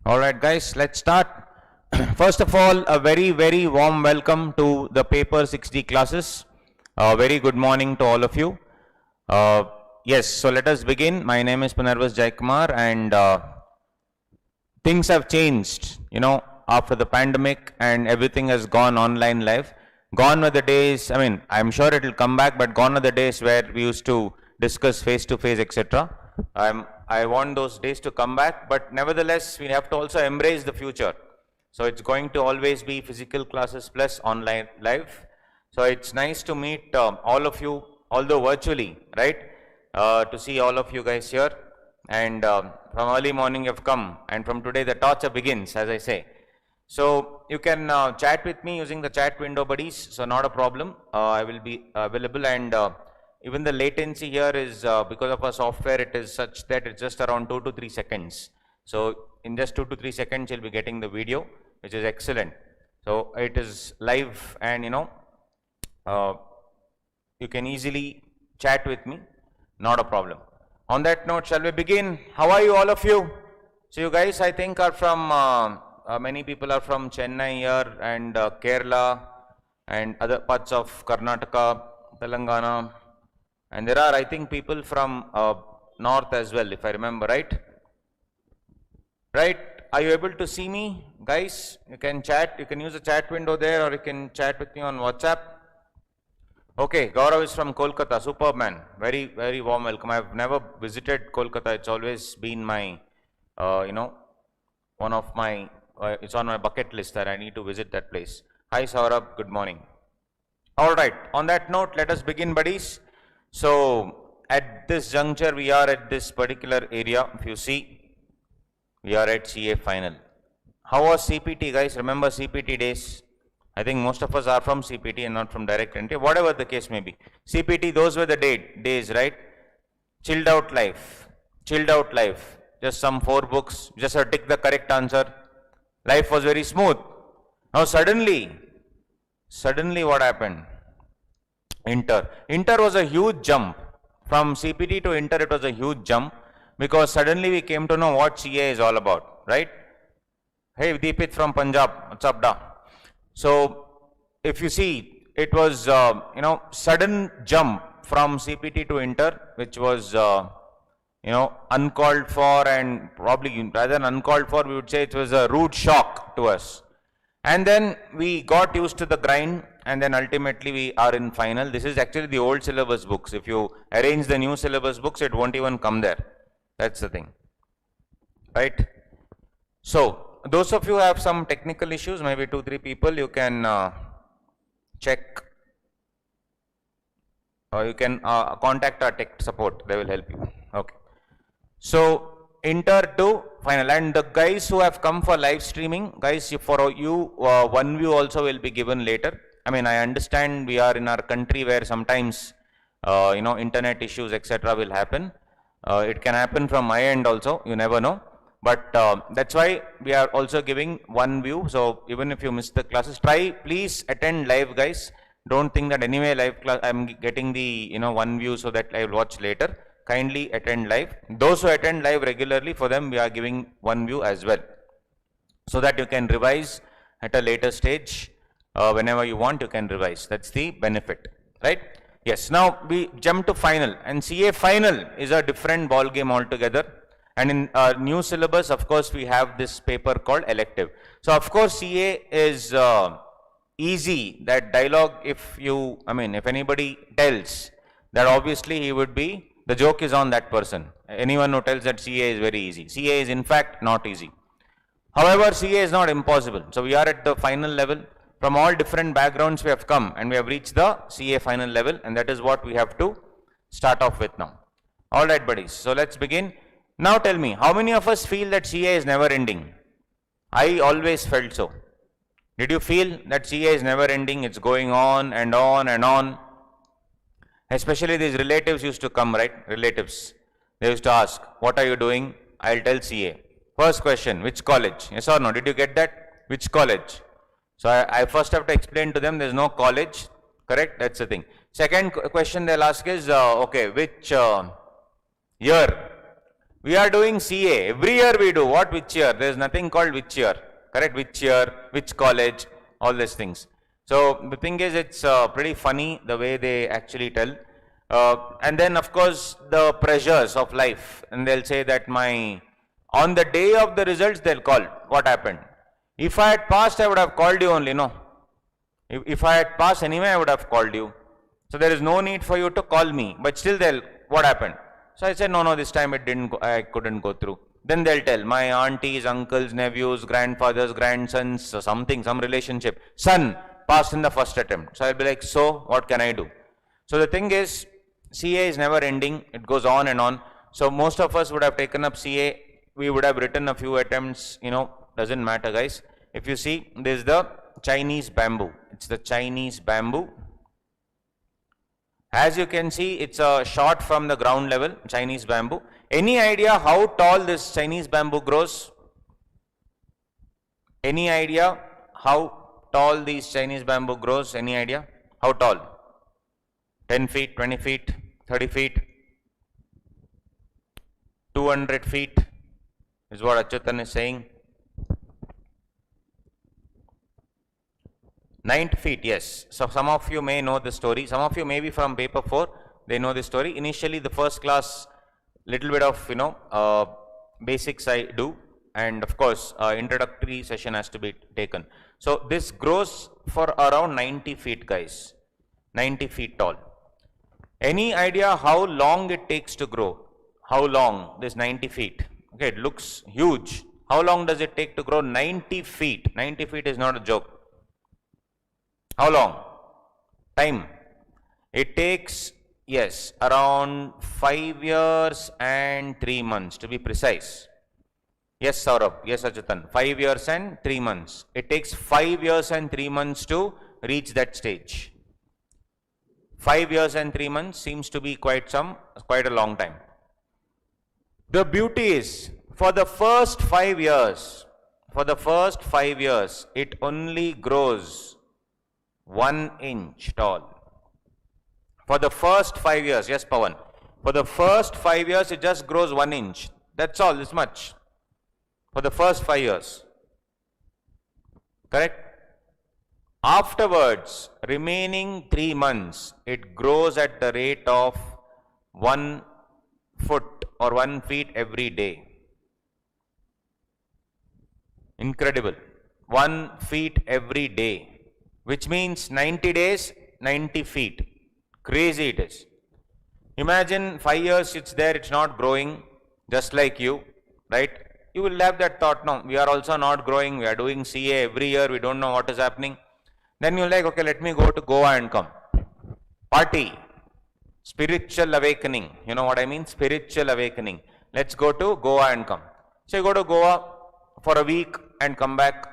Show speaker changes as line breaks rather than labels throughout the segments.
Alright guys, let's start. First of all, a very warm welcome to the paper 6D classes. Very good morning to all of you. Yes, so let us begin. My name is Punarvas Jayakumar and things have changed, after the pandemic and everything has gone online live. Gone were the days, I'm sure it will come back, but gone are the days where we used to discuss face to face, etc. I want those days to come back, but nevertheless, we have to also embrace the future. So it's going to always be physical classes plus online live. So it's nice to meet all of you, although virtually, right? To see all of you guys here. And from early morning you've come, and from today the torture begins, as I say. So you can chat with me using the chat window, buddies. So not a problem. I will be available, and even the latency here is because of our software. It is such that it's just around 2 to 3 seconds. So in just 2 to 3 seconds, you'll be getting the video, which is excellent. So it is live, and you can easily chat with me. Not a problem. On that note, shall we begin? How are you, all of you? So you guys, I think, are from. Many people are from Chennai here, and Kerala, and other parts of Karnataka, Telangana, and there are, I think, people from north as well, if I remember right. Right? Are you able to see me, guys? You can chat. You can use the chat window there, or you can chat with me on WhatsApp. Okay, Gaurav is from Kolkata. Superb, man. Very warm welcome. I've never visited Kolkata. It's always been my, one of my. It's on my bucket list that I need to visit that place. Hi Saurabh, good morning. Alright, on that note, let us begin, buddies. So, at this juncture, we are at this particular area. If you see, we are at CA final. How was CPT, guys? Remember CPT days? I think most of us are from CPT and not from direct entry. Whatever the case may be. CPT, those were the days, right? Chilled out life. Chilled out life. Just some 4 books. Just tick the correct answer. Life was very smooth. Now suddenly what happened? Inter was a huge jump. From CPT to Inter, it was a huge jump, because suddenly we came to know what CA is all about, right? Hey Deepit from Punjab, what's up da? So if you see, it was sudden jump from CPT to Inter, which was uncalled for, and probably rather than uncalled for, we would say it was a rude shock to us. And then we got used to the grind, and then ultimately we are in final. This is actually the old syllabus books. If you arrange the new syllabus books, it won't even come there. That's the thing, right? So those of you who have some technical issues, maybe 2-3 people, you can check, or you can contact our tech support. They will help you. Okay. So, Inter to final, and the guys who have come for live streaming, guys, for you, one view also will be given later. I understand we are in our country where sometimes, internet issues, etc. will happen. It can happen from my end also, you never know. But that's why we are also giving one view. So, even if you miss the classes, please attend live, guys. Don't think that anyway live class, I'm getting the, one view so that I will watch later. Kindly attend live. Those who attend live regularly, for them we are giving one view as well, so that you can revise at a later stage. Whenever you want, you can revise. That's the benefit, right? Yes. Now we jump to final, and CA final is a different ball game altogether. And in new syllabus, of course, we have this paper called elective. So of course CA is easy. That dialogue, if anybody tells that, obviously he would be, the joke is on that person. Anyone who tells that CA is very easy. CA is in fact not easy. However, CA is not impossible. So we are at the final level. From all different backgrounds we have come, and we have reached the CA final level, and that is what we have to start off with now. Alright, buddies. So let's begin. Now tell me, how many of us feel that CA is never ending? I always felt so. Did you feel that CA is never ending? It's going on and on and on. Especially these relatives used to come, right? Relatives. They used to ask, what are you doing? I'll tell CA. First question, which college? Yes or no? Did you get that? Which college? So I first have to explain to them there's no college, correct? That's the thing. Second question they'll ask is, okay, which year? We are doing CA. Every year we do. What? Which year? There is nothing called which year. Correct? Which year? Which college? All these things. So the thing is, it's pretty funny the way they actually tell. And then of course the pressures of life. And they'll say that on the day of the results, they'll call. What happened? If I had passed, I would have called you only. No. If I had passed anyway, I would have called you. So there is no need for you to call me. But still what happened? So I said, no, this time I couldn't go through. Then they'll tell, my aunties, uncles, nephews, grandfathers, grandsons, some relationship. Son passed in the first attempt. So I'll be like, so what can I do? So the thing is, CA is never ending. It goes on and on. So most of us would have taken up CA. We would have written a few attempts, doesn't matter, guys. If you see, this is the Chinese bamboo. It's the Chinese bamboo. As you can see, it's a shot from the ground level, Chinese bamboo. Any idea how tall this Chinese bamboo grows? Any idea how tall these Chinese bamboo grows? Any idea? How tall? 10 feet, 20 feet, 30 feet, 200 feet is what Achyutan is saying. 90 feet, yes. So some of you may know the story. Some of you may be from paper 4, they know the story. Initially the first class, little bit of, basics I do. And of course, introductory session has to be taken. So this grows for around 90 feet, guys. 90 feet tall. Any idea how long it takes to grow? How long? This 90 feet. Okay, it looks huge. How long does it take to grow 90 feet? 90 feet is not a joke. How long? Time. It takes, yes, around 5 years and 3 months to be precise. Yes, Saurabh. Yes, Achyutan. 5 years and 3 months. It takes 5 years and 3 months to reach that stage. 5 years and 3 months seems to be quite a long time. The beauty is, for the first 5 years, it only grows 1 inch tall. For the first 5 years, yes, Pawan. For the first 5 years, it just grows 1 inch. That's all, this much. For the first 5 years. Correct? Afterwards, remaining 3 months, it grows at the rate of 1 foot or 1 feet every day. Incredible. 1 feet every day. Which means 90 days, 90 feet. Crazy it is. Imagine 5 years it's there, it's not growing, just like you, right? You will have that thought, no, we are also not growing, we are doing CA every year, we don't know what is happening. Then you're like, okay, let me go to Goa and come. Party. Spiritual awakening. You know what I mean? Spiritual awakening. Let's go to Goa and come. So you go to Goa for a week and come back.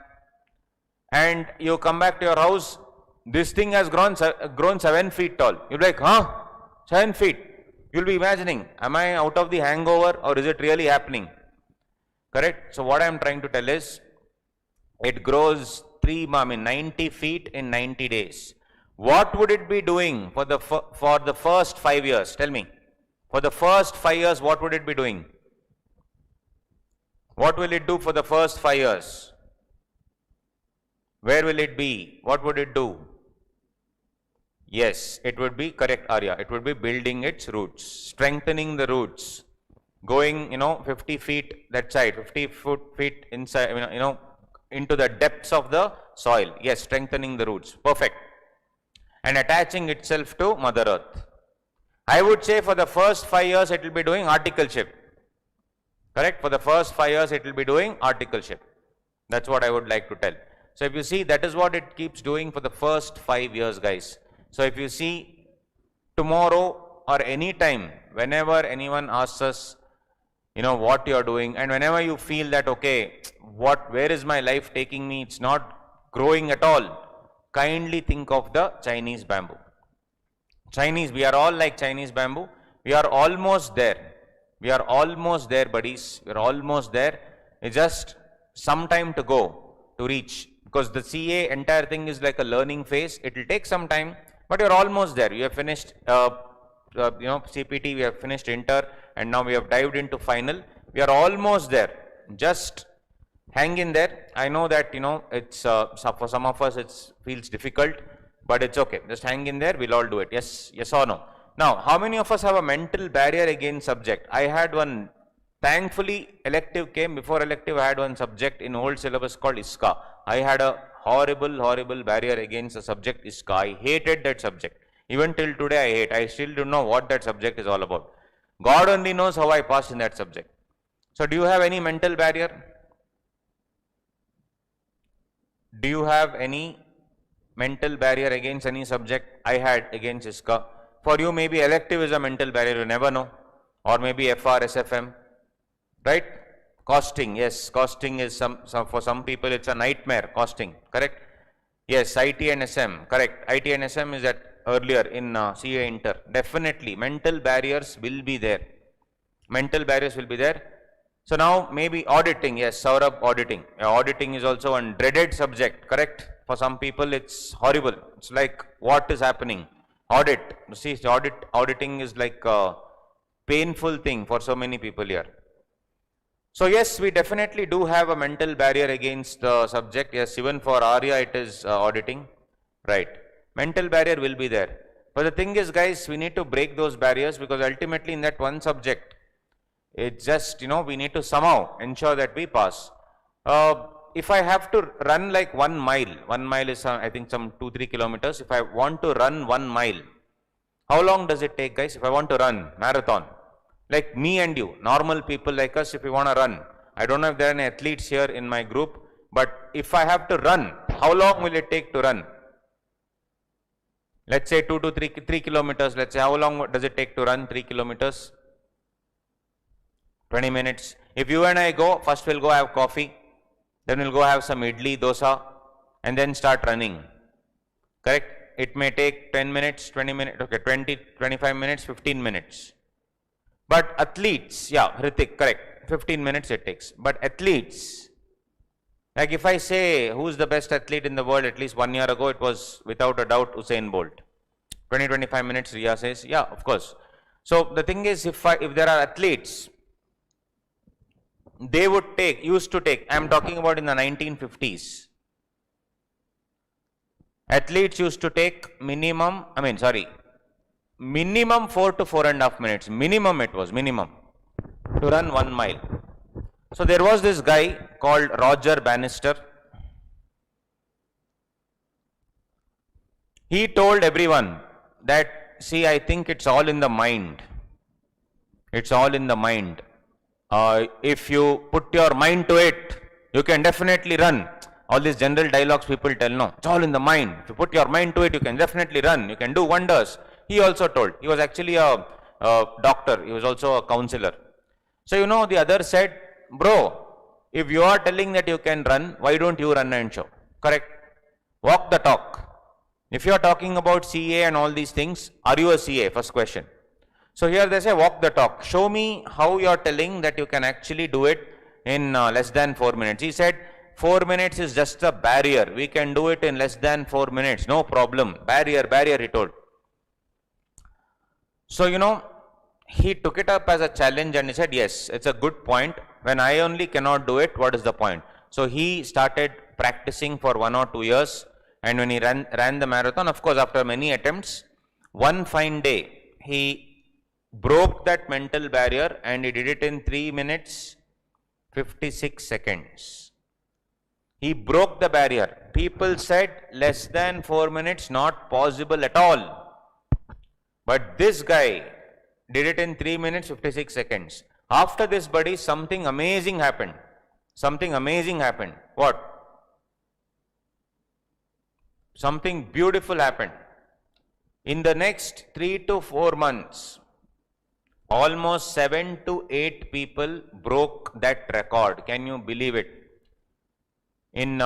And you come back to your house, this thing has grown 7 feet tall. You'll be like, huh? 7 feet. You'll be imagining, am I out of the hangover or is it really happening? Correct? So what I'm trying to tell is, it grows 90 feet in 90 days. What would it be doing for the first 5 years? Tell me. For the first 5 years, what would it be doing? What will it do for the first 5 years? Where will it be? What would it do? Yes, it would be correct, Arya. It would be building its roots, strengthening the roots, going, 50 feet that side, 50 feet inside, into the depths of the soil. Yes, strengthening the roots. Perfect. And attaching itself to Mother Earth. I would say for the first 5 years, it will be doing articleship. Correct? For the first 5 years, it will be doing articleship. That's what I would like to tell. So if you see, that is what it keeps doing for the first 5 years, guys. So if you see, tomorrow or any time, whenever anyone asks us, what you are doing, and whenever you feel that, okay, where is my life taking me? It's not growing at all. Kindly think of the Chinese bamboo. We are all like Chinese bamboo. We are almost there. We are almost there, buddies. We are almost there. It's just some time to go to reach. Because the CA entire thing is like a learning phase. It will take some time, but you're almost there. You have finished, CPT, we have finished inter, and now we have dived into final. We are almost there. Just hang in there. I know that, it's for some of us it feels difficult, but it's okay. Just hang in there. We'll all do it. Yes, yes or no. Now, how many of us have a mental barrier against subject? I had one. Thankfully, elective came. Before elective, I had one subject in old syllabus called ISKA. I had a horrible barrier against the subject ISKA. I hated that subject. Even till today, I hate. I still don't know what that subject is all about. God only knows how I passed in that subject. So, do you have any mental barrier? Do you have any mental barrier against any subject? I had against ISKA. For you, maybe elective is a mental barrier. You never know. Or maybe FR, SFM. Right? Costing, yes, costing is for some people it's a nightmare, costing, correct? Yes, IT and SM, correct. IT and SM is that earlier in CA Inter. Definitely, mental barriers will be there. Mental barriers will be there. So now maybe auditing, yes, Saurabh, auditing. Auditing is also a dreaded subject, correct? For some people it's horrible. It's like, what is happening? Audit, see, auditing is like a painful thing for so many people here. So yes, we definitely do have a mental barrier against the subject. Yes, even for Arya it is auditing, right? Mental barrier will be there. But the thing is, guys, we need to break those barriers, because ultimately in that one subject, it's just, we need to somehow ensure that we pass. If I have to run like 1 mile, 1 mile is I think some 2-3 kilometers. If I want to run 1 mile, how long does it take, guys? If I want to run marathon, like me and you, normal people like us, if we want to run, I don't know if there are any athletes here in my group, but if I have to run, how long will it take to run? Let's say 2 to 3 kilometers, let's say, how long does it take to run 3 kilometers? 20 minutes. If you and I go, first we'll go have coffee, then we'll go have some idli, dosa, and then start running. Correct? It may take 10 minutes, 20 minutes, okay, 20, 25 minutes, 15 minutes. But athletes, yeah, Hrithik, correct, 15 minutes it takes. But athletes, like if I say who's the best athlete in the world, at least 1 year ago, it was without a doubt Usain Bolt. 20-25 minutes, Riya says, yeah, of course. So the thing is, if there are athletes, they would used to take, I am talking about in the 1950s. Athletes used to take minimum 4 to 4.5 minutes, minimum it was, minimum, to run 1 mile. So there was this guy called Roger Bannister. He told everyone that, see, I think it's all in the mind. It's all in the mind. If you put your mind to it, you can definitely run. All these general dialogues people tell, no, it's all in the mind. If you put your mind to it, you can definitely run. You can do wonders. He also told. He was actually a doctor. He was also a counselor. So, the other said, bro, if you are telling that you can run, why don't you run and show? Correct? Walk the talk. If you are talking about CA and all these things, are you a CA? First question. So here they say, walk the talk. Show me how you are telling that you can actually do it in less than 4 minutes. He said, 4 minutes is just a barrier. We can do it in less than 4 minutes. No problem. Barrier, he told. So, he took it up as a challenge and he said, yes, it's a good point. When I only cannot do it, what is the point? So, he started practicing for 1 or 2 years, and when he ran the marathon, of course, after many attempts, one fine day, he broke that mental barrier and he did it in 3 minutes, 56 seconds. He broke the barrier. People said less than 4 minutes, not possible at all. But this guy did it in 3 minutes, 56 seconds. After this, buddy, something amazing happened. Something amazing happened. What? Something beautiful happened. In the next 3 to 4 months, almost 7 to 8 people broke that record. Can you believe it? In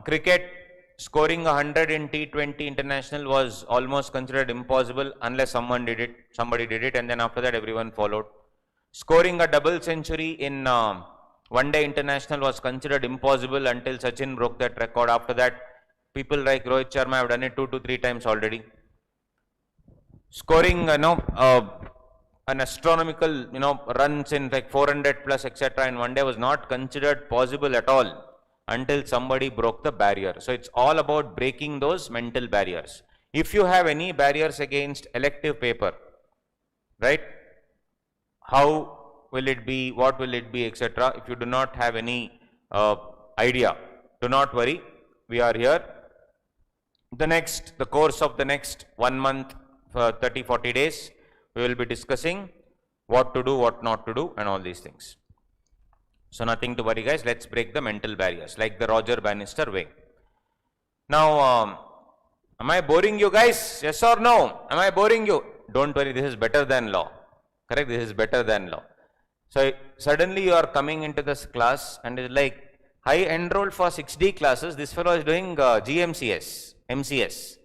cricket, scoring 100 in T20 international was almost considered impossible unless somebody did it, and then after that everyone followed. Scoring a double century in one day international was considered impossible until Sachin broke that record. After that, people like Rohit Sharma have done it 2 to 3 times already. Scoring, an astronomical, runs in like 400 plus, etc. in one day was not considered possible at all until somebody broke the barrier. So it's all about breaking those mental barriers. If you have any barriers against elective paper, right? How will it be? What will it be, etc.? If you do not have any idea, do not worry. We are here. The course of the next 1 month, for 30-40 days, we will be discussing what to do, what not to do, and all these things. So nothing to worry, guys. Let's break the mental barriers, like the Roger Bannister way. Now, am I boring you guys? Yes or no? Am I boring you? Don't worry, this is better than law. Correct? This is better than law. So suddenly you are coming into this class and it's like, I enrolled for 6D classes. This fellow is doing GMCS, MCS.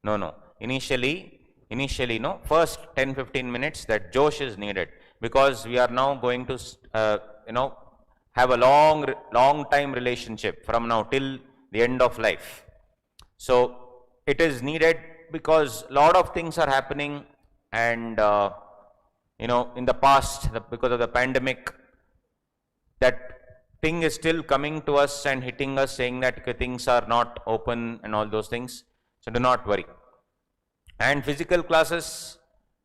No. Initially, no. First 10-15 minutes, that Josh is needed, because we are now going to, have a long time relationship from now till the end of life. So it is needed because a lot of things are happening, and in the past, because of the pandemic, that thing is still coming to us and hitting us, saying that things are not open and all those things. So do not worry. And physical classes,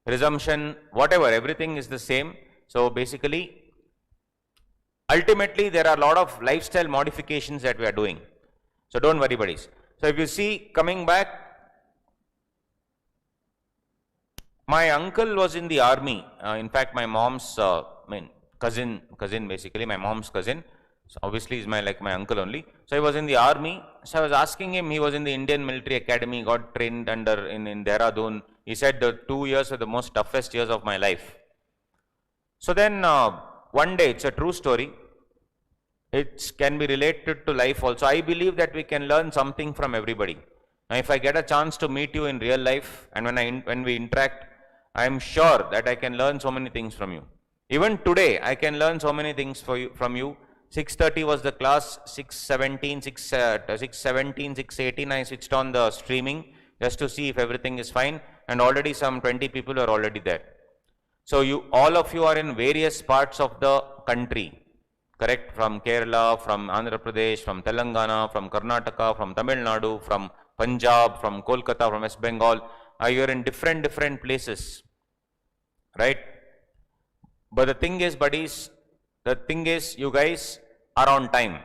resumption, whatever, everything is the same. So basically, ultimately, there are a lot of lifestyle modifications that we are doing. So don't worry, buddies. So if you see, coming back, my uncle was in the army. In fact, my mom's cousin basically, my mom's cousin. So obviously, he's my uncle only. So he was in the army. So I was asking him. He was in the Indian Military Academy. Got trained in Dehradun. He said the 2 years were the most toughest years of my life. So then one day, it's a true story. It can be related to life also. I believe that we can learn something from everybody. Now, if I get a chance to meet you in real life, and when we interact, I am sure that I can learn so many things from you. Even today, I can learn so many things from you. 6:30 was the class. 6:17, 6:18, I switched on the streaming just to see if everything is fine. And already some 20 people are already there. So all of you are in various parts of the country. Correct? From Kerala, from Andhra Pradesh, from Telangana, from Karnataka, from Tamil Nadu, from Punjab, from Kolkata, from West Bengal. You are in different places. Right? But the thing is, buddies, you guys are on time.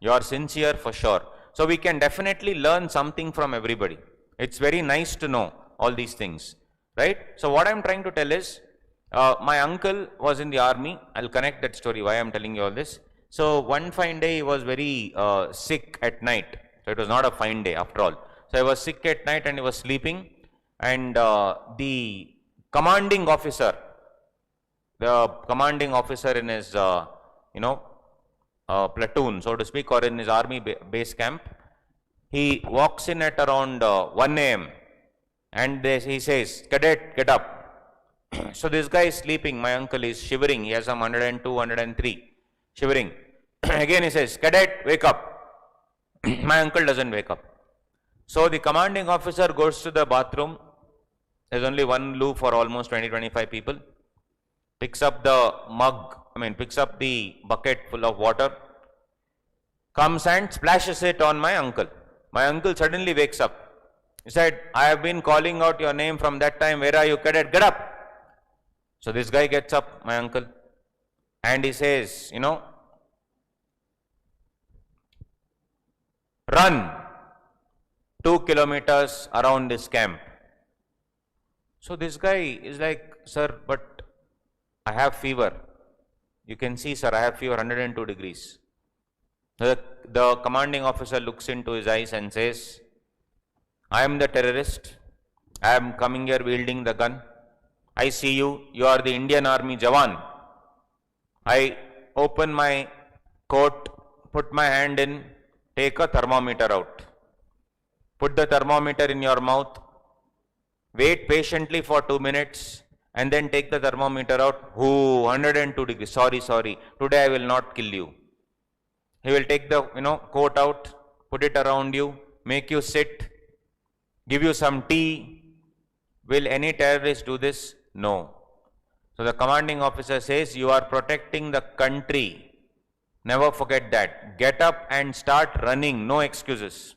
You are sincere for sure. So we can definitely learn something from everybody. It's very nice to know all these things. Right? So what I'm trying to tell is, my uncle was in the army. I'll connect that story, why I'm telling you all this. So one fine day, he was very sick at night. So it was not a fine day after all. So he was sick at night and he was sleeping. And the commanding officer in his, platoon, so to speak, or in his army base camp, he walks in at around 1 a.m. and he says, "Cadet, get up." So this guy is sleeping. My uncle is shivering. He has some 102, 103, shivering. Again he says, "Cadet, wake up." My uncle doesn't wake up. So the commanding officer goes to the bathroom. There's only one loo for almost 20-25 people. Picks up the bucket full of water, comes and splashes it on my uncle. My uncle suddenly wakes up. He said, "I have been calling out your name from that time. Where are you, cadet? Get up." So this guy gets up, my uncle, and he says, "Run 2 kilometers around this camp." So this guy is like, "Sir, but I have fever." "You can see, sir, I have fever, 102 degrees. The commanding officer looks into his eyes and says, "I am the terrorist. I am coming here wielding the gun. I see you. You are the Indian Army Jawan." I open my coat, put my hand in, take a thermometer out. Put the thermometer in your mouth. Wait patiently for 2 minutes. And then take the thermometer out. "Oh, 102 degrees. Sorry. Today I will not kill you." He will take the coat out, put it around you, make you sit, give you some tea. Will any terrorist do this? No. So the commanding officer says, you are protecting the country. Never forget that. Get up and start running. No excuses.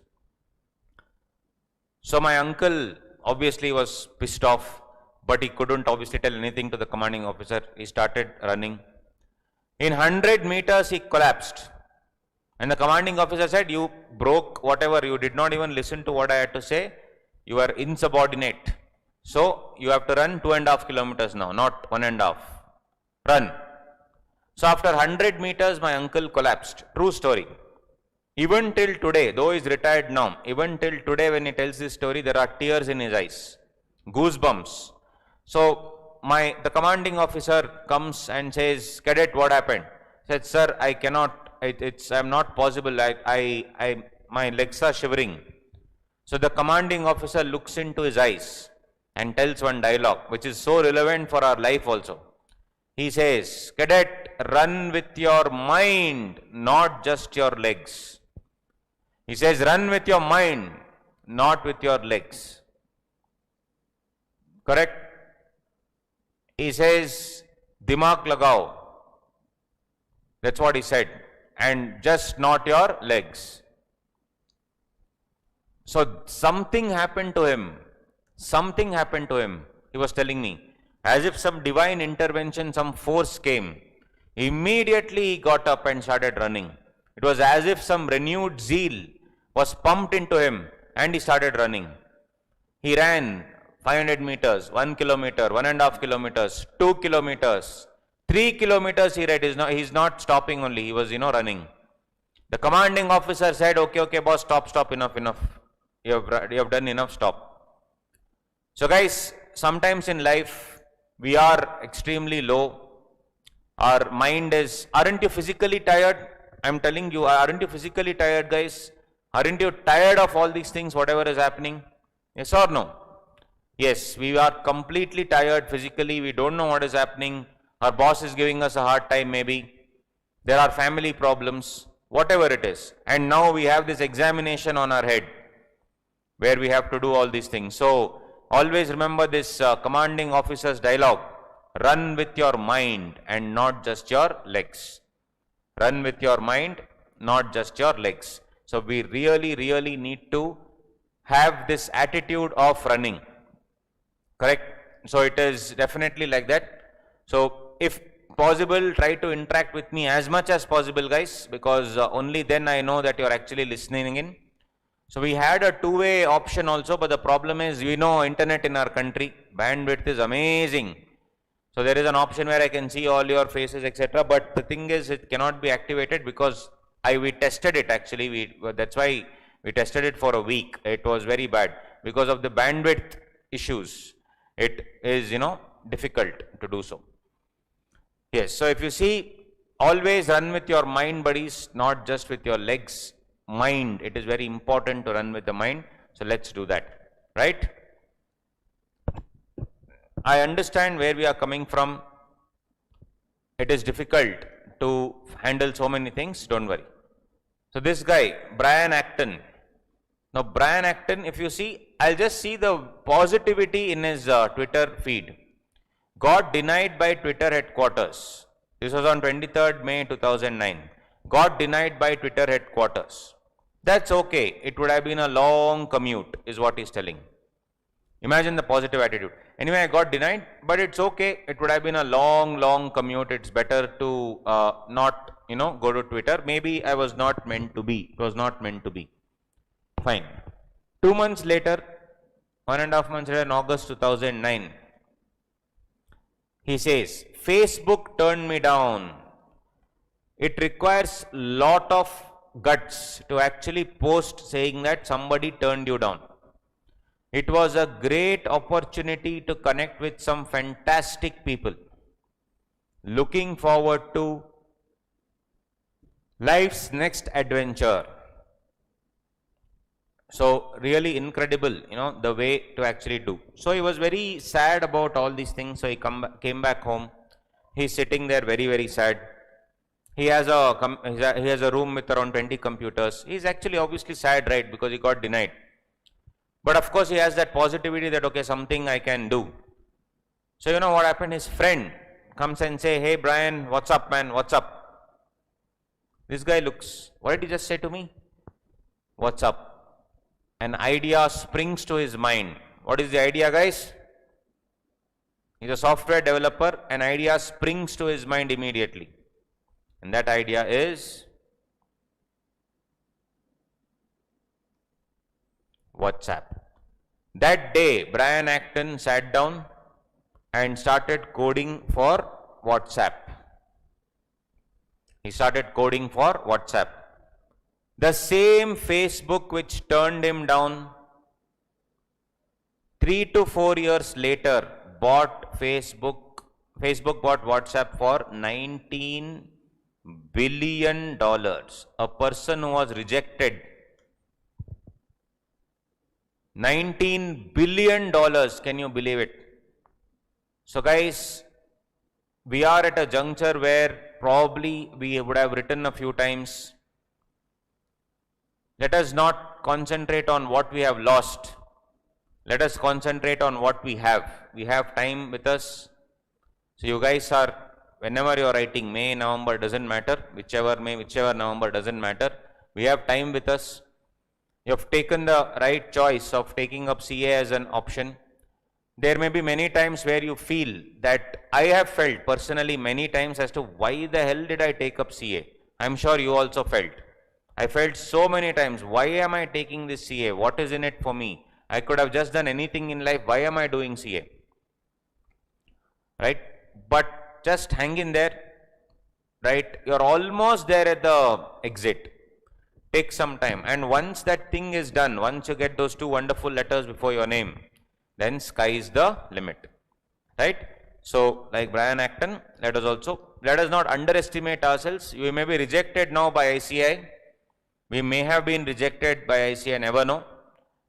So my uncle obviously was pissed off, but he couldn't obviously tell anything to the commanding officer. He started running. In 100 meters, he collapsed. And the commanding officer said, you broke whatever, you did not even listen to what I had to say. You are insubordinate. So you have to run 2.5 kilometers now, not 1.5. Run. So after 100 meters, my uncle collapsed. True story. Even till today, though he is retired now, even till today when he tells this story, there are tears in his eyes. Goosebumps. So the commanding officer comes and says, Cadet, what happened? He said, sir, I cannot, I'm not possible, my legs are shivering. So the commanding officer looks into his eyes and tells one dialogue, which is so relevant for our life also. He says, Cadet, run with your mind, not just your legs. He says, run with your mind, not with your legs. Correct? He says, Dimag lagao. That's what he said. And just not your legs. So something happened to him. Something happened to him. He was telling me. As if some divine intervention, some force came. Immediately he got up and started running. It was as if some renewed zeal was pumped into him and he started running. He ran 500 meters, 1 kilometer, 1.5 kilometers, 2 kilometers, 3 kilometers he read. He's not stopping only, he was, running. The commanding officer said, okay, boss, stop, enough. You have done enough, stop. So guys, sometimes in life, we are extremely low. Our mind is, aren't you physically tired? I'm telling you, aren't you physically tired, guys? Aren't you tired of all these things, whatever is happening? Yes or no? Yes, we are completely tired physically. We don't know what is happening. Our boss is giving us a hard time maybe. There are family problems, whatever it is. And now we have this examination on our head where we have to do all these things. So always remember this commanding officer's dialogue. Run with your mind and not just your legs. Run with your mind, not just your legs. So we really need to have this attitude of running. Correct? So it is definitely like that. So if possible, try to interact with me as much as possible, guys, because only then I know that you are actually listening in. So we had a two-way option also, but the problem is, we know internet in our country, bandwidth is amazing. So there is an option where I can see all your faces, etc. But the thing is, it cannot be activated because we tested it actually. That's why we tested it for a week. It was very bad because of the bandwidth issues. It is, difficult to do so. Yes, so if you see, always run with your mind, buddies, not just with your legs. Mind, it is very important to run with the mind. So let's do that, right? I understand where we are coming from. It is difficult to handle so many things, don't worry. So this guy, Brian Acton. Now Brian Acton, if you see, I'll just see the positivity in his Twitter feed. Got denied by Twitter headquarters. This was on 23rd May 2009. Got denied by Twitter headquarters. That's okay. It would have been a long commute, is what he's telling. Imagine the positive attitude. Anyway, I got denied, but it's okay. It would have been a long commute. It's better to not, go to Twitter. Maybe I was not meant to be. It was not meant to be. Fine. 2 months later, 1.5 months later, in August 2009, he says, Facebook turned me down. It requires lot of guts to actually post saying that somebody turned you down. It was a great opportunity to connect with some fantastic people. Looking forward to life's next adventure. So really incredible, the way to actually do. So he was very sad about all these things. So he came back home. He's sitting there very sad. He has a room with around 20 computers. He's actually obviously sad, right? Because he got denied. But of course he has that positivity that, okay, something I can do. So what happened? His friend comes and say, hey Brian, what's up man, what's up? This guy looks, what did he just say to me? What's up? An idea springs to his mind. What is the idea, guys? He's a software developer, an idea springs to his mind immediately. And that idea is WhatsApp. That day, Brian Acton sat down and started coding for WhatsApp. He started coding for WhatsApp. The same Facebook which turned him down, 3 to 4 years later, bought Facebook bought WhatsApp for $19 billion. A person who was rejected. $19 billion, can you believe it? So guys, we are at a juncture where probably we would have written a few times, let us not concentrate on what we have lost. Let us concentrate on what we have. We have time with us. So you guys are, whenever you are writing, May, November, doesn't matter. Whichever May, whichever November, doesn't matter. We have time with us. You have taken the right choice of taking up CA as an option. There may be many times where you feel that I have felt personally many times as to why the hell did I take up CA? I'm sure you also felt. I felt so many times, why am I taking this CA? What is in it for me? I could have just done anything in life. Why am I doing CA? Right? But just hang in there. Right? You're almost there at the exit. Take some time. And once that thing is done, once you get those 2 wonderful letters before your name, then sky is the limit. Right? So, like Brian Acton, let us not underestimate ourselves. We may be rejected now by ICI. We may have been rejected by ICI, never know.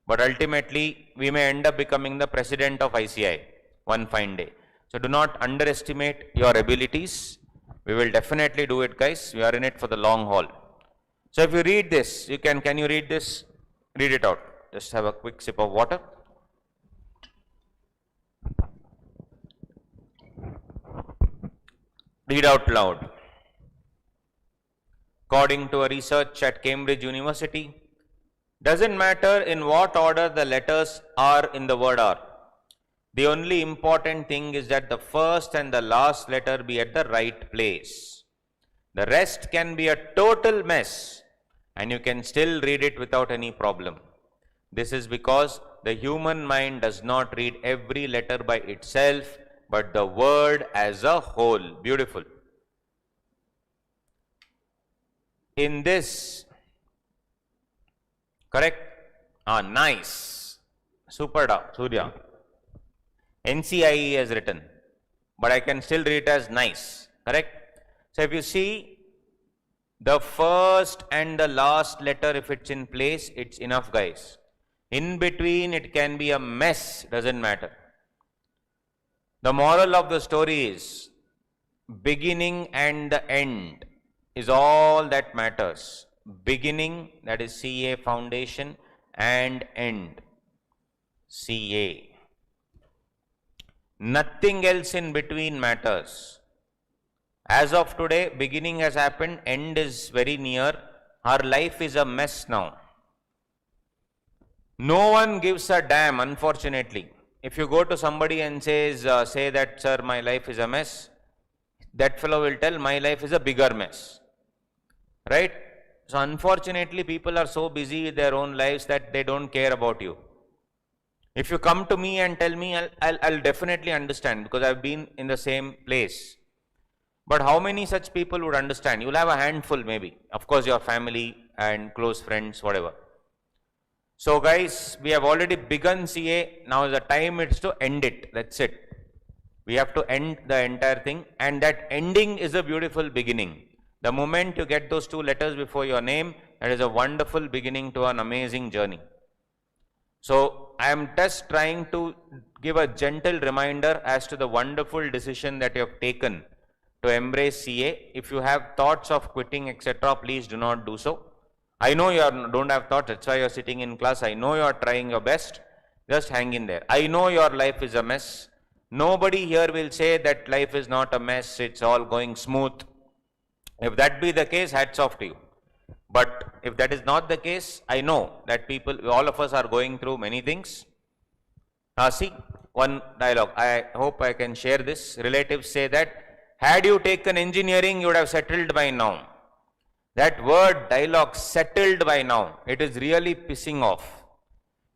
But ultimately, we may end up becoming the president of ICI one fine day. So do not underestimate your abilities. We will definitely do it, guys. We are in it for the long haul. So if you read this, can you read this? Read it out. Just have a quick sip of water. Read out loud. According to a research at Cambridge University, doesn't matter in what order the letters are in the word are. The only important thing is that the first and the last letter be at the right place. The rest can be a total mess and you can still read it without any problem. This is because the human mind does not read every letter by itself, but the word as a whole. Beautiful. In this, correct? Nice. Super, Surya. NCIE has written, but I can still read it as nice. Correct? So if you see, the first and the last letter, if it's in place, it's enough, guys. In between, it can be a mess, doesn't matter. The moral of the story is, beginning and the end is all that matters. Beginning, that is CA foundation, and end, CA. Nothing else in between matters. As of today, beginning has happened, end is very near. Our life is a mess now. No one gives a damn, unfortunately. If you go to somebody and say that, sir, my life is a mess, that fellow will tell, my life is a bigger mess. Right? So unfortunately, people are so busy with their own lives that they don't care about you. If you come to me and tell me, I'll definitely understand, because I've been in the same place. But how many such people would understand? You'll have a handful maybe. Of course, your family and close friends, whatever. So guys, we have already begun CA. Now is the time it's to end it. That's it. We have to end the entire thing, and that ending is a beautiful beginning. The moment you get those 2 letters before your name, that is a wonderful beginning to an amazing journey. So I am just trying to give a gentle reminder as to the wonderful decision that you have taken to embrace CA. If you have thoughts of quitting, etc., please do not do so. I know you don't have thoughts, that's why you are sitting in class. I know you are trying your best. Just hang in there. I know your life is a mess, Nobody here will say that life is not a mess, it's all going smooth. If that be the case, hats off to you. But if that is not the case, I know that all of us are going through many things. See, one dialogue, I hope I can share this. Relatives say that, had you taken engineering, you would have settled by now. That word dialogue, settled by now, it is really pissing off.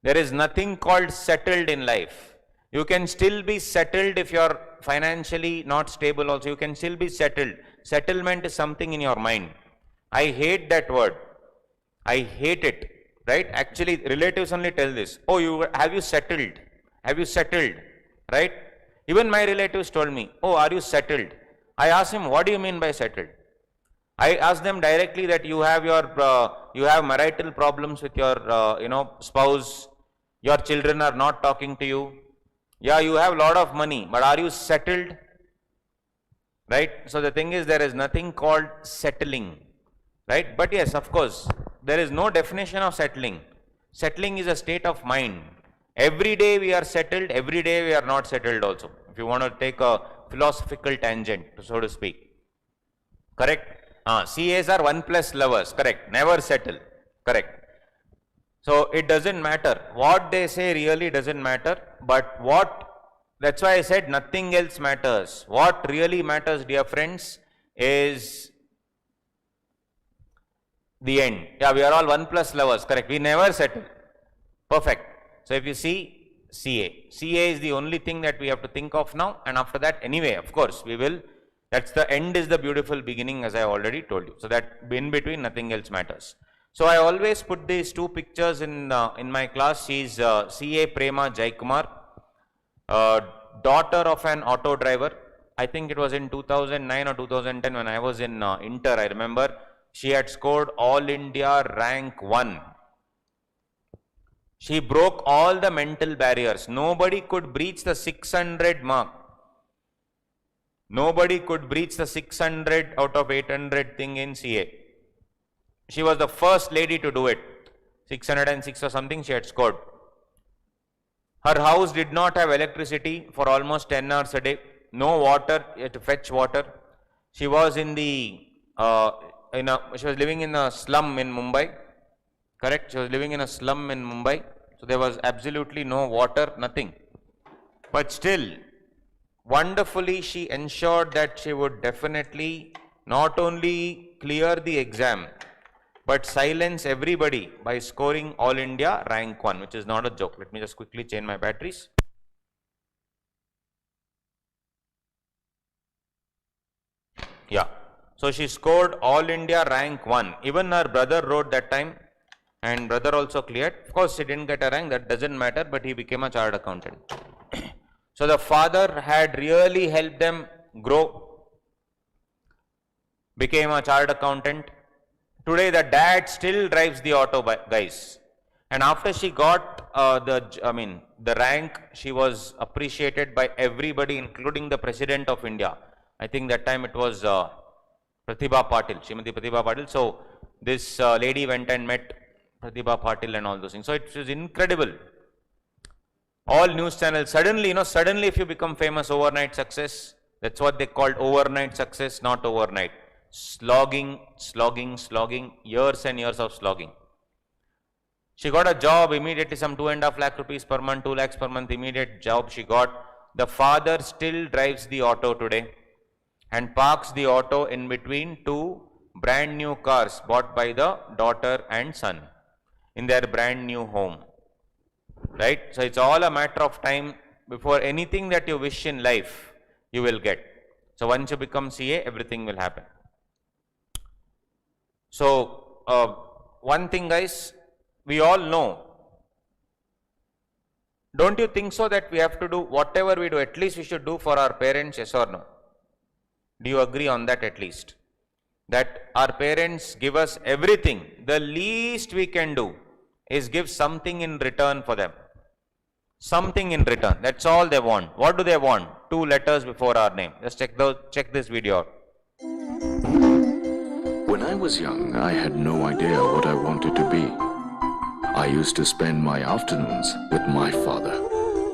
There is nothing called settled in life. You can still be settled if you are financially not stable also. You can still be settled. Settlement is something in your mind. I hate that word. I hate it. Right? Actually, relatives only tell this. Oh, have you settled? Have you settled? Right? Even my relatives told me, oh, are you settled? I asked him, what do you mean by settled? I asked them directly that you have marital problems with your spouse. Your children are not talking to you. Yeah, you have a lot of money, but are you settled? Right? So the thing is, there is nothing called settling. Right? But yes, of course, there is no definition of settling. Settling is a state of mind. Every day we are settled, every day we are not settled also. If you want to take a philosophical tangent, so to speak. Correct? CAs are 1+ lovers. Correct? Never settle. Correct? So it doesn't matter. What they say really doesn't matter. But that's why I said nothing else matters. What really matters, dear friends, is the end. Yeah, we are all 1+ lovers. Correct? We never settle. Perfect. So if you see CA is the only thing that we have to think of now. And after that, anyway, of course, we will. That's the end is the beautiful beginning, as I already told you. So that in between, nothing else matters. So I always put these two pictures in my class. She is CA Prema Jayakumar, daughter of an auto driver. I think it was in 2009 or 2010 when I was in Inter. I remember she had scored All India rank 1. She broke all the mental barriers. Nobody could breach the 600 mark. Nobody could breach the 600 out of 800 thing in CA. She was the first lady to do it. 606 or something she had scored. Her house did not have electricity for almost 10 hours a day. No water, you had to fetch water. She was in she was living in a slum in Mumbai. Correct? She was living in a slum in Mumbai. So there was absolutely no water, nothing. But still, wonderfully she ensured that she would definitely not only clear the exam, but silence everybody by scoring All India rank 1, which is not a joke. Let me just quickly change my batteries. Yeah. So she scored All India rank 1. Even her brother wrote that time, and brother also cleared. Of course, he didn't get a rank, that doesn't matter, but he became a chartered accountant. So the father had really helped them grow, became a chartered accountant. Today the dad still drives the auto, guys. And after she got the rank, she was appreciated by everybody, including the President of India. I think that time it was Pratibha Patil, Srimati Pratibha Patil. So this lady went and met Pratibha Patil and all those things. So it was incredible. All news channels, suddenly if you become famous, overnight success. That's what they called overnight success, not overnight. Slogging, years and years of slogging. She got a job immediately, some 2.5 lakh rupees per month, 2 lakhs per month, immediate job she got. The father still drives the auto today and parks the auto in between two brand new cars bought by the daughter and son in their brand new home. Right? So it's all a matter of time before anything that you wish in life, you will get. So once you become CA, everything will happen. So one thing, guys, we all know. Don't you think so that we have to do whatever we do, at least we should do for our parents, yes or no? Do you agree on that at least? That our parents give us everything. The least we can do is give something in return for them. Something in return. That's all they want. What do they want? 2 letters before our name. Just check this video out.
When I was young, I had no idea what I wanted to be. I used to spend my afternoons with my father.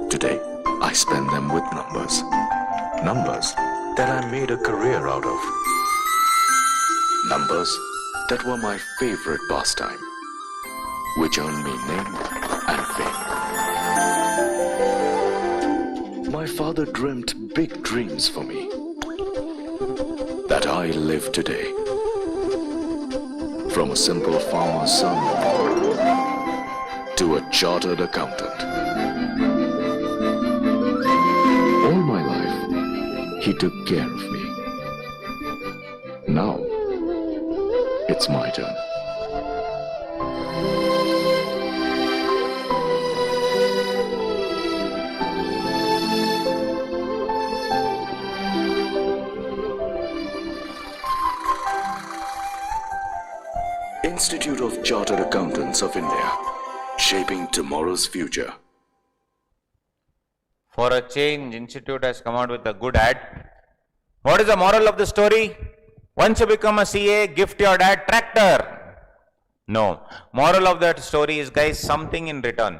Today, I spend them with numbers. Numbers that I made a career out of. Numbers that were my favorite pastime, which earned me name and fame. My father dreamt big dreams for me that I live today. From a simple farmer's son to a chartered accountant. All my life, he took care of me. Now, it's my turn. Institute of Chartered Accountants of India, shaping tomorrow's future.
For a change, Institute has come out with a good ad. What is the moral of the story? Once you become a CA, gift your dad tractor. No. Moral of that story is, guys, something in return.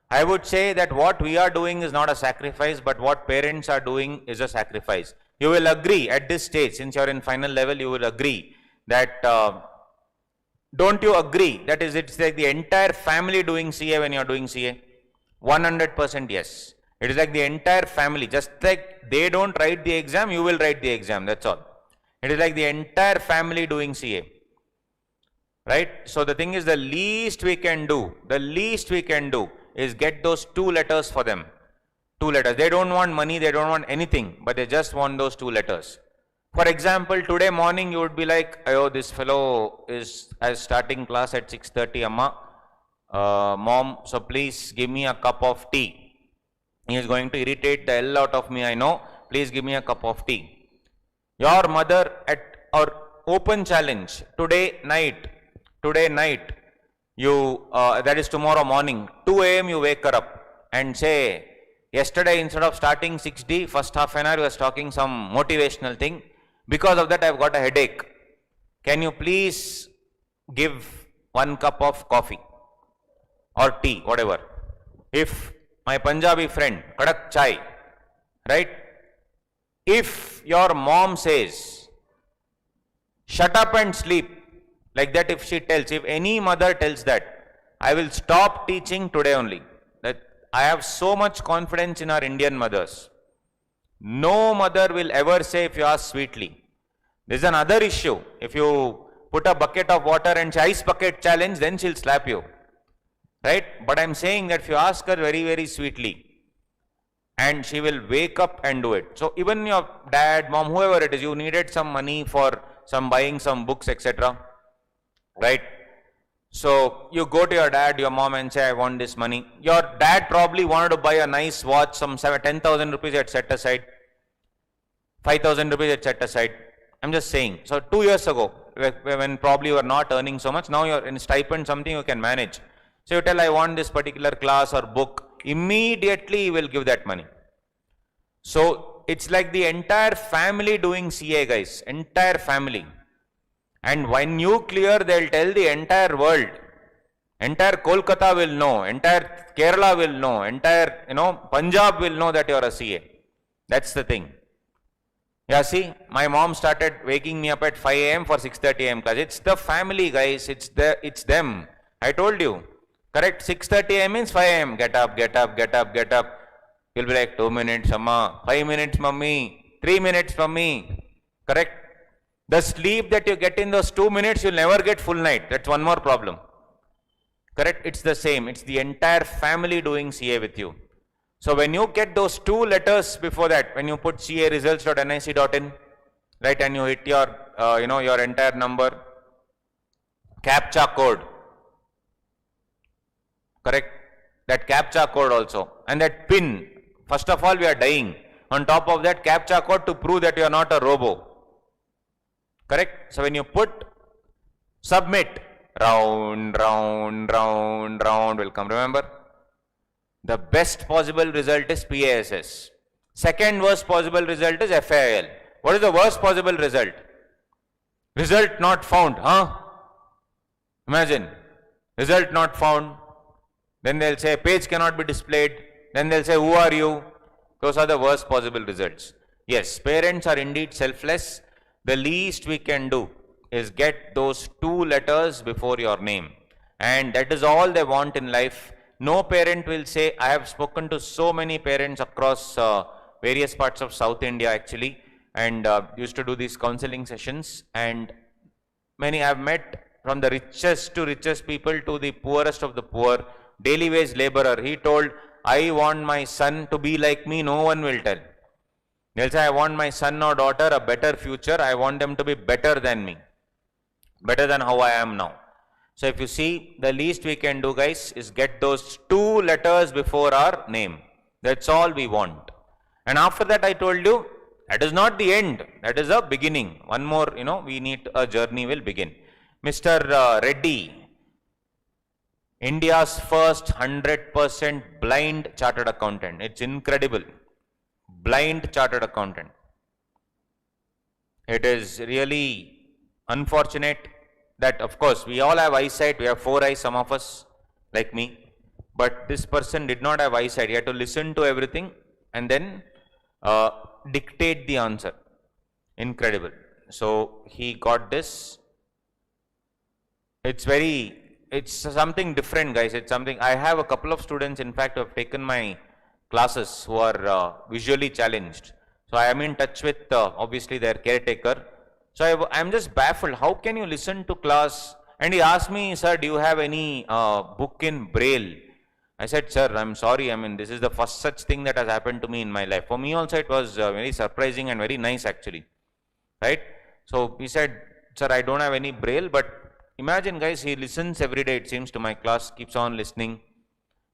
I would say that what we are doing is not a sacrifice, but what parents are doing is a sacrifice. You will agree at this stage, since you are in final level, you will agree that don't you agree that it's like the entire family doing CA when you are doing CA? 100% yes. It is like the entire family. Just like they don't write the exam, you will write the exam. That's all. It is like the entire family doing CA. Right? So the thing is, the least we can do is get those 2 letters for them. 2 letters. They don't want money, they don't want anything, but they just want those 2 letters. For example, today morning you would be like, oh, this fellow is starting class at 6:30, Amma. Mom, so please give me a cup of tea. He is going to irritate the hell out of me, I know. Please give me a cup of tea. Your mother at our open challenge, today night, you, that is tomorrow morning, 2 a.m. you wake her up and say, yesterday instead of starting 6D, first half an hour you was talking some motivational thing. Because of that, I've got a headache. Can you please give 1 cup of coffee or tea, whatever. If my Punjabi friend, kadak chai, right? If your mom says, shut up and sleep, like that if she tells, if any mother tells that, I will stop teaching today only. That I have so much confidence in our Indian mothers. No mother will ever say if you ask sweetly. There is another issue. If you put a bucket of water and say ice bucket challenge, then she'll slap you. Right? But I'm saying that if you ask her very, very sweetly, and she will wake up and do it. So even your dad, mom, whoever it is, you needed some money for some buying some books, etc. Right? So you go to your dad, your mom and say, I want this money. Your dad probably wanted to buy a nice watch, some 10,000 rupees you had set aside. 5,000 rupees you had set aside. I'm just saying. So 2 years ago, when probably you were not earning so much, now you're in stipend, something you can manage. So you tell, I want this particular class or book, immediately you will give that money. So it's like the entire family doing CA, guys, entire family. And when you clear, they'll tell the entire world. Entire Kolkata will know, entire Kerala will know, entire, Punjab will know that you're a CA. That's the thing. Yeah, see, my mom started waking me up at 5 a.m. for 6:30 a.m. class. It's the family, guys. It's them. I told you. Correct? 6:30 a.m. means 5 a.m. Get up, get up, get up, get up. You'll be like, 2 minutes, Amma. 5 minutes, Mummy. 3 minutes, Mummy. Correct? The sleep that you get in those 2 minutes, you'll never get full night. That's one more problem. Correct? It's the same. It's the entire family doing CA with you. So when you get those 2 letters before that, when you put caresults.nic.in, right, and you hit your, your entire number, CAPTCHA code, correct? That CAPTCHA code also, and that PIN. First of all, we are dying. On top of that, CAPTCHA code to prove that you are not a robo. Correct? So when you put submit, round will come. Remember? The best possible result is PASS. Second worst possible result is FAIL. What is the worst possible result? Result not found, huh? Imagine. Result not found. Then they'll say page cannot be displayed. Then they'll say, who are you? Those are the worst possible results. Yes, parents are indeed selfless. The least we can do is get those 2 letters before your name. And that is all they want in life. No parent will say, I have spoken to so many parents across various parts of South India actually, and used to do these counseling sessions, and many I have met, from the richest to richest people to the poorest of the poor, daily wage laborer. He told, I want my son to be like me, no one will tell. They'll say, I want my son or daughter a better future, I want them to be better than me, better than how I am now. So if you see, the least we can do, guys, is get those 2 letters before our name. That's all we want. And after that, I told you, that is not the end, that is a beginning. One more, we need a journey will begin. Mr. Reddy, India's first 100% blind chartered accountant. It's incredible. Blind chartered accountant. It is really unfortunate that, of course, we all have eyesight. We have 4 eyes, some of us, like me. But this person did not have eyesight. He had to listen to everything and then dictate the answer. Incredible. So he got this. It's something different, guys. It's something, I have a couple of students, in fact, who have taken my classes who are visually challenged. So I am in touch with, obviously, their caretaker. So I'm just baffled. How can you listen to class? And he asked me, sir, do you have any book in Braille? I said, sir, I'm sorry. I mean, this is the first such thing that has happened to me in my life. For me also, it was very surprising and very nice, actually. Right? So he said, sir, I don't have any Braille, but imagine, guys, he listens every day, it seems, to my class, keeps on listening,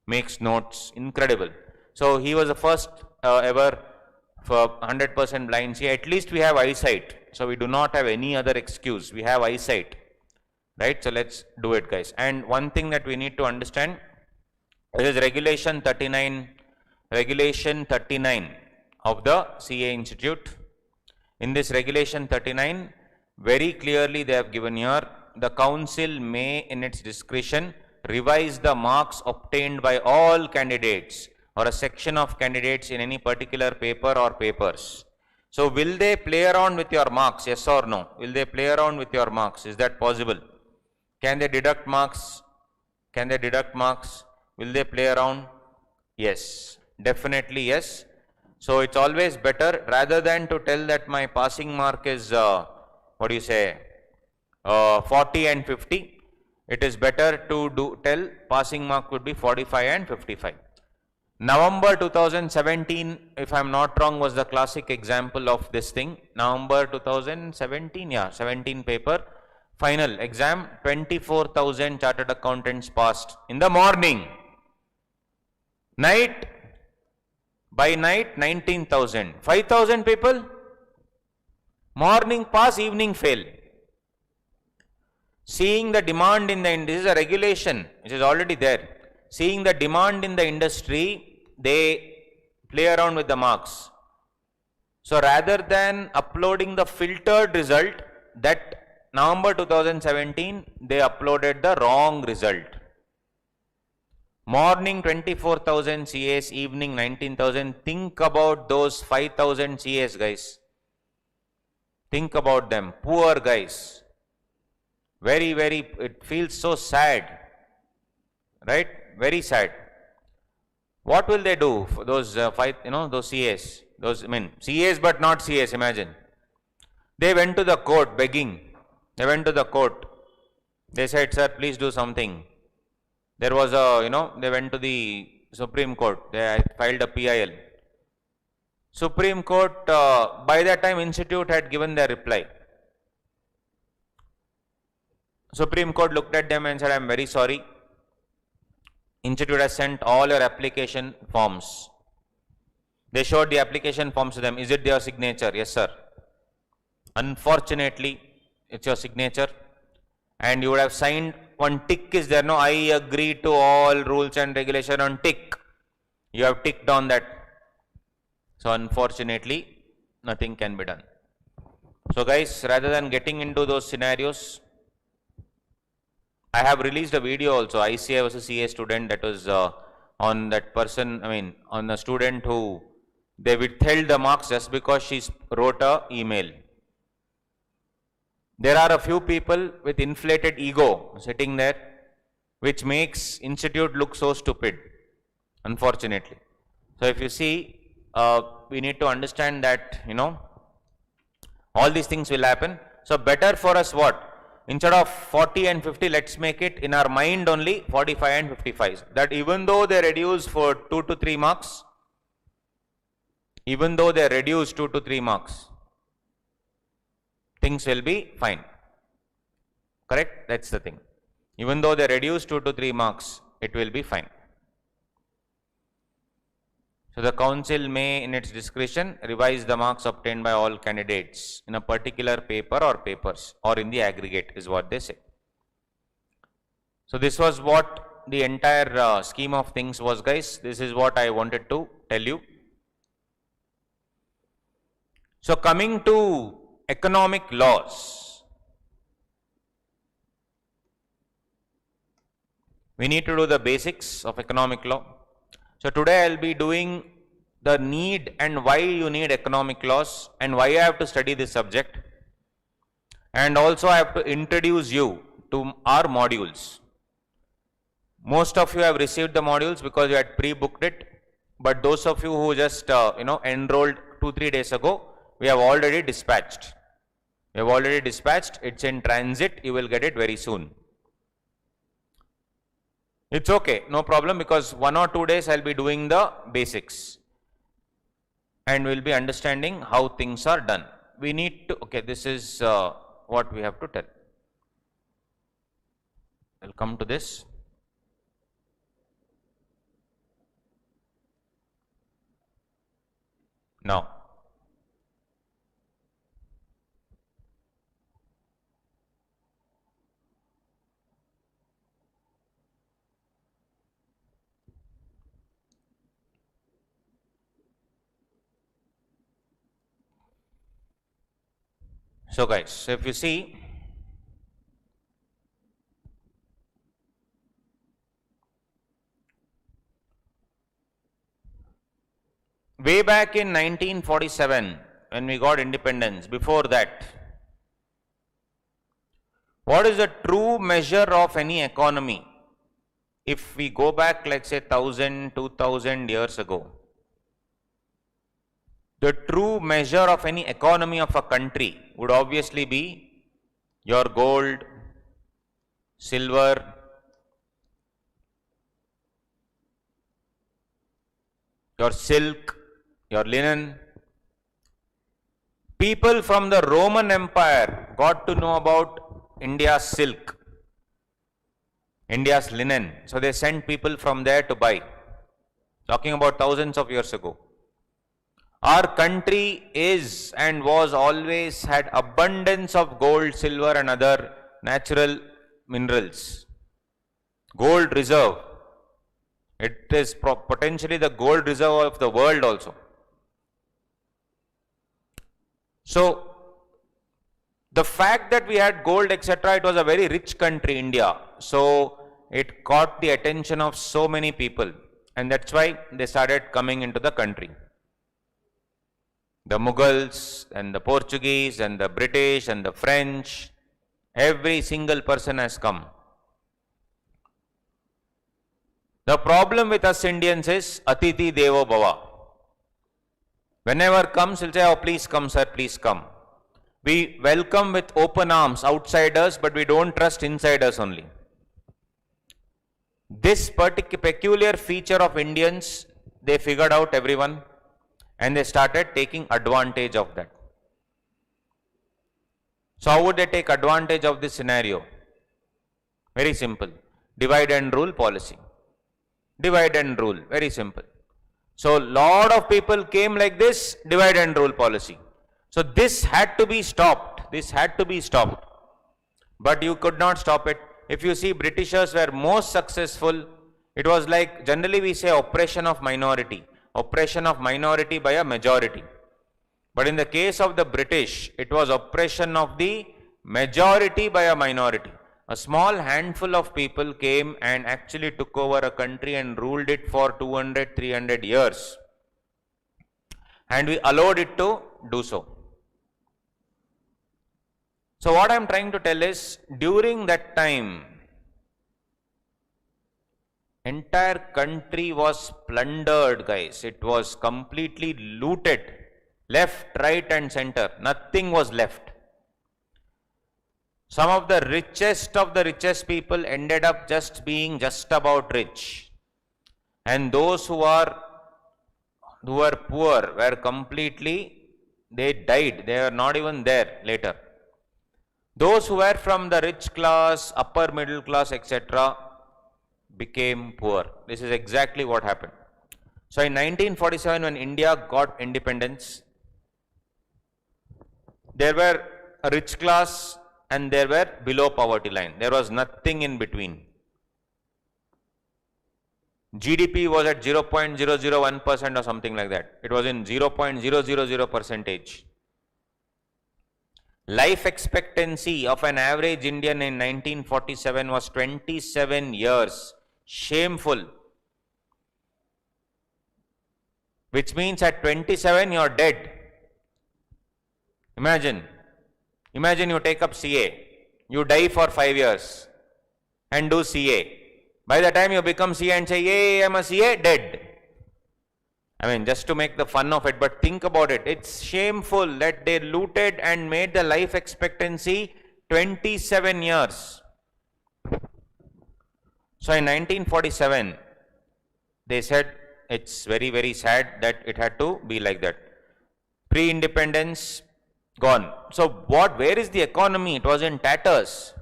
makes notes. Incredible. So he was the first ever for 100% blind. See, at least we have eyesight. So we do not have any other excuse. We have eyesight. Right? So let's do it, guys. And one thing that we need to understand is Regulation 39 of the CA Institute. In this Regulation 39, very clearly they have given here, the council may, in its discretion, revise the marks obtained by all candidates or a section of candidates in any particular paper or papers. So will they play around with your marks? Yes or no? Will they play around with your marks? Is that possible? Can they deduct marks? Can they deduct marks? Will they play around? Yes, definitely yes. So it's always better, rather than to tell that my passing mark is, 40 and 50, it is better to tell passing mark could be 45 and 55. November 2017, if I am not wrong, was the classic example of this thing. November 2017, 17 paper, final exam, 24,000 chartered accountants passed in the morning. By night, 19,000. 5,000 people, morning pass, evening fail. Seeing the demand in this is a regulation which is already there. Seeing the demand in the industry, they play around with the marks. So rather than uploading the filtered result, that November 2017, they uploaded the wrong result. Morning 24,000 CAs, evening 19,000. Think about those 5,000 CAs, guys. Think about them. Poor guys. Very, it feels so sad. Right? Very sad. What will they do for those those CAs? CAs but not CAs, imagine. They went to the court begging. They went to the court. They said, sir, please do something. There was they went to the Supreme Court. They filed a PIL. Supreme Court, by that time, Institute had given their reply. Supreme Court looked at them and said, I am very sorry. Institute has sent all your application forms. They showed the application forms to them. Is it your signature? Yes, sir. Unfortunately, it's your signature. And you would have signed, one tick is there. No, I agree to all rules and regulation on tick. You have ticked on that. So unfortunately, nothing can be done. So guys, rather than getting into those scenarios, I have released a video also, ICA versus CA student, that was on that person, on the student who They withheld the marks just because she wrote a email. There are a few people with inflated ego sitting there, which makes institute look so stupid, unfortunately. So if you see, we need to understand that, all these things will happen. So better for us what? Instead of 40 and 50, let's make it in our mind only 45 and 55. That even though they reduce for 2 to 3 marks, things will be fine. Correct? That's the thing. Even though they reduce 2 to 3 marks, it will be fine. So the council may, in its discretion, revise the marks obtained by all candidates in a particular paper or papers, or in the aggregate, is what they say. So this was what the entire scheme of things was, guys. This is what I wanted to tell you. So coming to economic laws, we need to do the basics of economic law. So today I will be doing the need and why you need economic laws and why I have to study this subject. And also I have to introduce you to our modules. Most of you have received the modules because you had pre-booked it. But those of you who just enrolled 2-3 days ago, we have already dispatched. It's in transit. You will get it very soon. It's okay, no problem, because 1 or 2 days I'll be doing the basics and we'll be understanding how things are done. We need to, okay, this is what we have to tell. I'll come to this. Now, so guys, if you see, way back in 1947, when we got independence, before that, what is the true measure of any economy? If we go back, let's say 1000, 2000 years ago, the true measure of any economy of a country would obviously be your gold, silver, your silk, your linen. People from the Roman Empire got to know about India's silk, India's linen. So they sent people from there to buy. Talking about thousands of years ago. Our country is and was always had abundance of gold, silver and other natural minerals. Gold reserve. It is potentially the gold reserve of the world also. So, the fact that we had gold, etc., it was a very rich country, India. So, it caught the attention of so many people. And that's why they started coming into the country. The Mughals and the Portuguese and the British and the French, every single person has come. The problem with us Indians is Atiti Devo Bhava. Whenever comes, we'll say, oh, please come, sir, please come. We welcome with open arms outsiders, but we don't trust insiders only. This peculiar feature of Indians, they figured out, everyone, and they started taking advantage of that. So how would they take advantage of this scenario? Very simple. Divide and rule policy. Divide and rule. Very simple. So lot of people came like this, divide and rule policy. So this had to be stopped. This had to be stopped. But you could not stop it. If you see, Britishers were most successful. It was like, generally we say oppression of minority. Oppression of minority by a majority. But in the case of the British, it was oppression of the majority by a minority. A small handful of people came and actually took over a country and ruled it for 200, 300 years. and we allowed it to do so. So what I am trying to tell is, during that time, entire country was plundered, guys. It was completely looted, left, right and center. Nothing was left. Some of the richest people ended up just being just about rich. And those who were poor were completely, they died. They were not even there later. Those who were from the rich class, upper middle class, etc., became poor. This is exactly what happened. So in 1947, when India got independence, there were a rich class and there were below poverty line. There was nothing in between. GDP was at 0.001% or something like that. It was in 0.000%. Life expectancy of an average Indian in 1947 was 27 years. Shameful. Which means at 27 you are dead. Imagine you take up CA. You die for 5 years and do CA. By the time you become CA and say, "Yay, I'm a CA," dead. I mean, just to make the fun of it, but think about it. It's shameful that they looted and made the life expectancy 27 years. So in 1947, they said it's very, very sad that it had to be like that. Pre-independence, gone. So where is the economy? It was in tatters.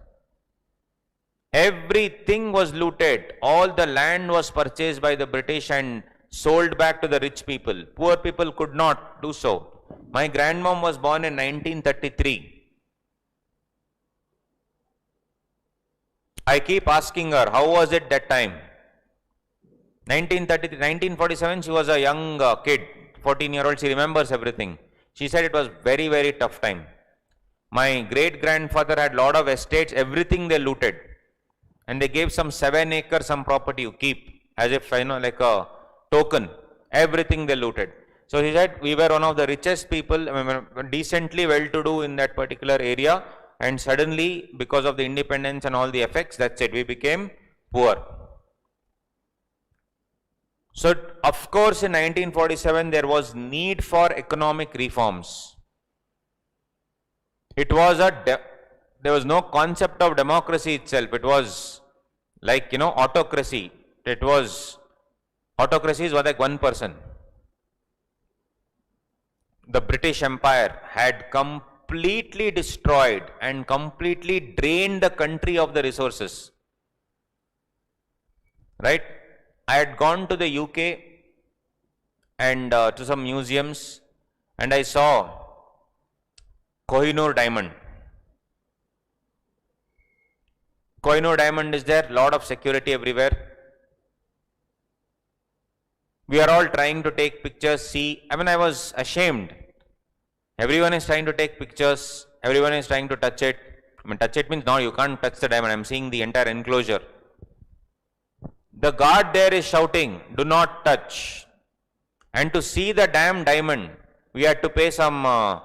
Everything was looted. All the land was purchased by the British and sold back to the rich people. Poor people could not do so. My grandmom was born in 1933. I keep asking her, how was it that time? 1947, she was a young kid, 14-year-old, she remembers everything. She said it was very, very tough time. My great-grandfather had lot of estates, everything they looted. And they gave some 7 acres, some property you keep, as if, like a token. Everything they looted. So he said, we were one of the richest people, decently well-to-do in that particular area. And suddenly, because of the independence and all the effects, that's it, we became poor. So, of course, in 1947, there was need for economic reforms. It was there was no concept of democracy itself. It was like, autocracy. Autocracy is like one person. The British Empire had completely destroyed and completely drained the country of the resources. Right? I had gone to the UK and to some museums, and I saw Kohinoor diamond. Kohinoor diamond is there, lot of security everywhere. We are all trying to take pictures, see. I was ashamed. Everyone is trying to take pictures, everyone is trying to touch it. Touch it means no, you can't touch the diamond. I'm seeing the entire enclosure. The guard there is shouting, do not touch. And to see the damn diamond, we had to pay some, I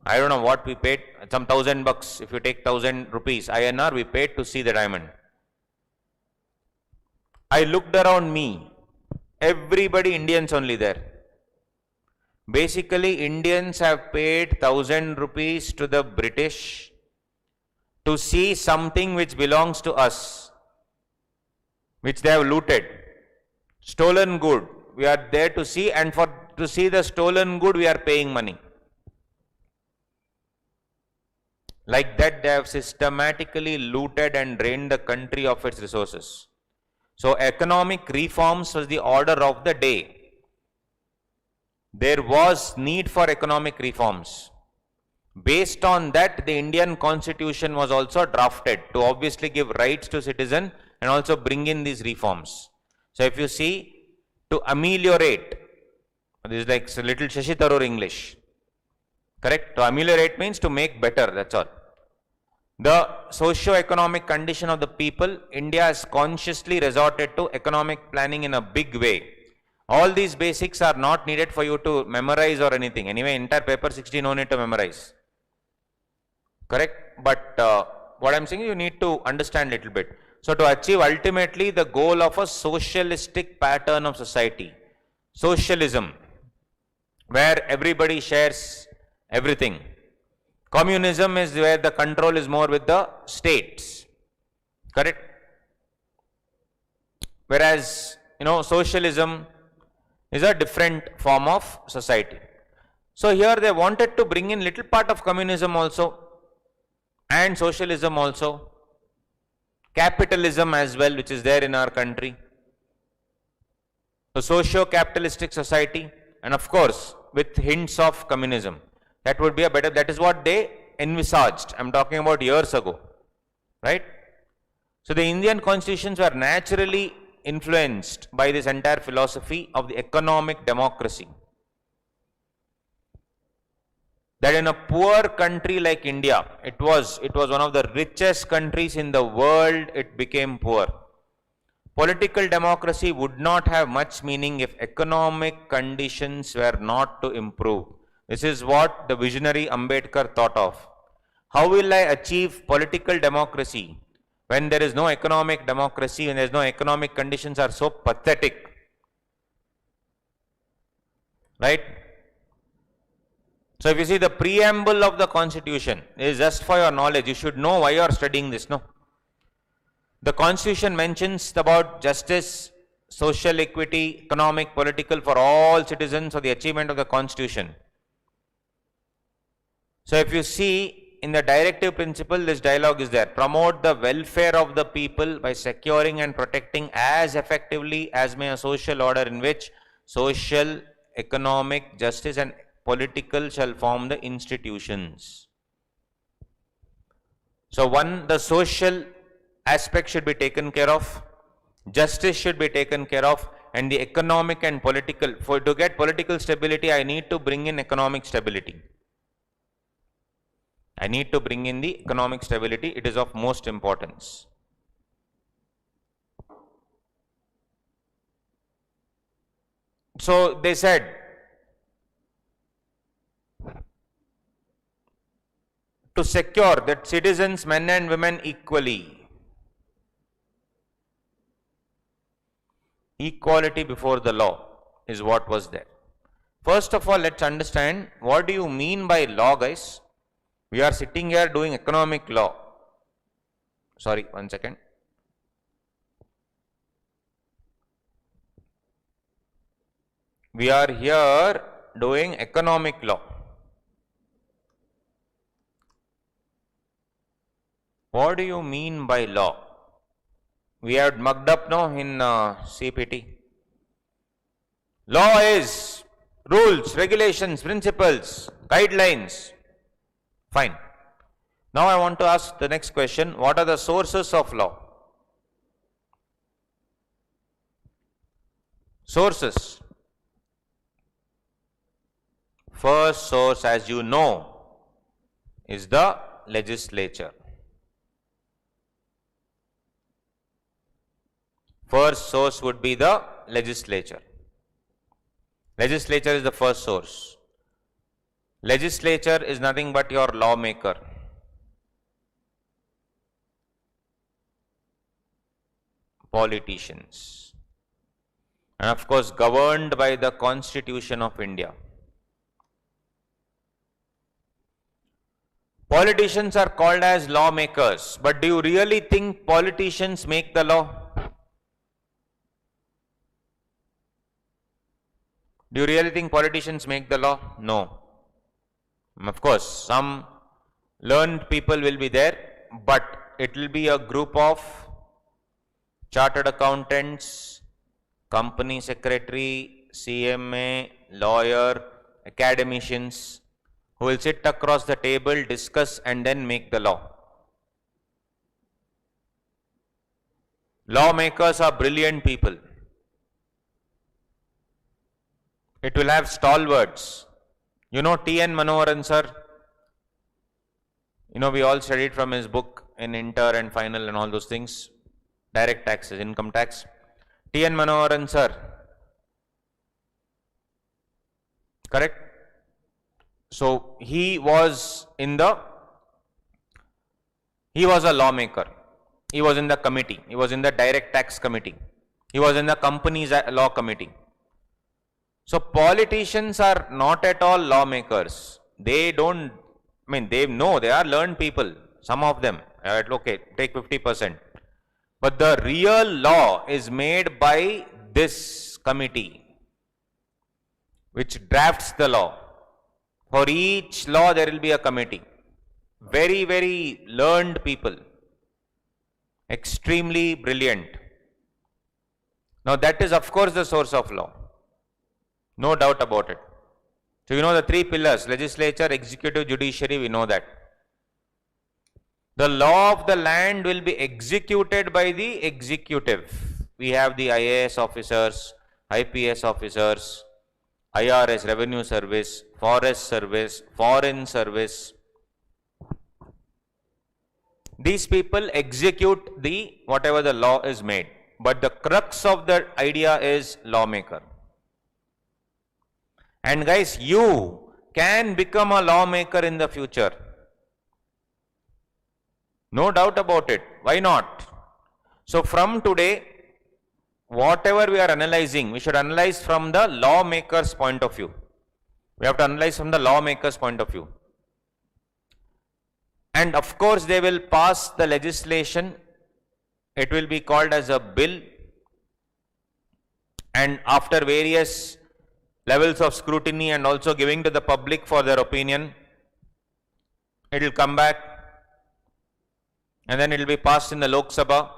don't know what we paid, some $1,000. If you take 1,000 rupees INR, we paid to see the diamond. I looked around me, everybody Indians only there. Basically, Indians have paid 1,000 rupees to the British to see something which belongs to us, which they have looted. Stolen good, we are there to see, and to see the stolen good, we are paying money. Like that, they have systematically looted and drained the country of its resources. So, economic reforms was the order of the day. There was need for economic reforms. Based on that, the Indian Constitution was also drafted to obviously give rights to citizens and also bring in these reforms. So, if you see, to ameliorate, this is like a little Shashi Tharoor English, correct? To ameliorate means to make better, that's all. The socio-economic condition of the people, India has consciously resorted to economic planning in a big way. All these basics are not needed for you to memorize or anything. Anyway, entire paper 60 no need to memorize. Correct? But what I'm saying, you need to understand little bit. So to achieve ultimately the goal of a socialistic pattern of society, socialism, where everybody shares everything. Communism is where the control is more with the states. Correct? Whereas, socialism is a different form of society. So here they wanted to bring in little part of communism also and socialism also, capitalism as well, which is there in our country. So socio-capitalistic society, and of course with hints of communism. That would be a better, that is what they envisaged. I'm talking about years ago, right? So the Indian constitutions were naturally influenced by this entire philosophy of the economic democracy. That in a poor country like India, it was one of the richest countries in the world, it became poor. Political democracy would not have much meaning if economic conditions were not to improve. This is what the visionary Ambedkar thought of. How will I achieve political democracy when there is no economic democracy and there is no economic conditions are so pathetic? Right? So if you see the preamble of the constitution, it is just for your knowledge. You should know why you are studying this, no? The constitution mentions about justice, social equity, economic, political for all citizens for the achievement of the constitution. So if you see in the directive principle, this dialogue is there. Promote the welfare of the people by securing and protecting as effectively as may a social order in which social, economic, justice and political shall form the institutions. So one, the social aspect should be taken care of, justice should be taken care of, and the economic and political. To get political stability, I need to bring in economic stability. I need to bring in the economic stability. It is of most importance. So they said, to secure that citizens, men and women equally, equality before the law is what was there. First of all, let's understand what do you mean by law, guys. We are sitting here doing economic law. Sorry, one second. We are here doing economic law. What do you mean by law? We had mugged up now in CPT. Law is rules, regulations, principles, guidelines. Fine. Now I want to ask the next question. What are the sources of law? Sources. First source, as you know, is the legislature. First source would be the legislature. Legislature is the first source. Legislature is nothing but your lawmaker. Politicians. And of course, governed by the Constitution of India. Politicians are called as lawmakers, but do you really think politicians make the law? Do you really think politicians make the law? No. Of course, some learned people will be there, but it will be a group of chartered accountants, company secretary, CMA, lawyer, academicians, who will sit across the table, discuss and then make the law. Lawmakers are brilliant people. It will have stalwarts. You know T.N. Manoharan sir? You know, we all studied from his book in inter and final and all those things. Direct taxes, income tax. T.N. Manoharan sir, Correct? So he was a lawmaker. He was in the committee. He was in the direct tax committee. He was in the company's law committee. So politicians are not at all lawmakers. They don't, they know, they are learned people. Some of them, okay, take 50%. But the real law is made by this committee, which drafts the law. For each law, there will be a committee. Very, very learned people. Extremely brilliant. Now that is of course the source of law. No doubt about it. So you know the three pillars, legislature, executive, judiciary, we know that. The law of the land will be executed by the executive. We have the IAS officers, IPS officers, IRS, Revenue Service, Forest Service, Foreign Service. These people execute whatever the law is made. But the crux of the idea is lawmaker. And guys, you can become a lawmaker in the future. No doubt about it. Why not? So from today, whatever we are analyzing, we should analyze from the lawmaker's point of view. We have to analyze from the lawmaker's point of view. And of course, they will pass the legislation. It will be called as a bill. And after various levels of scrutiny and also giving to the public for their opinion, it will come back. And then it will be passed in the Lok Sabha.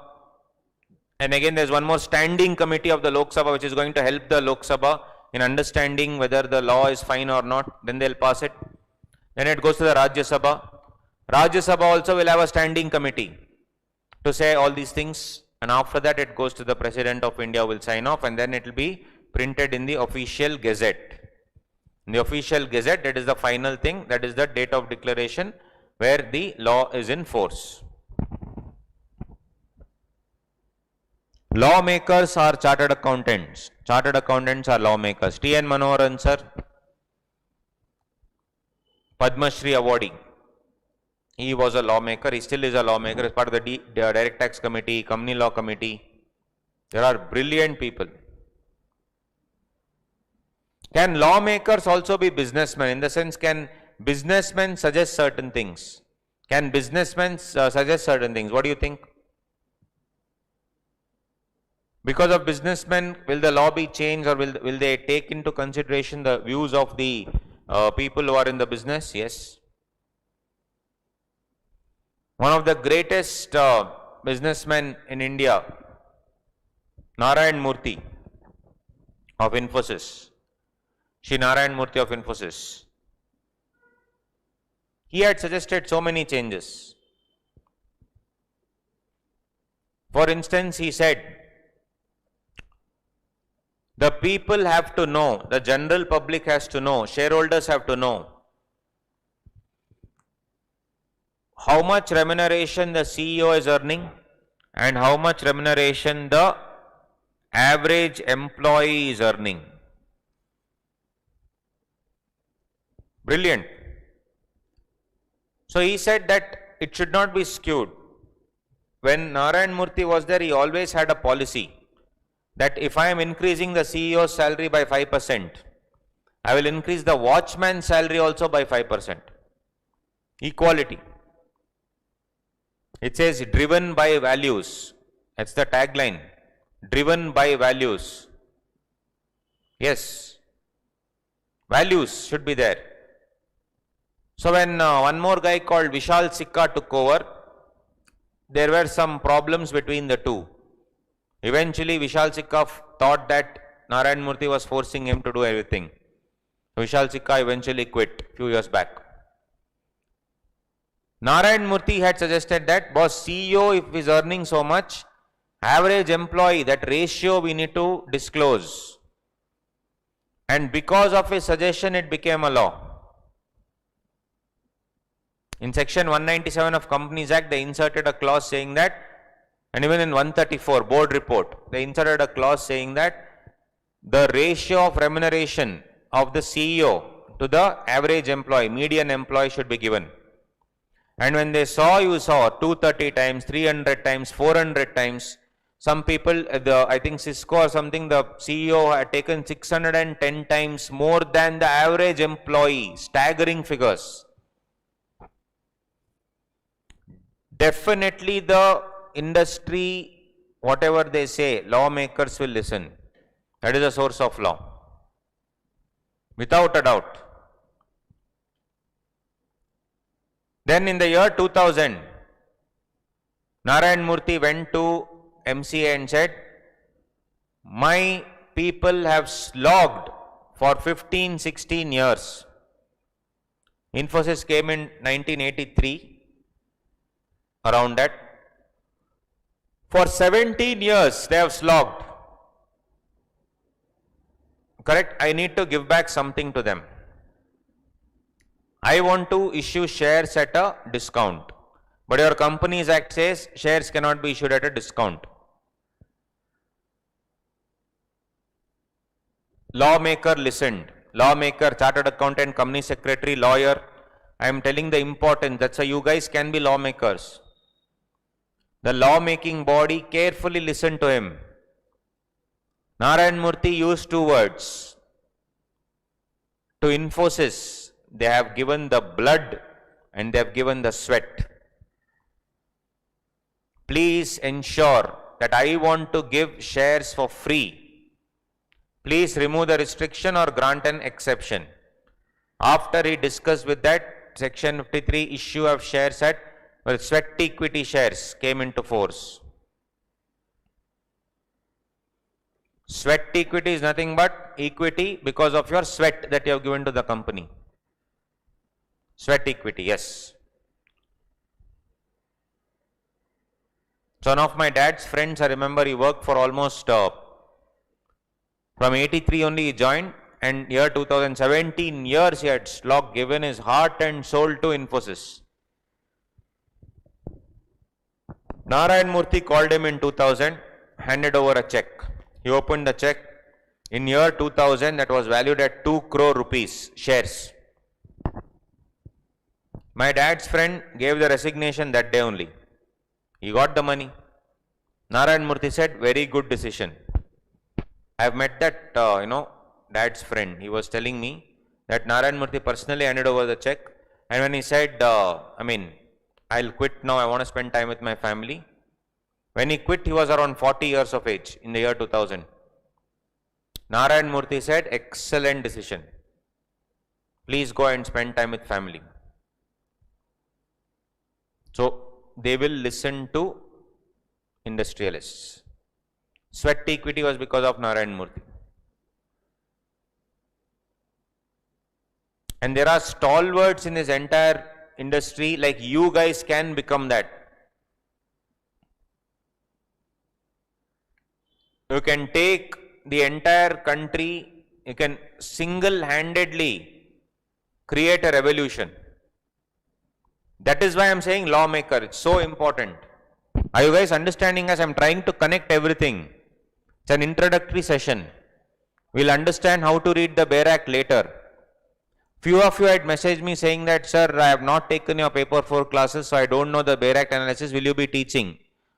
And again, there is one more standing committee of the Lok Sabha which is going to help the Lok Sabha in understanding whether the law is fine or not. Then they will pass it. Then it goes to the Rajya Sabha. Rajya Sabha also will have a standing committee to say all these things. And after that, it goes to the President of India, will sign off, and then it will be printed in the official gazette. In the official gazette, that is the final thing, that is the date of declaration where the law is in force. Lawmakers are chartered accountants. Chartered accountants are lawmakers. T.N. Manoharan sir, Padma Shri awardee. He was a lawmaker. He still is a lawmaker. As part of the Direct Tax Committee, Company Law Committee. There are brilliant people. Can lawmakers also be businessmen? In the sense, can businessmen suggest certain things? Can businessmen suggest certain things? What do you think? Because of businessmen, will the law be changed, or will they take into consideration the views of the people who are in the business? Yes. One of the greatest businessmen in India, Narayan Murthy of Infosys, Shri Narayan Murthy of Infosys, he had suggested so many changes. For instance, he said, the people have to know, the general public has to know, shareholders have to know how much remuneration the CEO is earning and how much remuneration the average employee is earning. Brilliant. So he said that it should not be skewed. When Narayan Murthy was there, he always had a policy that if I am increasing the CEO's salary by 5%, I will increase the watchman's salary also by 5%. Equality. It says driven by values. That's the tagline. Driven by values. Yes. Values should be there. So when one more guy called Vishal Sikka took over, there were some problems between the two. Eventually, Vishal Sikka thought that Narayan Murthy was forcing him to do everything. Vishal Sikka eventually quit a few years back. Narayan Murthy had suggested that, boss, CEO, if is earning so much, average employee, that ratio we need to disclose. And because of his suggestion, it became a law. In section 197 of Companies Act, they inserted a clause saying that, and even in 134 board report, they inserted a clause saying that the ratio of remuneration of the CEO to the average employee, median employee should be given. And when they saw, you saw 230 times, 300 times, 400 times. Some people, I think Cisco or something, the CEO had taken 610 times more than the average employee. Staggering figures. Definitely the industry, whatever they say, lawmakers will listen. That is the source of law. Without a doubt. Then in the year 2000, Narayan Murthy went to MCA and said, my people have slogged for 15-16 years. Infosys came in 1983, around that. For 17 years they have slogged. Correct? I need to give back something to them. I want to issue shares at a discount. But your Companies Act says shares cannot be issued at a discount. Lawmaker listened. Lawmaker, chartered accountant, company secretary, lawyer. I am telling the importance. That's why you guys can be lawmakers. The lawmaking body carefully listened to him. Narayan Murthy used two words. To Infosys, they have given the blood and they have given the sweat. Please ensure that I want to give shares for free. Please remove the restriction or grant an exception. After he discussed with that, Section 53 issue of shares at sweat equity shares came into force. Sweat equity is nothing but equity because of your sweat that you have given to the company. Sweat equity, yes. So one of my dad's friends, I remember he worked for almost, from 83 only he joined, and year 2017 years he had slogged, given his heart and soul to Infosys. Narayan Murthy called him in 2000, handed over a check. He opened the check. In year 2000, that was valued at 2 crore rupees, shares. My dad's friend gave the resignation that day only. He got the money. Narayan Murthy said, very good decision. I have met that, dad's friend. He was telling me that Narayan Murthy personally handed over the check. And when he said, I'll quit now, I want to spend time with my family. When he quit, he was around 40 years of age in the year 2000. Narayan Murthy said, excellent decision. Please go and spend time with family. So, they will listen to industrialists. Sweat equity was because of Narayan Murthy. And there are stalwarts in this entire industry, like you guys can become that. You can take the entire country, you can single-handedly create a revolution. That is why I am saying lawmaker, it's so important. Are you guys understanding us? I am trying to connect everything. It's an introductory session. We'll understand how to read the Bear Act later. Few of you had messaged me saying that, sir, I have not taken your paper 4 classes, so I don't know the Bear Act analysis. Will you be teaching?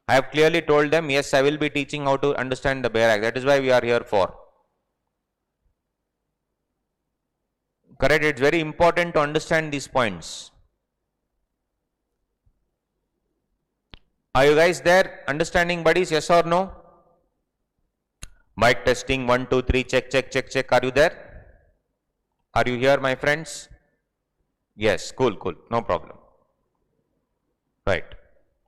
I have clearly told them, yes, I will be teaching how to understand the Bear Act. That is why we are here for. Correct? It's very important to understand these points. Are you guys there? Understanding, buddies? Yes or no? Mic testing, 1, 2, 3, check, check, check, check. Are you there? Are you here, my friends? Yes, cool, cool. No problem. Right.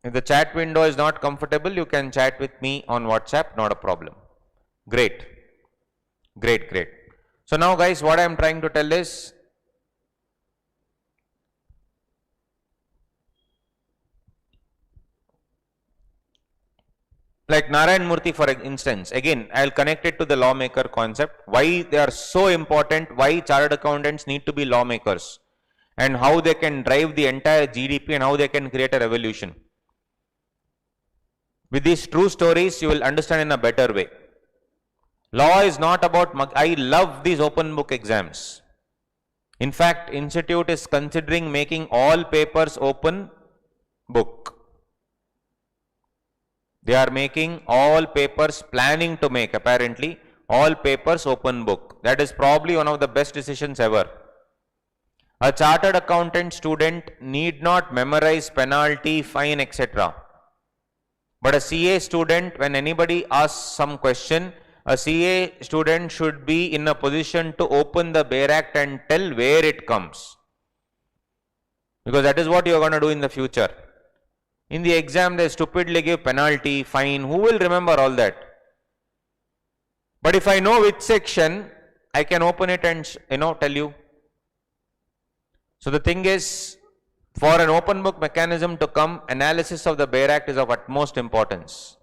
If the chat window is not comfortable, you can chat with me on WhatsApp, not a problem. Great. Great, great. So now, guys, what I am trying to tell is, like Narayan Murthy, for instance, again, I will connect it to the lawmaker concept, why they are so important, why chartered accountants need to be lawmakers, and how they can drive the entire GDP and how they can create a revolution. With these true stories, you will understand in a better way. Law is not about, I love these open book exams. In fact, institute is considering making all papers open book. They are making all papers, planning to make apparently, all papers open book. That is probably one of the best decisions ever. A chartered accountant student need not memorize penalty, fine, etc. But a CA student, when anybody asks some question, a CA student should be in a position to open the Bare Act and tell where it comes. Because that is what you are going to do in the future. In the exam, they stupidly give penalty, fine. Who will remember all that? But if I know which section, I can open it and tell you. So the thing is, for an open book mechanism to come, analysis of the Bare Act is of utmost importance.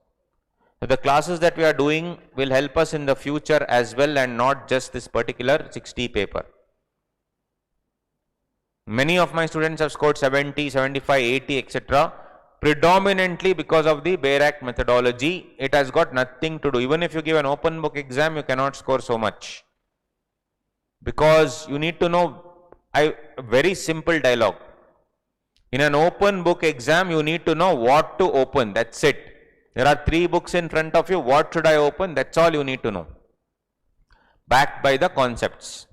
So the classes that we are doing will help us in the future as well, and not just this particular 60 paper. Many of my students have scored 70, 75, 80, etc. Predominantly because of the Bare Act methodology. It has got nothing to do. Even if you give an open book exam, you cannot score so much. Because you need to know a very simple dialogue. In an open book exam, you need to know what to open. That's it. There are 3 books in front of you. What should I open? That's all you need to know. Backed by the concepts.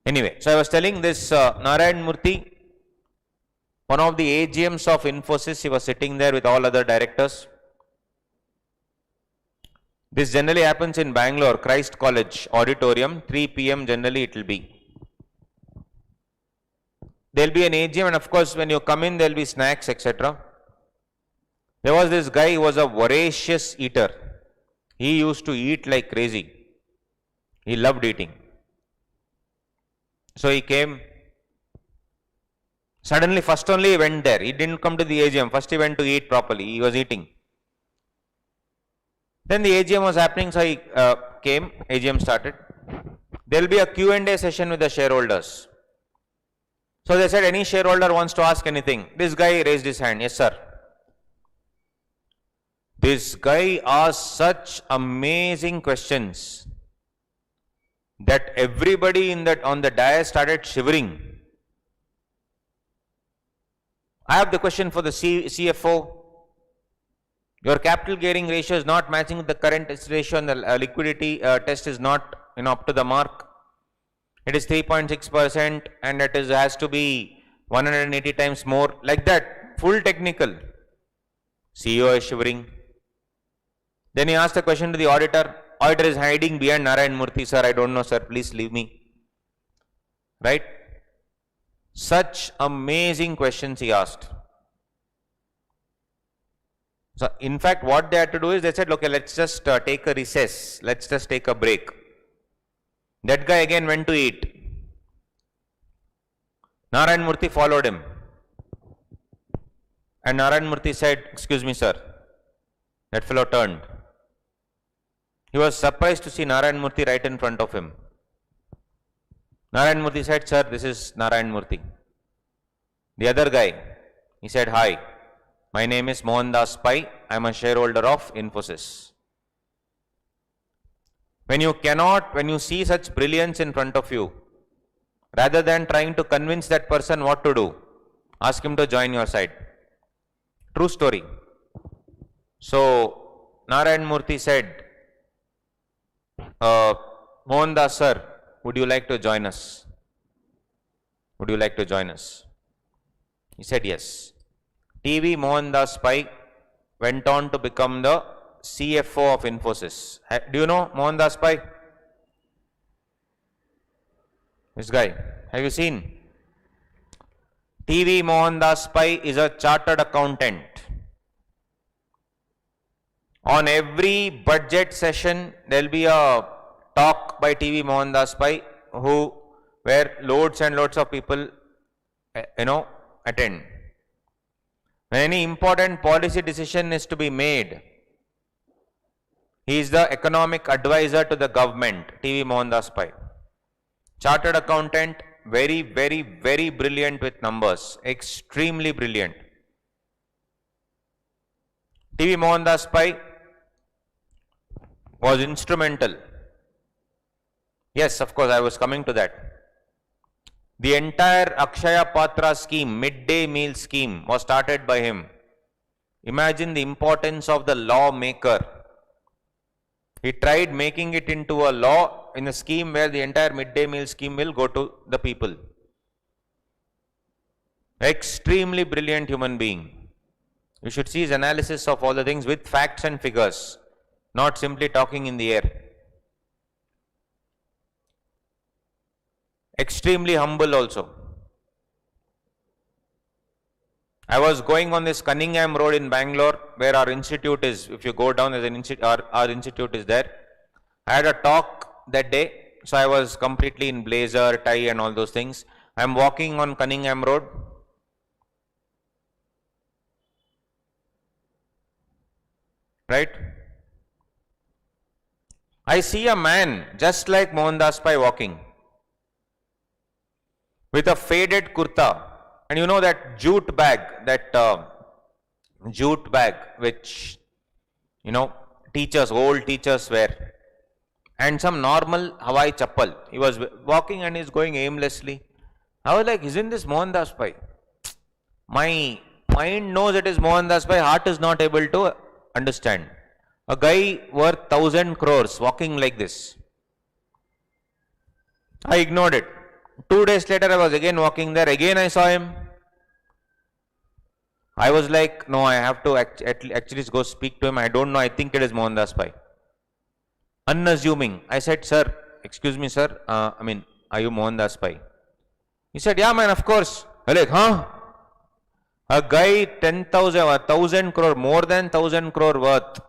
Anyway, so I was telling this Narayan Murthy, one of the AGMs of Infosys, he was sitting there with all other directors. This generally happens in Bangalore, Christ College auditorium, 3 p.m. generally it will be. There will be an AGM, and of course when you come in there will be snacks, etc. There was this guy who was a voracious eater. He used to eat like crazy. He loved eating. So he came. Suddenly, first only he went there. He didn't come to the AGM. First he went to eat properly. He was eating. Then the AGM was happening, so he came. AGM started. There will be a Q&A session with the shareholders. So they said, any shareholder wants to ask anything. This guy raised his hand. Yes, sir. This guy asked such amazing questions that everybody on the dais started shivering. I have the question for the CFO. Your capital gearing ratio is not matching with the current ratio, and the liquidity test is not up to the mark. It is 3.6% and it has to be 180 times more. Like that, full technical. CEO is shivering. Then he asked a question to the auditor. Auditor is hiding behind Narayan Murthy. Sir, I don't know, sir. Please leave me. Right? Such amazing questions he asked. So, in fact, what they had to do is they said, okay, let's just take a recess. Let's just take a break. That guy again went to eat. Narayan Murthy followed him. And Narayan Murthy said, excuse me, sir. That fellow turned. He was surprised to see Narayan Murthy right in front of him. Narayan Murthy said, sir, this is Narayan Murthy. The other guy, he said, hi, my name is Mohandas Pai. I am a shareholder of Infosys. When you see such brilliance in front of you, rather than trying to convince that person what to do, ask him to join your side. True story. So, Narayan Murthy said, Mohandas sir, would you like to join us? Would you like to join us? He said yes. TV Mohandas Pai went on to become the CFO of Infosys. Do you know Mohandas Pai? This guy. Have you seen? TV Mohandas Pai is a chartered accountant. On every budget session, there will be a talk by TV Mohandas Pai, where loads and loads of people, attend. When any important policy decision is to be made, he is the economic advisor to the government, TV Mohandas Pai. Chartered accountant, very, very, very brilliant with numbers, extremely brilliant. TV Mohandas Pai was instrumental. Yes, of course, I was coming to that. The entire Akshaya Patra scheme, midday meal scheme, was started by him. Imagine the importance of the lawmaker. He tried making it into a law in a scheme where the entire midday meal scheme will go to the people. Extremely brilliant human being. You should see his analysis of all the things with facts and figures, not simply talking in the air. Extremely humble also. I was going on this Cunningham Road in Bangalore, where our institute is. If you go down, there's an our institute is there. I had a talk that day, so I was completely in blazer, tie and all those things. I'm walking on Cunningham Road. Right? I see a man just like Mohandas Pai walking with a faded kurta, and you know that jute bag, which teachers, old teachers wear, and some normal Hawaii chappal. He was walking and he's going aimlessly. I was like, isn't this Mohandas Pai? My mind knows it is Mohandas Pai, heart is not able to understand. A guy worth 1,000 crores walking like this. I ignored it. 2 days later, I was again walking there. Again, I saw him. I was like, no, I have to actually go speak to him. I don't know. I think it is Mohandas Pai. Unassuming. I said, sir, excuse me, sir. Are you Mohandas Pai? He said, yeah, man, of course. I was like, huh? A guy 10,000 or 1,000 crore, more than 1,000 crore worth,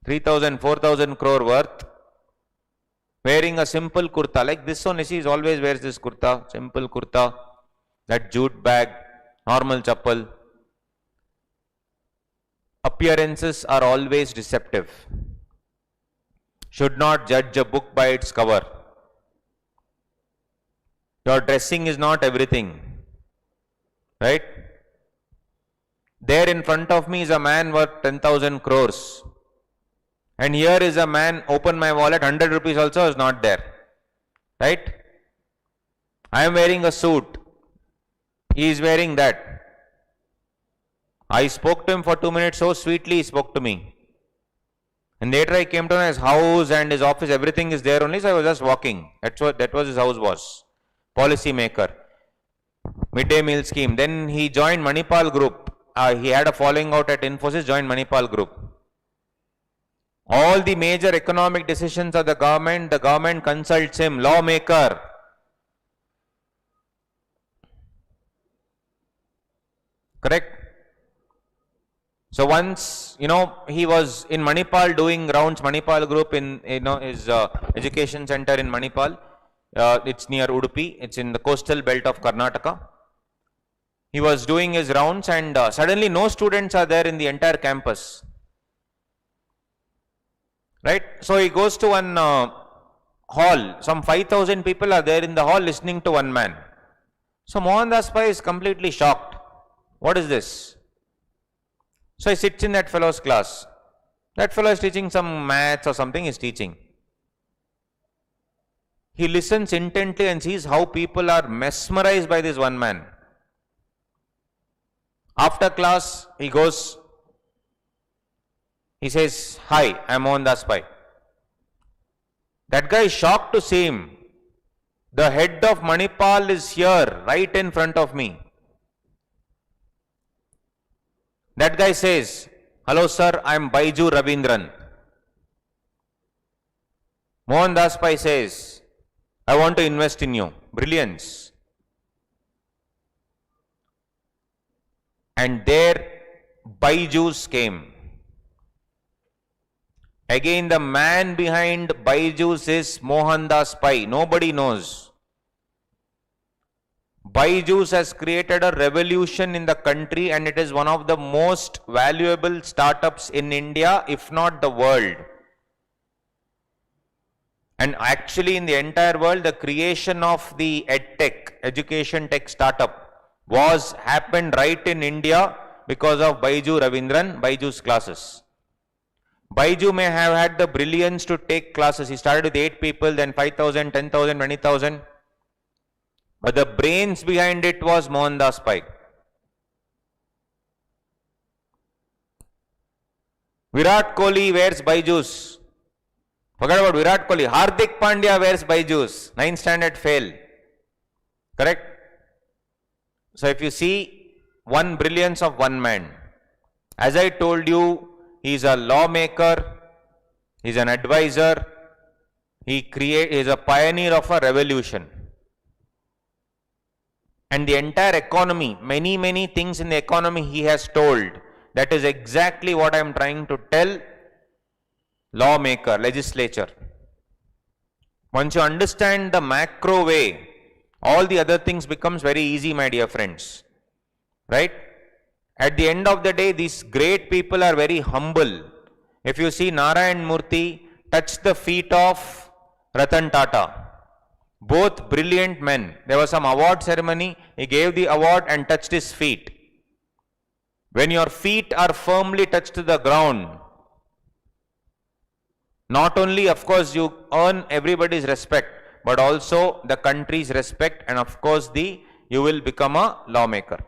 3,000, 4,000 crore worth, wearing a simple kurta. Like this one, he always wears this kurta, simple kurta, that jute bag, normal chappal. Appearances are always deceptive. Should not judge a book by its cover. Your dressing is not everything. Right? There in front of me is a man worth 10,000 crores. And here is a man, open my wallet, 100 rupees also is not there. Right? I am wearing a suit. He is wearing that. I spoke to him for 2 minutes, so sweetly he spoke to me. And later I came to know his house and his office, everything is there only, so I was just walking. That was his house was. Policy maker. Midday meal scheme. Then he joined Manipal group. He had a falling out at Infosys, joined Manipal group. All the major economic decisions of the government consults him, lawmaker. Correct? So once, he was in Manipal doing rounds, Manipal group in, his education center in Manipal. It's near Udupi. It's in the coastal belt of Karnataka. He was doing his rounds and suddenly no students are there in the entire campus. Right? So he goes to one hall. Some 5,000 people are there in the hall listening to one man. So Mohandas Pai is completely shocked. What is this? So he sits in that fellow's class. That fellow is teaching some maths or something, he's teaching. He listens intently and sees how people are mesmerized by this one man. After class, he goes, he says, hi, I am Mohandas Pai. That guy is shocked to see him. The head of Manipal is here, right in front of me. That guy says, hello sir, I am Baiju Ravindran. Mohandas Pai says, I want to invest in you. Brilliance. And there Baijus came. Again, the man behind Baijus is Mohandas Pai. Nobody knows. Baijus has created a revolution in the country and it is one of the most valuable startups in India, if not the world. And actually in the entire world, the creation of the EdTech, education tech startup, happened right in India because of Baiju Ravindran, Baiju's classes. Baiju may have had the brilliance to take classes. He started with 8 people, then 5,000, 10,000, 20,000. But the brains behind it was Mohandas Pai. Virat Kohli wears Baiju's. Forget about Virat Kohli. Hardik Pandya wears Baiju's. 9th standard fail. Correct? So if you see one brilliance of one man, as I told you, he is a lawmaker, he is an advisor, he is a pioneer of a revolution. And the entire economy, many things in the economy he has told. That is exactly what I am trying to tell lawmaker, legislature. Once you understand the macro way, all the other things becomes very easy, my dear friends. Right? At the end of the day, these great people are very humble. If you see Narayan Murthy touch the feet of Ratan Tata, both brilliant men. There was some award ceremony, he gave the award and touched his feet. When your feet are firmly touched to the ground, not only of course you earn everybody's respect, but also the country's respect, and of course you will become a lawmaker.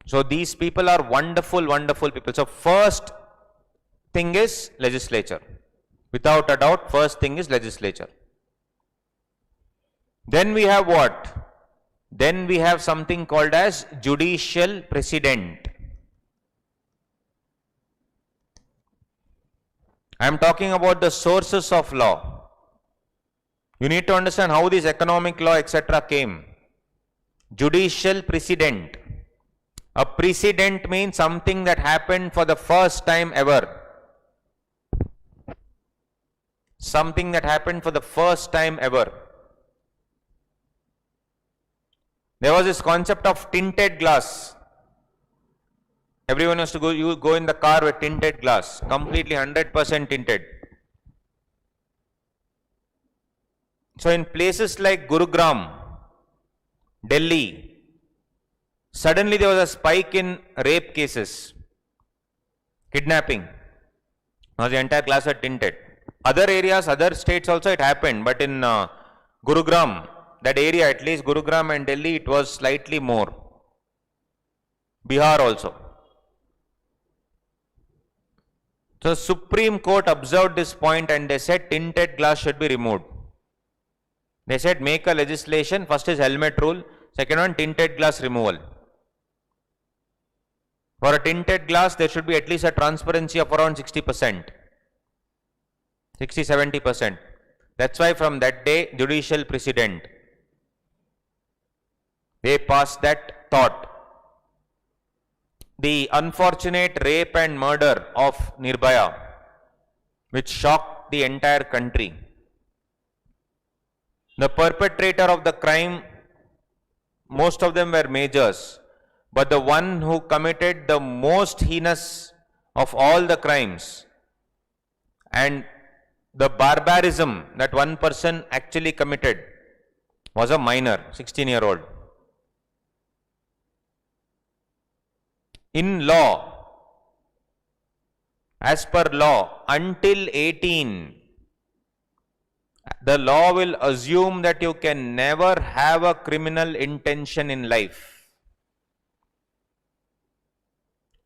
So these people are wonderful people. So first thing is legislature. Without a doubt, first thing is legislature. Then we have what? Then we have something called as judicial president. I am talking about the sources of law. You need to understand how this economic law etc. came. Judicial precedent. A precedent means something that happened for the first time ever. Something that happened for the first time ever. There was this concept of tinted glass. Everyone has to go in the car with tinted glass, completely 100% tinted. So in places like Gurugram, Delhi, suddenly there was a spike in rape cases, kidnapping. Now the entire class are tinted. Other areas, other states also it happened, but in Gurugram, that area, at least Gurugram and Delhi, it was slightly more. Bihar also. So Supreme Court observed this point and they said tinted glass should be removed. They said make a legislation, first is helmet rule, second one tinted glass removal. For a tinted glass, there should be at least a transparency of around 60%. 60-70%. That's why from that day, judicial precedent. They passed that thought. The unfortunate rape and murder of Nirbhaya, which shocked the entire country. The perpetrator of the crime, most of them were majors, but the one who committed the most heinous of all the crimes and the barbarism that one person actually committed was a minor, 16-year-old. In law, as per law, until 18, the law will assume that you can never have a criminal intention in life.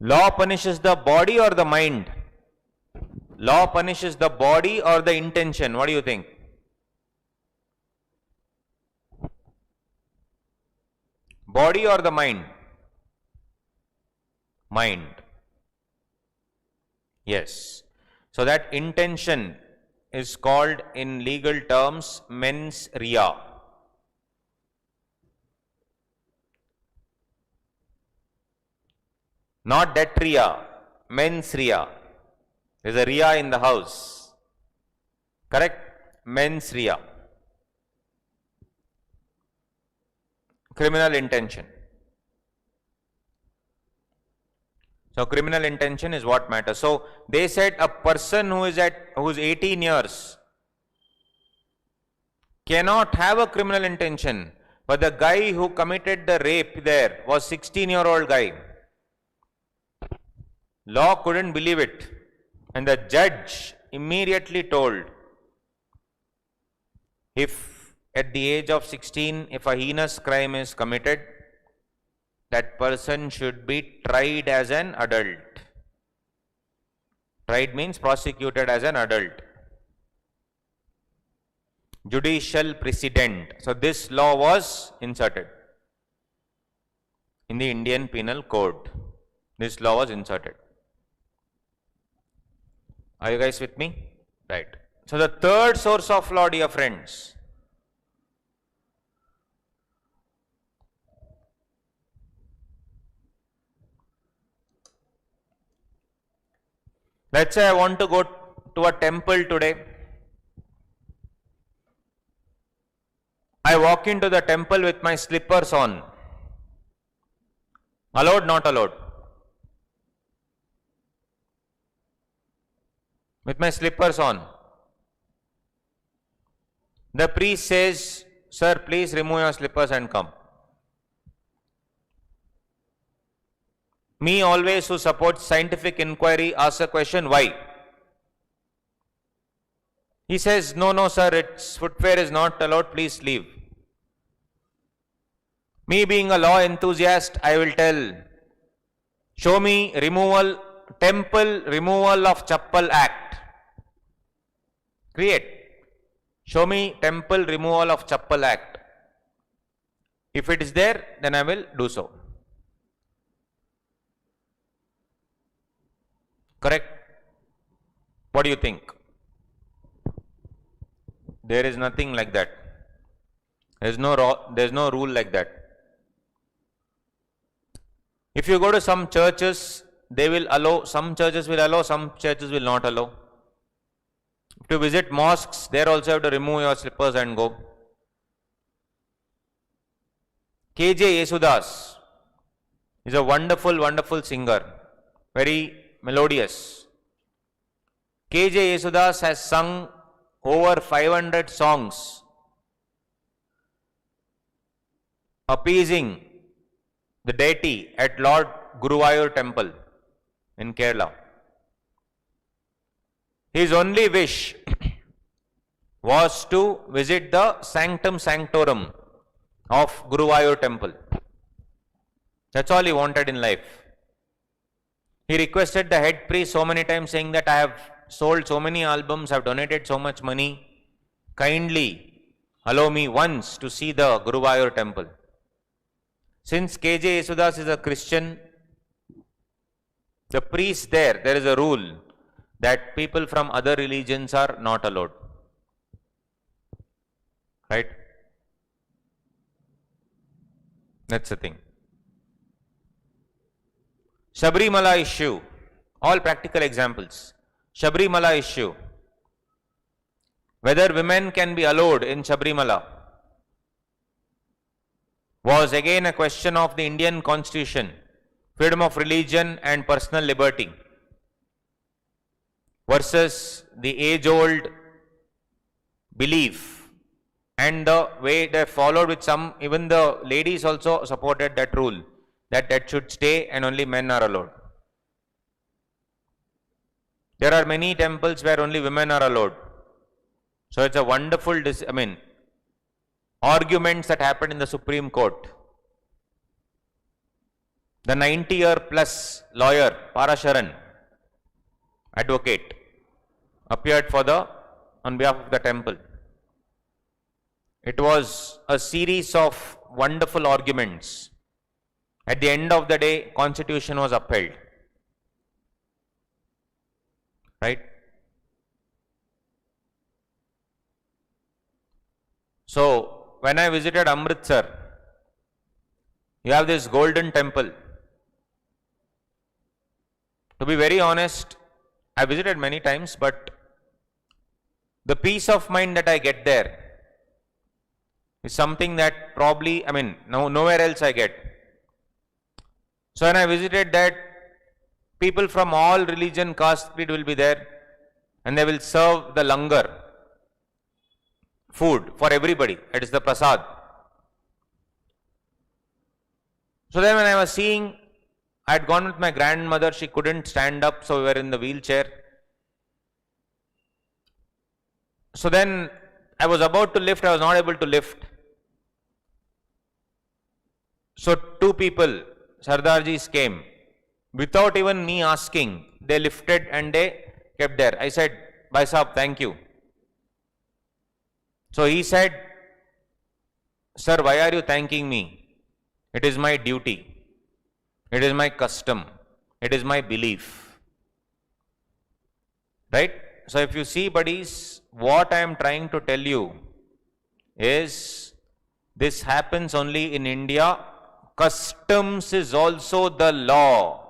Law punishes the body or the mind? Law punishes the body or the intention? What do you think? Body or the mind? Mind. Yes. So that intention is called in legal terms mens rea. Not that rea, mens rea. There is a rea in the house. Correct? Mens rea. Criminal intention. So criminal intention is what matters. So they said a person who is 18 years cannot have a criminal intention, but the guy who committed the rape there was 16-year-old guy. Law couldn't believe it. And the judge immediately told, if at the age of 16, if a heinous crime is committed, that person should be tried as an adult. Tried means prosecuted as an adult. Judicial precedent. So this law was inserted in the Indian Penal Code. This law was inserted. Are you guys with me? Right. So the third source of law, dear friends, let's say I want to go to a temple today. I walk into the temple with my slippers on. Allowed, not allowed? With my slippers on. The priest says, sir, please remove your slippers and come. Me, always who supports scientific inquiry, asks a question, why? He says, no, sir, its footwear is not allowed, please leave. Me being a law enthusiast, I will tell, show me temple removal of chappal act. Create. Show me temple removal of chappal act. If it is there, then I will do so. Correct? What do you think? There is nothing like that. There is no rule like that. If you go to some churches, they will allow, some churches will allow, some churches will not allow. If you visit mosques, there also have to remove your slippers and go. K.J. Yesudas is a wonderful singer, very melodious. K.J. Yesudas has sung over 500 songs appeasing the deity at Lord Guruvayur temple in Kerala. His only wish was to visit the sanctum sanctorum of Guruvayur temple. That's all he wanted in life. He requested the head priest so many times, saying that I have sold so many albums, I have donated so much money, kindly allow me once to see the Guruvayur temple. Since K.J. Yesudas is a Christian, the priest there is a rule that people from other religions are not allowed. Right? That's the thing. Sabrimala issue, all practical examples. Sabrimala issue, whether women can be allowed in Sabrimala, was again a question of the Indian constitution, freedom of religion and personal liberty, versus the age-old belief and the way they followed with some, even the ladies also supported that rule, that should stay and only men are allowed. There are many temples where only women are allowed. So it's a wonderful, arguments that happened in the Supreme Court. The 90-year-plus lawyer, Parasharan, advocate, appeared on behalf of the temple. It was a series of wonderful arguments. At the end of the day, constitution was upheld. Right? So, when I visited Amritsar, you have this golden temple. To be very honest, I visited many times, but the peace of mind that I get there is something that probably, nowhere else I get. So when I visited that, people from all religion, caste, creed will be there, and they will serve the langar, food for everybody. It is the prasad. So then when I was seeing I had gone with my grandmother, she couldn't stand up, so we were in the wheelchair. So then I was about to lift, I was not able to lift. So two people, Sardarjis came. Without even me asking, they lifted and they kept there. I said, Bhai Sahab, thank you. So he said, Sir, why are you thanking me? It is my duty. It is my custom. It is my belief. Right? So if you see, buddies, what I am trying to tell you is this happens only in India. Customs is also the law.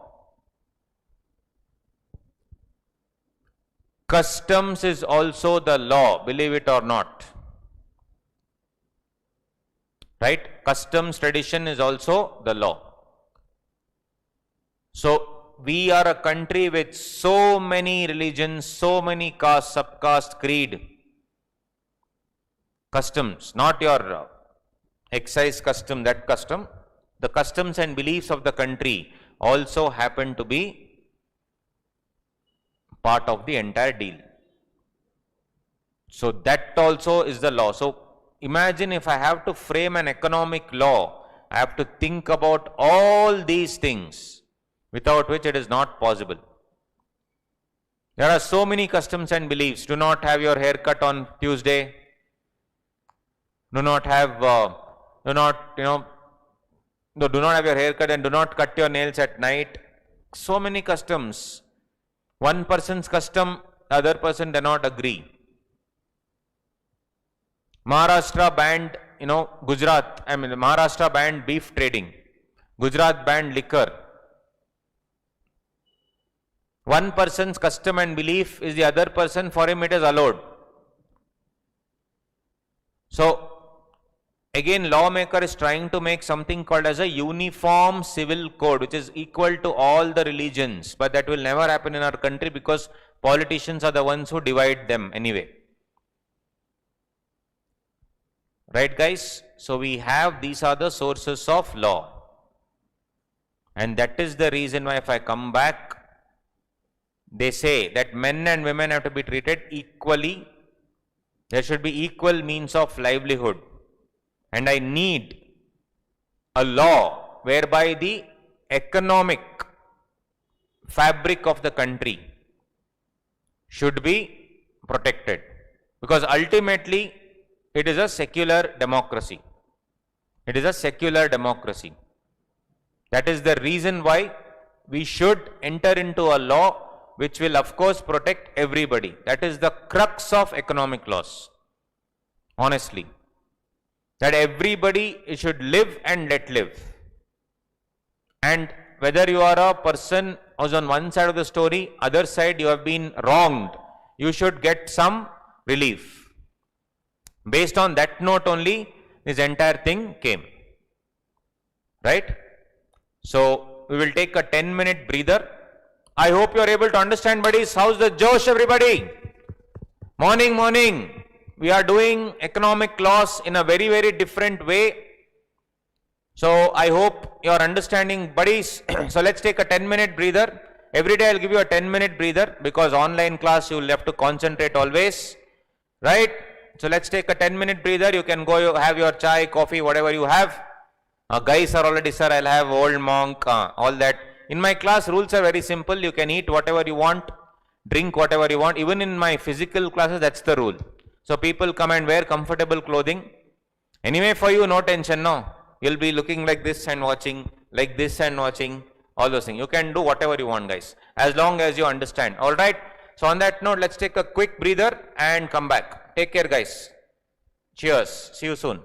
Customs is also the law, believe it or not. Right? Customs tradition is also the law. So we are a country with so many religions, so many castes, subcaste, creed. Customs, not your excise custom, that custom. The customs and beliefs of the country also happen to be part of the entire deal. So that also is the law. So imagine if I have to frame an economic law, I have to think about all these things, without which it is not possible. There are so many customs and beliefs. Do not have your hair cut on Tuesday. Do not have, do not have your hair cut and do not cut your nails at night. So many customs. One person's custom, the other person does not agree. Maharashtra banned, Maharashtra banned beef trading. Gujarat banned liquor. One person's custom and belief is the other person, for him it is allowed. So, again, lawmaker is trying to make something called as a uniform civil code, which is equal to all the religions. But that will never happen in our country because politicians are the ones who divide them anyway. Right, guys? So we have, these are the sources of law. And that is the reason why if I come back, they say that men and women have to be treated equally. There should be equal means of livelihood. And I need a law whereby the economic fabric of the country should be protected. Because ultimately, it is a secular democracy. It is a secular democracy. That is the reason why we should enter into a law which will of course protect everybody. That is the crux of economic laws. Honestly. That everybody should live and let live. And whether you are a person who's on one side of the story, other side you have been wronged, you should get some relief. Based on that note only, this entire thing came. Right? So, we will take a 10-minute breather. I hope you are able to understand, buddies. How's the Josh, everybody? Morning, morning. We are doing economic laws in a very, very different way. So, I hope you are understanding, buddies. So, let's take a 10-minute breather. Every day I'll give you a 10-minute breather because online class you will have to concentrate always. Right? So, let's take a 10-minute breather. You can go have your chai, coffee, whatever you have. Guys are already, sir, I'll have old monk, all that. In my class, rules are very simple. You can eat whatever you want, drink whatever you want. Even in my physical classes, that's the rule. So people come and wear comfortable clothing. Anyway, for you, no tension, no. You'll be looking like this and watching, like this and watching, all those things. You can do whatever you want, guys, as long as you understand. All right. So on that note, let's take a quick breather and come back. Take care, guys. Cheers. See you soon.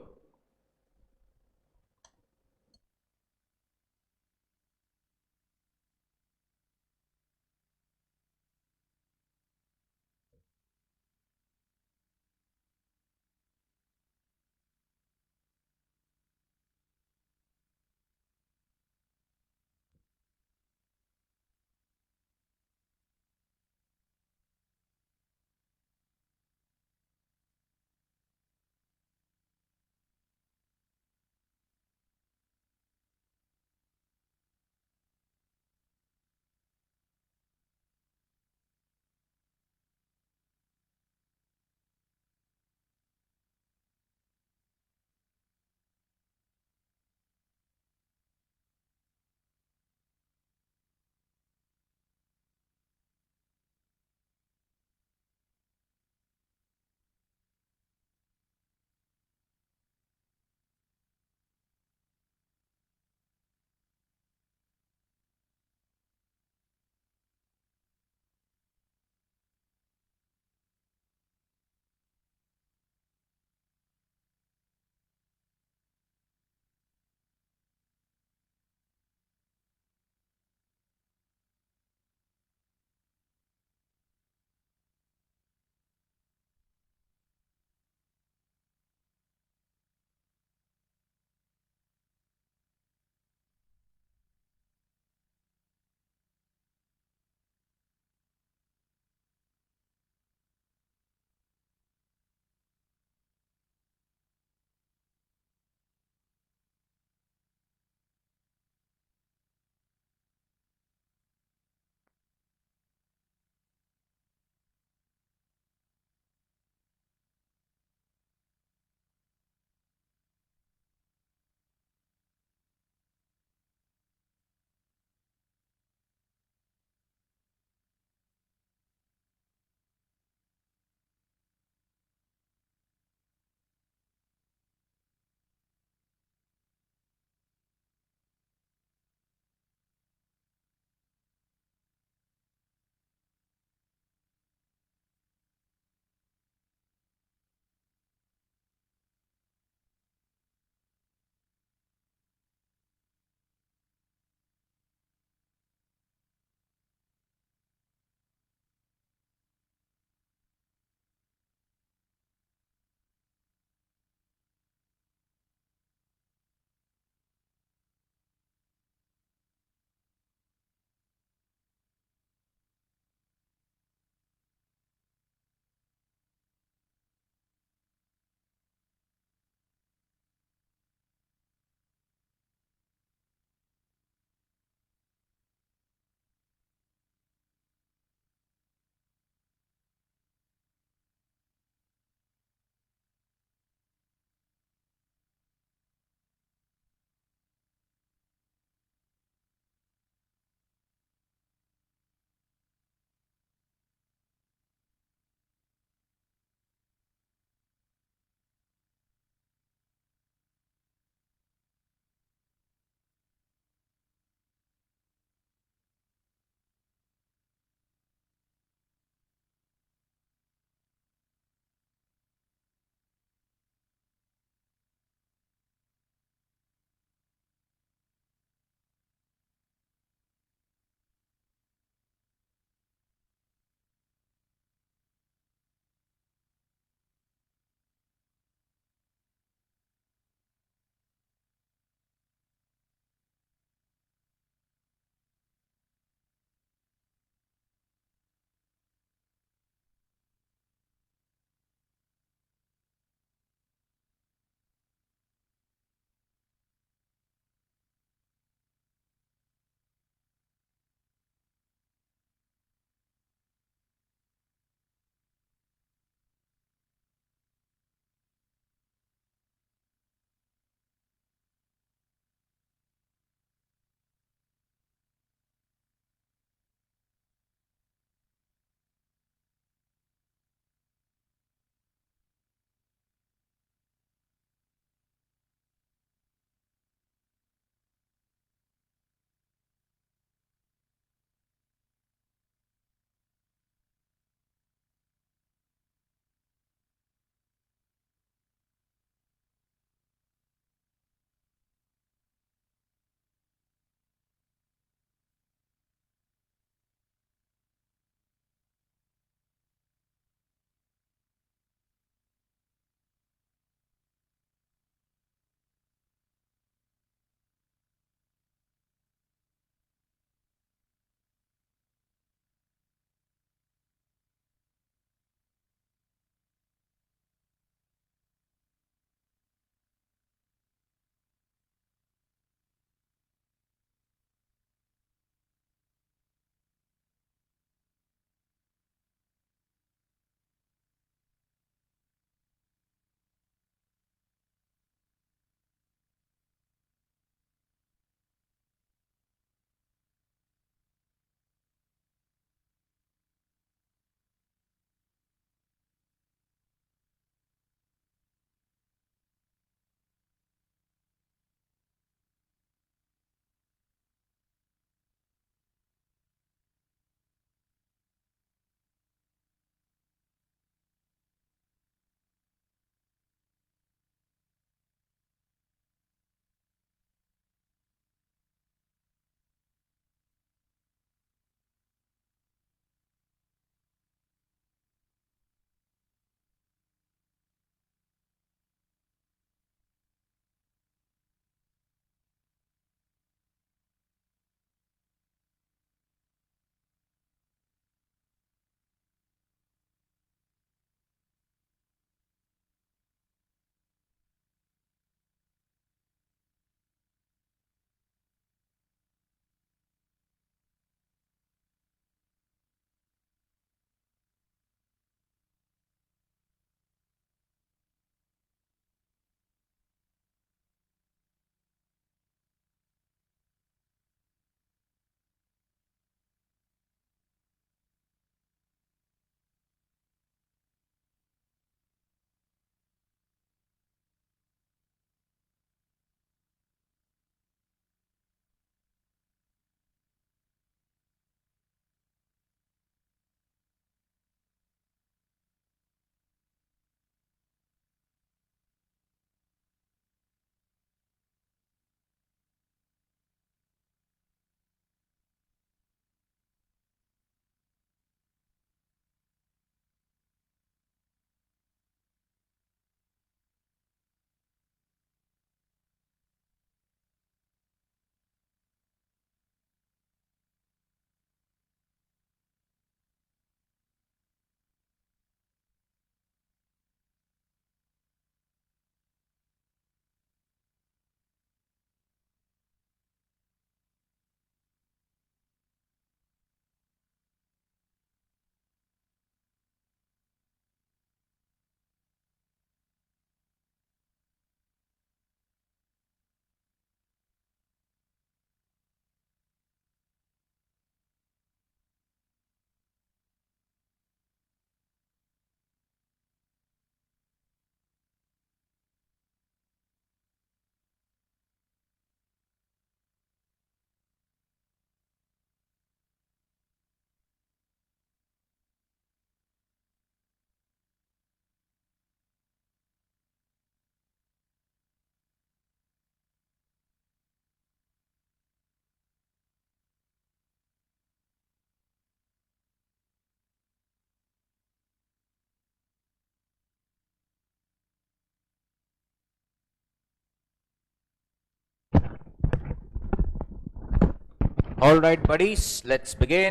All right, buddies, let's begin.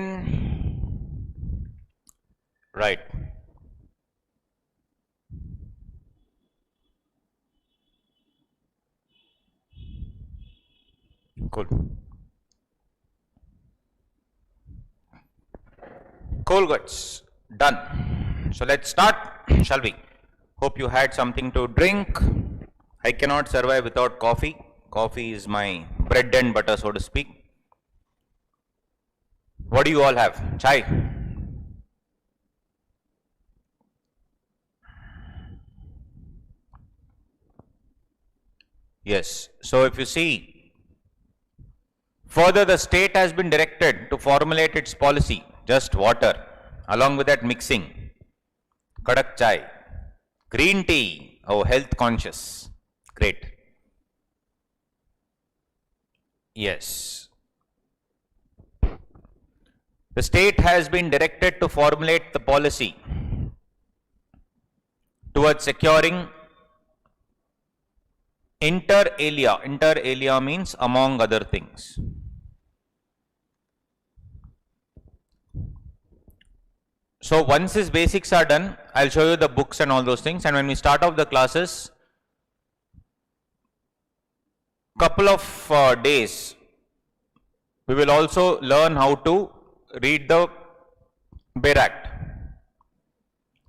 Right. Cool. Cool goods. Done. So let's start, shall we? Hope you had something to drink. I cannot survive without coffee. Coffee is my bread and butter, so to speak. What do you all have? Chai? Yes. So if you see, further the state has been directed to formulate its policy, just water, along with that mixing, kadak chai, green tea, oh health conscious, great. Yes. The state has been directed to formulate the policy towards securing inter alia means among other things. So once these basics are done, I'll show you the books and all those things, and when we start off the classes, couple of days, we will also learn how to read the Bare Act.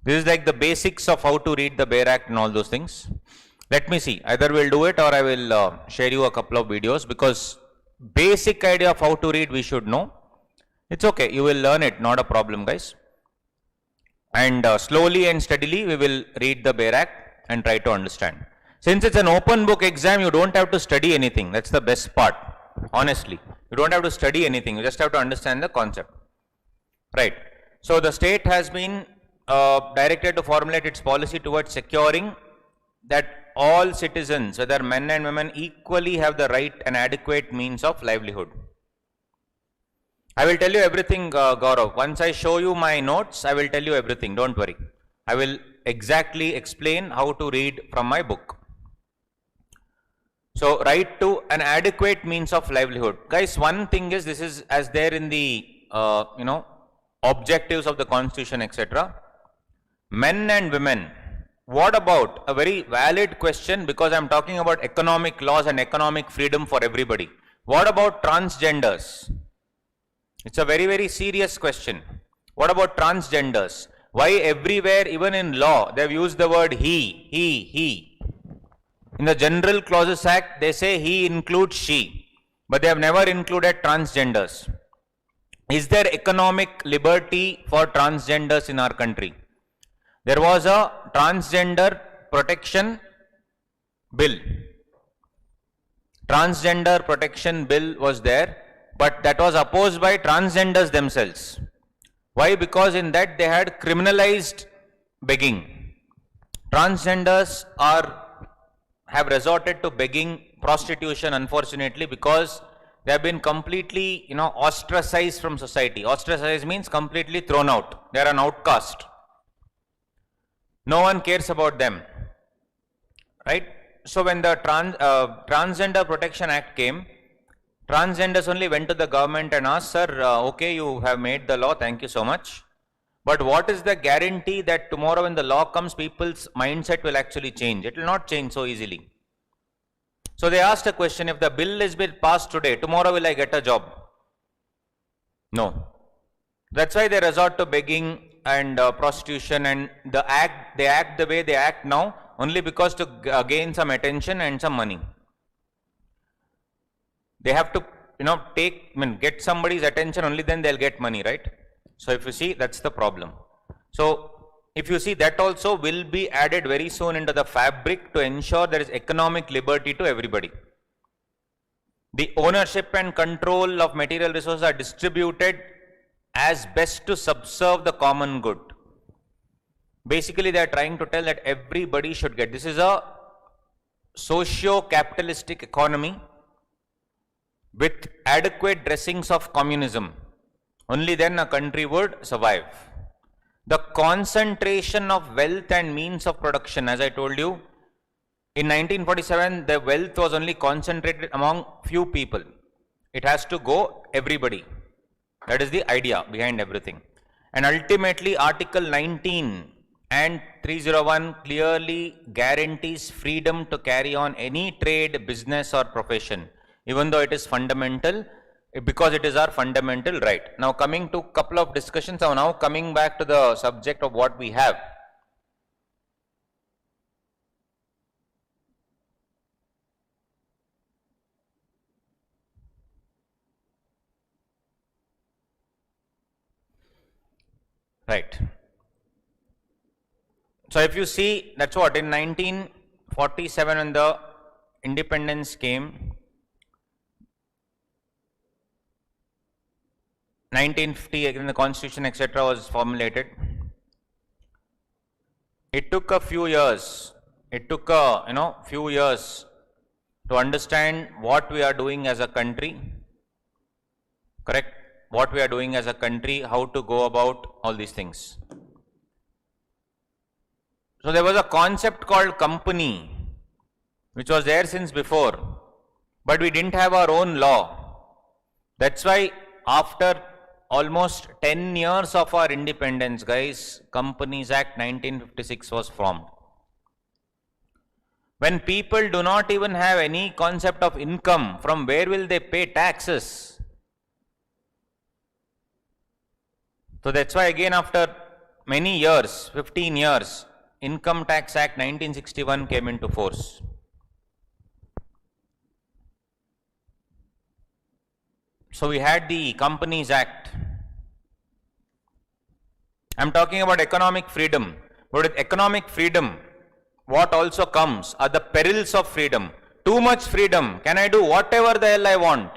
This is like the basics of how to read the Bare Act and all those things. Let me see, either we'll do it or I will share you a couple of videos, because basic idea of how to read we should know. It's okay, you will learn it, not a problem, guys. And slowly and steadily we will read the Bare Act and try to understand. Since it's an open book exam, you don't have to study anything. That's the best part, honestly. You don't have to study anything, you just have to understand the concept. Right. So the state has been directed to formulate its policy towards securing that all citizens, whether men and women, equally have the right and adequate means of livelihood. I will tell you everything, Gaurav. Once I show you my notes, I will tell you everything, don't worry. I will exactly explain how to read from my book. So, right to an adequate means of livelihood. Guys, one thing is, this is as there in the, objectives of the constitution, etc. Men and women. What about a very valid question, because I am talking about economic laws and economic freedom for everybody. What about transgenders? It's a very, very serious question. What about transgenders? Why everywhere, even in law, they have used the word he. In the General Clauses Act, they say he includes she, but they have never included transgenders. Is there economic liberty for transgenders in our country? There was a transgender protection bill. Transgender protection bill was there, but that was opposed by transgenders themselves. Why? Because in that they had criminalized begging. Transgenders have resorted to begging, prostitution, unfortunately, because they have been completely, ostracized from society. Ostracized means completely thrown out. They are an outcast. No one cares about them, right? So when the Transgender Protection Act came, transgenders only went to the government and asked, sir, okay, you have made the law, thank you so much. But what is the guarantee that tomorrow when the law comes, people's mindset will actually change? It will not change so easily. So they asked a question, if the bill is been passed today, tomorrow will I get a job? No. That's why they resort to begging and prostitution, and they act the way they act now only because to gain some attention and some money. They have to, get somebody's attention, only then they'll get money, right? So if you see, that's the problem. So if you see, that also will be added very soon into the fabric to ensure there is economic liberty to everybody. The ownership and control of material resources are distributed as best to subserve the common good. Basically, they are trying to tell that everybody should get. This is a socio-capitalistic economy with adequate dressings of communism. Only then a country would survive. The concentration of wealth and means of production, as I told you, in 1947, the wealth was only concentrated among few people. It has to go everybody. That is the idea behind everything. And ultimately Article 19 and 301 clearly guarantees freedom to carry on any trade, business or profession, even though it is fundamental, because it is our fundamental right. Now coming to couple of discussions, now coming back to the subject of what we have. Right. So if you see, that's what in 1947 when the independence came, 1950 again the constitution etc. was formulated. It took a few years. It took a few years to understand what we are doing as a country. Correct? What we are doing as a country, how to go about all these things. So there was a concept called company, which was there since before, but we didn't have our own law. That's why after almost 10 years of our independence, guys, Companies Act 1956 was formed. When people do not even have any concept of income, from where will they pay taxes? So that's why again after many years, 15 years, Income Tax Act 1961 came into force. So we had the Companies Act. I'm talking about economic freedom. But with economic freedom, what also comes are the perils of freedom. Too much freedom. Can I do whatever the hell I want?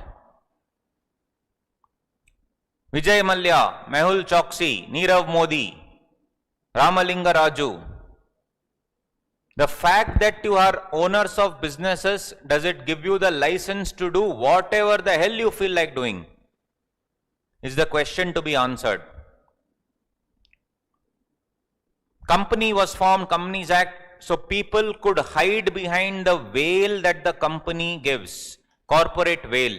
Vijay Mallya, Mehul Choksi, Nirav Modi, Ramalinga Raju. The fact that you are owners of businesses, does it give you the license to do whatever the hell you feel like doing? Is the question to be answered. Company was formed, Companies Act, so people could hide behind the veil that the company gives, corporate veil.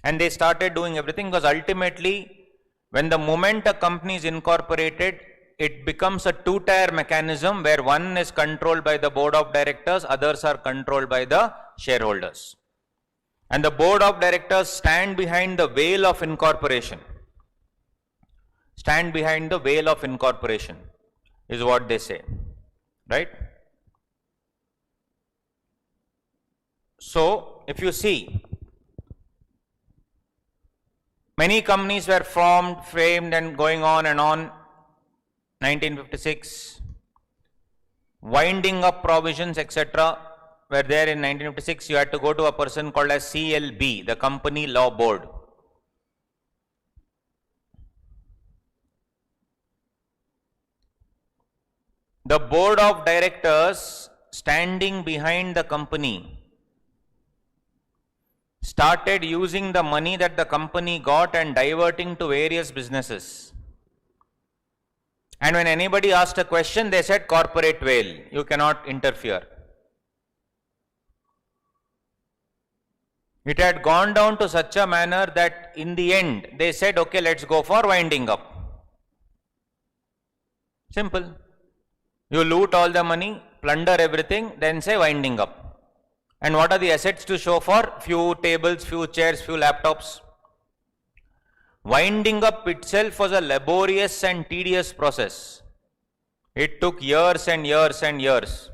And they started doing everything because ultimately, when the moment a company is incorporated, it becomes a two-tier mechanism where one is controlled by the board of directors, others are controlled by the shareholders. And the board of directors stand behind the veil of incorporation. Stand behind the veil of incorporation is what they say, right? So, if you see, many companies were formed, framed and going on and on. 1956, winding up provisions etc. were there in 1956. You had to go to a person called as CLB, the Company Law Board. The board of directors standing behind the company started using the money that the company got and diverting to various businesses. And when anybody asked a question, they said corporate veil, you cannot interfere. It had gone down to such a manner that in the end, they said, okay, let's go for winding up. Simple. You loot all the money, plunder everything, then say winding up. And what are the assets to show for? Few tables, few chairs, few laptops. Winding up itself was a laborious and tedious process. It took years and years and years.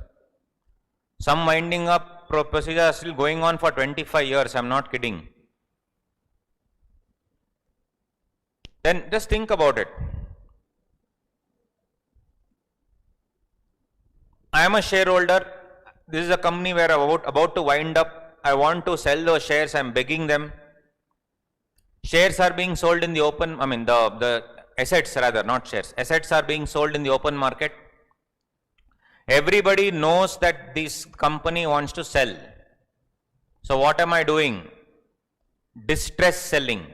Some winding up procedures are still going on for 25 years, I'm not kidding. Then just think about it. I am a shareholder. This is a company where I'm about to wind up. I want to sell those shares, I'm begging them. Shares are being sold in the open, the assets rather, not shares. Assets are being sold in the open market. Everybody knows that this company wants to sell. So what am I doing? Distress selling.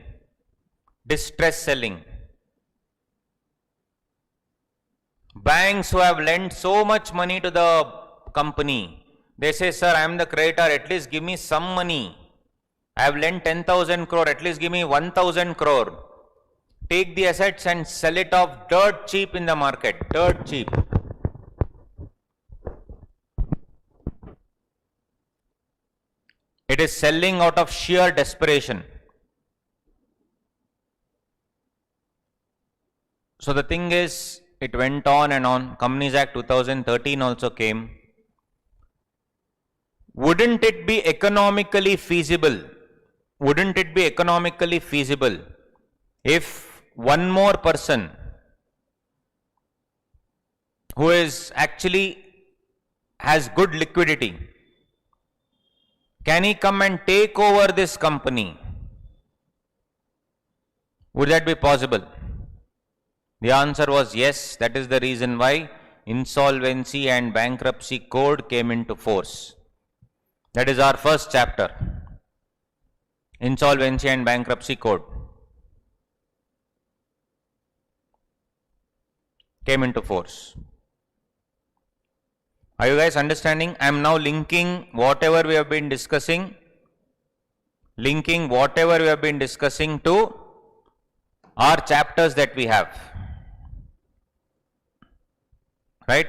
Distress selling. Banks who have lent so much money to the company, they say, sir, I am the creditor, at least give me some money. I have lent 10,000 crore, at least give me 1,000 crore. Take the assets and sell it off dirt cheap in the market, dirt cheap. It is selling out of sheer desperation. So the thing is, it went on and on. Companies Act 2013 also came. Wouldn't it be economically feasible? Wouldn't it be economically feasible if one more person who is actually has good liquidity, can he come and take over this company? Would that be possible? The answer was yes. That is the reason why Insolvency and Bankruptcy Code came into force. That is our first chapter. Insolvency and Bankruptcy Code came into force. Are you guys understanding? I am now linking whatever we have been discussing, to our chapters that we have. Right?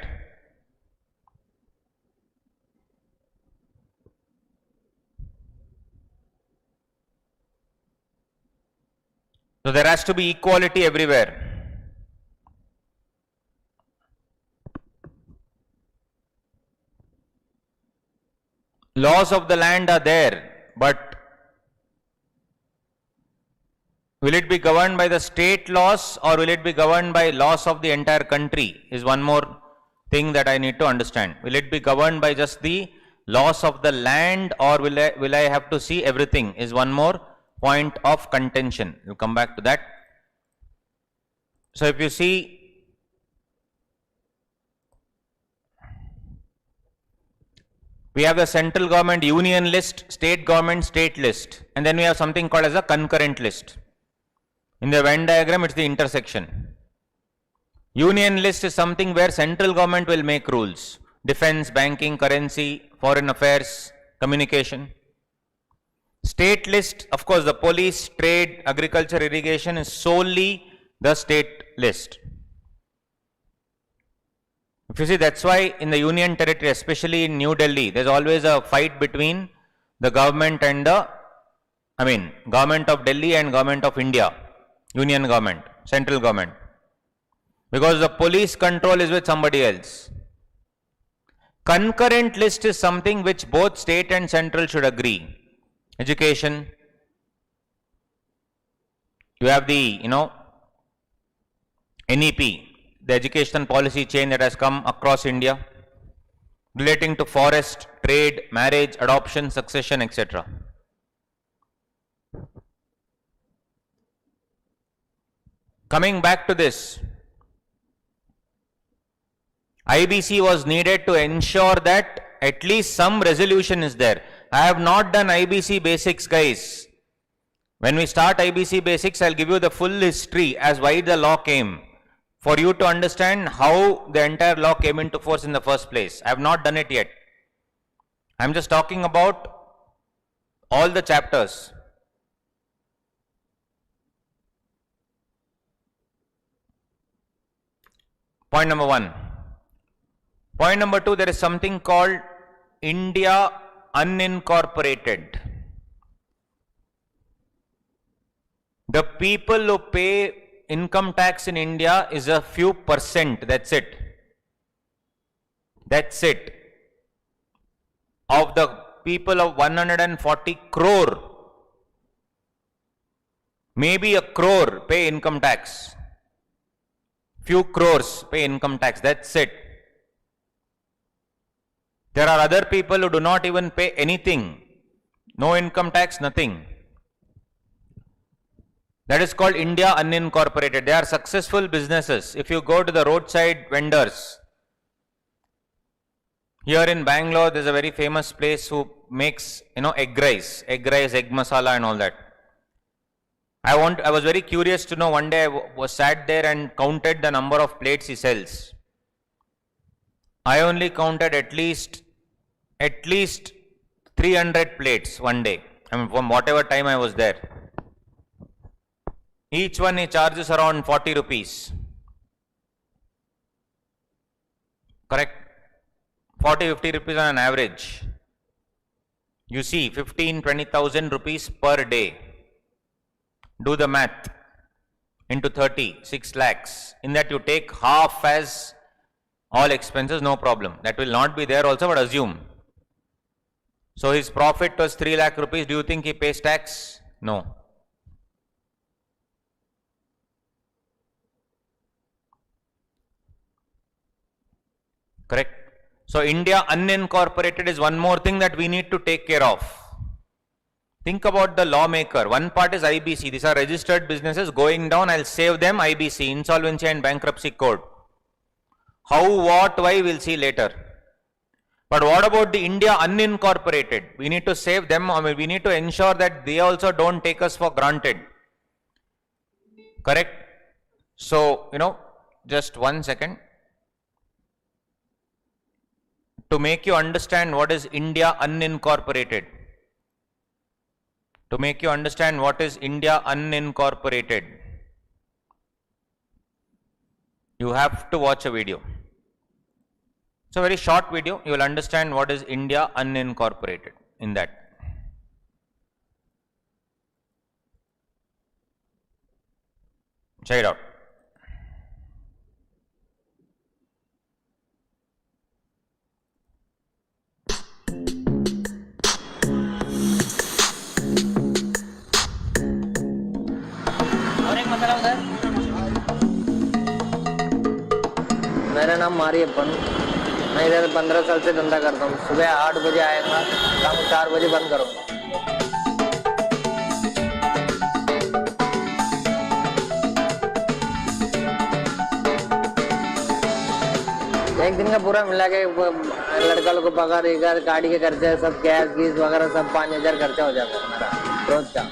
So there has to be equality everywhere. Laws of the land are there, but will it be governed by the state laws or will it be governed by laws of the entire country is one more thing that I need to understand. Will it be governed by just the laws of the land or will I have to see everything is one more point of contention. We'll come back to that. So if you see, we have the central government union list, state government state list, and then we have something called as a concurrent list. In the Venn diagram, it's the intersection. Union list is something where central government will make rules. Defense, banking, currency, foreign affairs, communication. State list, of course, the police, trade, agriculture, irrigation is solely the state list. If you see, that's why in the union territory, especially in New Delhi, there's always a fight between the government and government of Delhi and government of India, union government, central government. Because the police control is with somebody else. Concurrent list is something which both state and central should agree. Education, you have the, NEP, the education policy chain that has come across India, relating to forest, trade, marriage, adoption, succession, etc. Coming back to this, IBC was needed to ensure that at least some resolution is there. I have not done IBC basics, guys. When we start IBC basics, I'll give you the full history as why the law came, for you to understand how the entire law came into force in the first place. I have not done it yet. I'm just talking about all the chapters. Point number 1. Point number 2, there is something called India unincorporated. The people who pay income tax in India is a few percent, that's it. That's it. Of the people of 140 crore, maybe a crore pay income tax. Few crores pay income tax, that's it. There are other people who do not even pay anything. No income tax, nothing. That is called India unincorporated. They are successful businesses. If you go to the roadside vendors, here in Bangalore, there is a very famous place who makes, egg rice, egg masala and all that. I was very curious to know, one day I was sat there and counted the number of plates he sells. I only counted at least 300 plates one day. I mean, from whatever time I was there. Each one he charges around 40 rupees. Correct? 40-50 rupees on an average. You see, 15-20,000 rupees per day. Do the math. Into 30, 6 lakhs. In that you take half as all expenses, no problem. That will not be there also, but assume. So his profit was 3 lakh rupees. Do you think he pays tax? No. Correct? So India unincorporated is one more thing that we need to take care of. Think about the lawmaker. One part is IBC. These are registered businesses going down. I'll save them. IBC, Insolvency and Bankruptcy Code. How, what, why, we'll see later. But what about the India unincorporated? We need to save them. I mean, we need to ensure that they also don't take us for granted. Correct? So, just 1 second. To make you understand what is India unincorporated. To make you understand what is India unincorporated, you have to watch a video. It's a very short video. You will understand what is India unincorporated in that. Check it out.
मेरा नाम मारियप्पन। मैं इधर 15 साल से धंधा करता हूँ। सुबह 8 बजे आएगा, शाम 4 बजे बंद करूँगा। एक दिन का पूरा मिला के लड़का लोग को पगार, गाड़ी के खर्चे, सब गैस गीस वगैरह सब 5,000 खर्चा हो जाता है हमारा रोज का।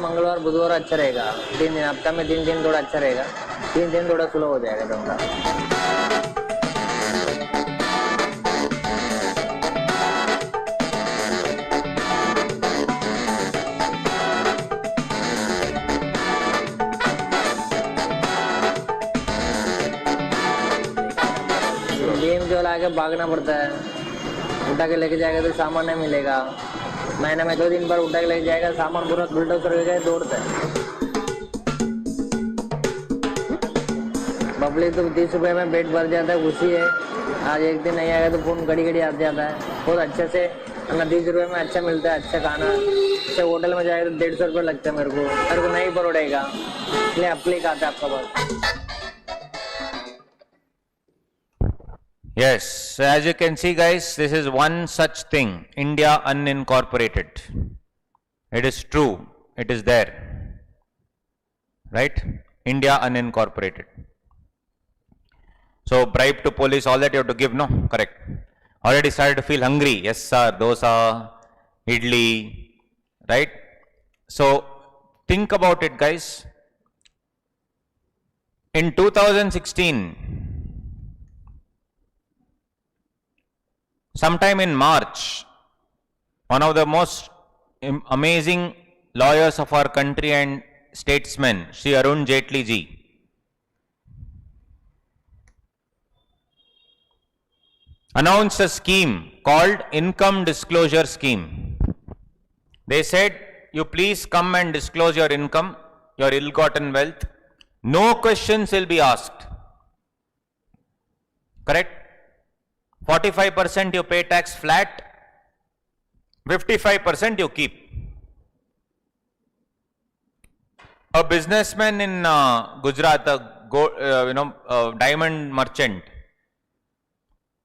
मंगलवार बुधवार अच्छा रहेगा, 3 दिन हफ्ता में 3 दिन थोड़ा अच्छा रहेगा, 3 दिन थोड़ा स्लो हो जाएगा धंधा। गेम जो लाके भागना पड़ता है, उठा के लेके जाएगा तो सामान नहीं मिलेगा। महीने में 2 दिन पर उठा के लेके जाएगा, सामान पूरा बुलडोजर हो जाए, दौड़ता है। पब्लिक तो 30 रुपए में पेट भर जाता है, खुशी है। आज एक दिन नहीं आएगा तो फोन घड़ी घड़ी आ जाता है। बहुत अच्छे से 30 रुपए में अच्छा मिलता है, अच्छा खाना। जैसे होटल में जाएगा तो 150 रुपये लगता है मेरे को नहीं पड़ेगा, इसलिए अप्लाई आता है आपका पास।
Yes, so as you can see guys, this is one such thing, India unincorporated. It is true, it is there, right? India unincorporated. So bribe to police, all that you have to give, no? Correct. Already started to feel hungry. Yes sir, dosa, idli, right? So think about it guys. In 2016, sometime in March, one of the most amazing lawyers of our country and statesmen, Shri Arun Jaitley ji, announced a scheme called Income Disclosure Scheme. They said, you please come and disclose your income, your ill-gotten wealth. No questions will be asked. Correct? 45% you pay tax flat, 55% you keep. A businessman in Gujarat, a diamond merchant,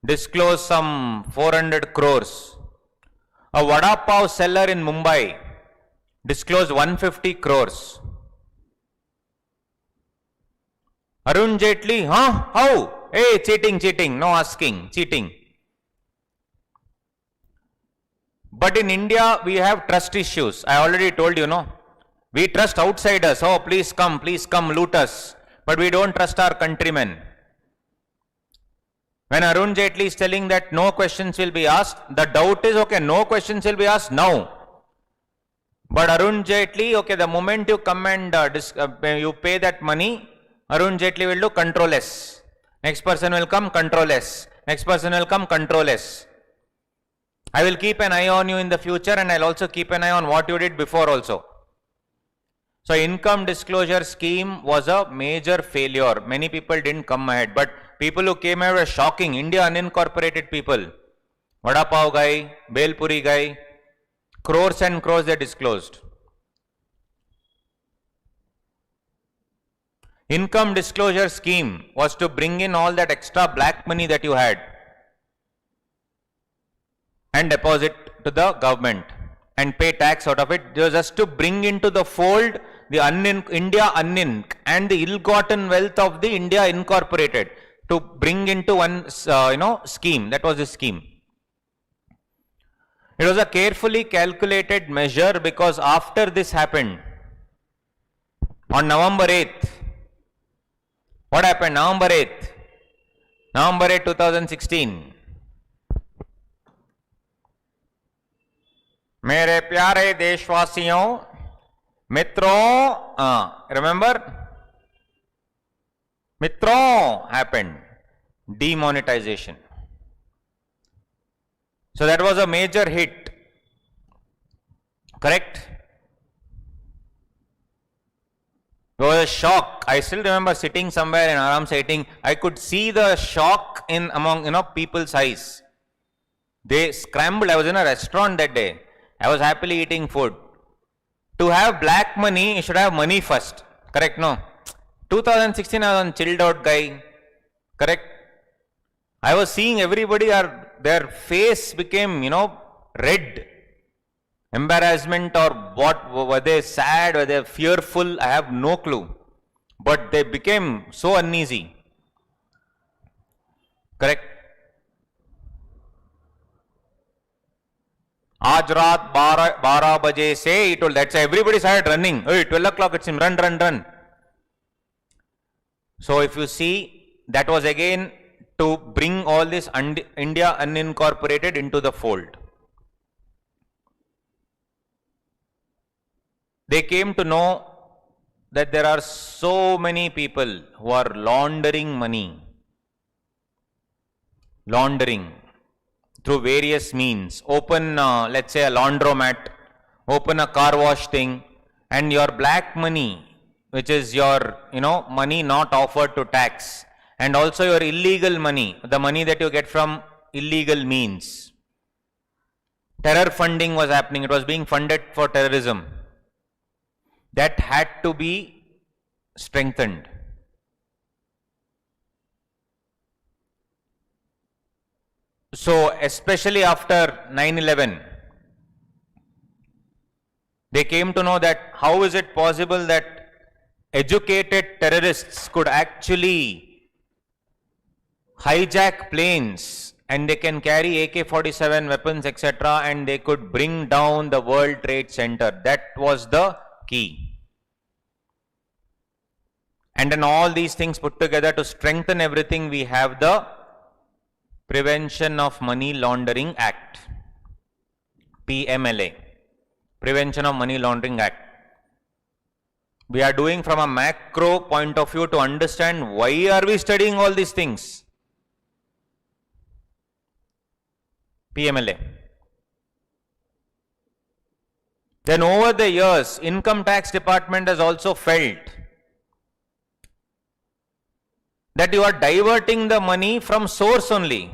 disclosed some 400 crores. A vada pav seller in Mumbai disclosed 150 crores. Arun Jaitley, huh? How? Hey, cheating, no asking, cheating. But in India, we have trust issues. I already told you, no? We trust outsiders. Oh, please come, loot us. But we don't trust our countrymen. When Arun Jaitley is telling that no questions will be asked, the doubt is, okay, no questions will be asked now. But Arun Jaitley, okay, the moment you come and you pay that money, Arun Jaitley will do Control S. Next person will come, Control S. Next person will come, Control S. I will keep an eye on you in the future, and I'll also keep an eye on what you did before also. So income disclosure scheme was a major failure. Many people didn't come ahead, but people who came ahead were shocking. India unincorporated people. Vada Pav guy, Bel Puri guy, crores and crores they disclosed. Income disclosure scheme was to bring in all that extra black money that you had and deposit to the government and pay tax out of it. It was just to bring into the fold the India and the ill-gotten wealth of the India incorporated, to bring into one scheme. That was the scheme. It was a carefully calculated measure, because after this happened, on November 8th, what happened? November 8th, 2016. मेरे प्यारे देशवासियों, मित्रों, remember? Mitron happened. Demonetization. So that was a major hit. Correct? There was a shock. I still remember sitting somewhere in Aram eating. I could see the shock in among people's eyes. They scrambled. I was in a restaurant that day. I was happily eating food. To have black money, you should have money first. Correct? No? 2016, I was a chilled out guy. Correct? I was seeing everybody, their face became, red. Embarrassment, or what, were they sad, were they fearful? I have no clue. But they became so uneasy. Correct? Aaj raat 12 baje se, he told, that's everybody started running. Hey, 12 o'clock, it's him, run. So if you see, that was again to bring all this India unincorporated into the fold. They came to know that there are so many people who are laundering money. Laundering through various means. Open, let's say, a laundromat, open a car wash thing, and your black money, which is your, money not offered to tax, and also your illegal money, the money that you get from illegal means. Terror funding was happening. It was being funded for terrorism. That had to be strengthened. So, especially after 9/11, they came to know that how is it possible that educated terrorists could actually hijack planes and they can carry AK-47 weapons, etc., and they could bring down the World Trade Center. That was the key. And then all these things put together, to strengthen everything, we have the Prevention of Money Laundering Act, PMLA, Prevention of Money Laundering Act. We are doing from a macro point of view to understand why are we studying all these things. PMLA. Then over the years, Income Tax Department has also felt that you are diverting the money from source only.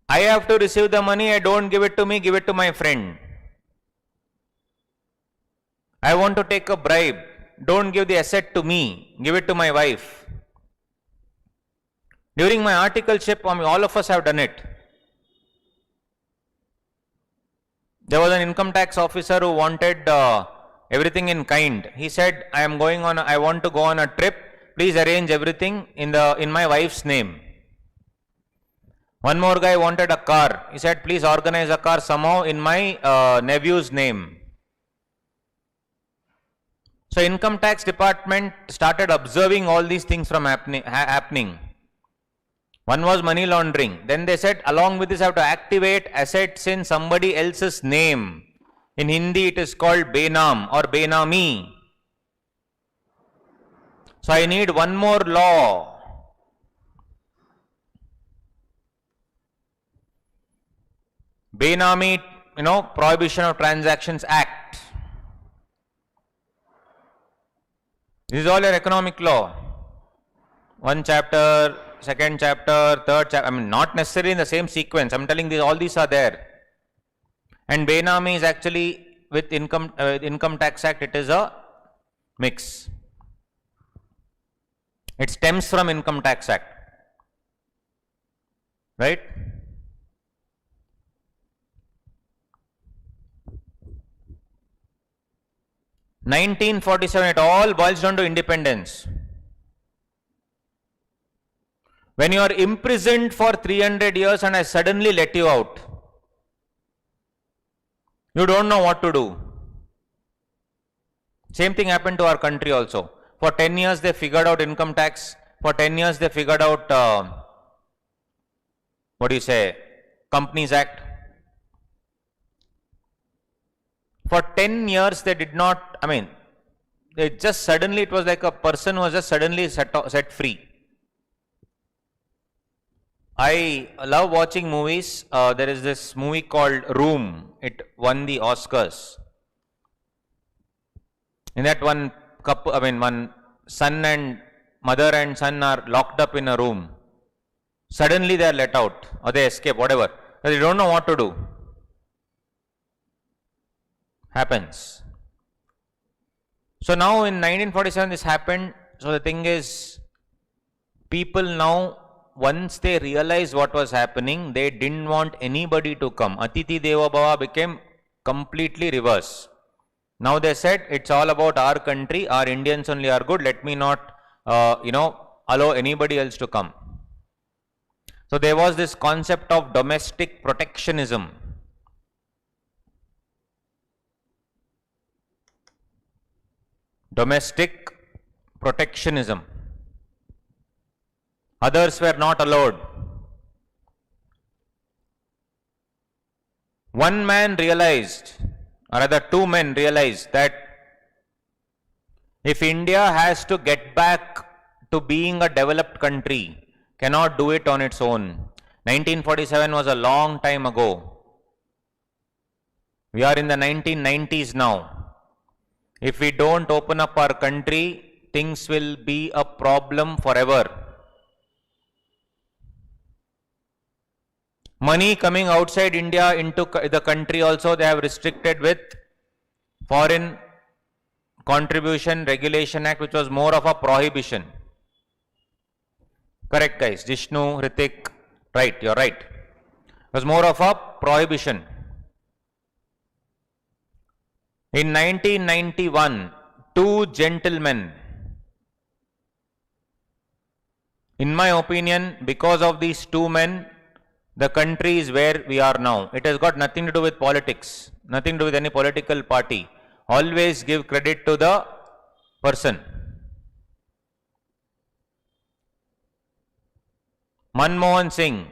I have to receive the money, I don't give it to me, give it to my friend. I want to take a bribe, don't give the asset to me, give it to my wife. During my articleship, all of us have done it. There was an income tax officer who wanted everything in kind. He said, I want to go on a trip. please arrange everything in my wife's name. One more guy wanted a car. He said, please organize a car somehow in my nephew's name. So income tax department started observing all these things from happening. One was money laundering. Then they said, along with this, I have to activate assets in somebody else's name. In Hindi, it is called Benam or Benami. So I need one more law. Benami, Prohibition of Transactions Act. This is all your economic law. One chapter, second chapter, third chapter. Not necessarily in the same sequence. I'm telling you, all these are there. And Benami is actually with income tax act. It is a mix. It stems from income tax act, right? (1947) it all boils down to independence. When you are imprisoned for 300 years and I suddenly let you out, you don't know what to do. Same thing happened to our country also. For 10 years they figured out income tax. For 10 years they figured out, Companies Act. For 10 years they did not, it just suddenly, it was like a person was just suddenly set free. I love watching movies. There is this movie called Room. It won the Oscars. In that one couple, one mother and son are locked up in a room. Suddenly they are let out or they escape, whatever. They don't know what to do. Happens. So now in 1947 this happened. So the thing is, people now, once they realized what was happening, they didn't want anybody to come. Atithi Deva Bhava became completely reverse. Now they said, it's all about our country, our Indians only are good, let me not, allow anybody else to come. So there was this concept of domestic protectionism. Domestic protectionism. Others were not allowed. One man realized, or rather 2 men realized, that if India has to get back to being a developed country, cannot do it on its own. 1947 was a long time ago. We are in the 1990s now. If we don't open up our country, things will be a problem forever. Money coming outside India into the country also, they have restricted with Foreign Contribution Regulation Act, which was more of a prohibition. Correct, guys? Jishnu, Ritik, right, you're right. It was more of a prohibition. In 1991, 2 gentlemen, in my opinion, because of these 2 men, the country is where we are now. It has got nothing to do with politics, nothing to do with any political party. Always give credit to the person. Manmohan Singh.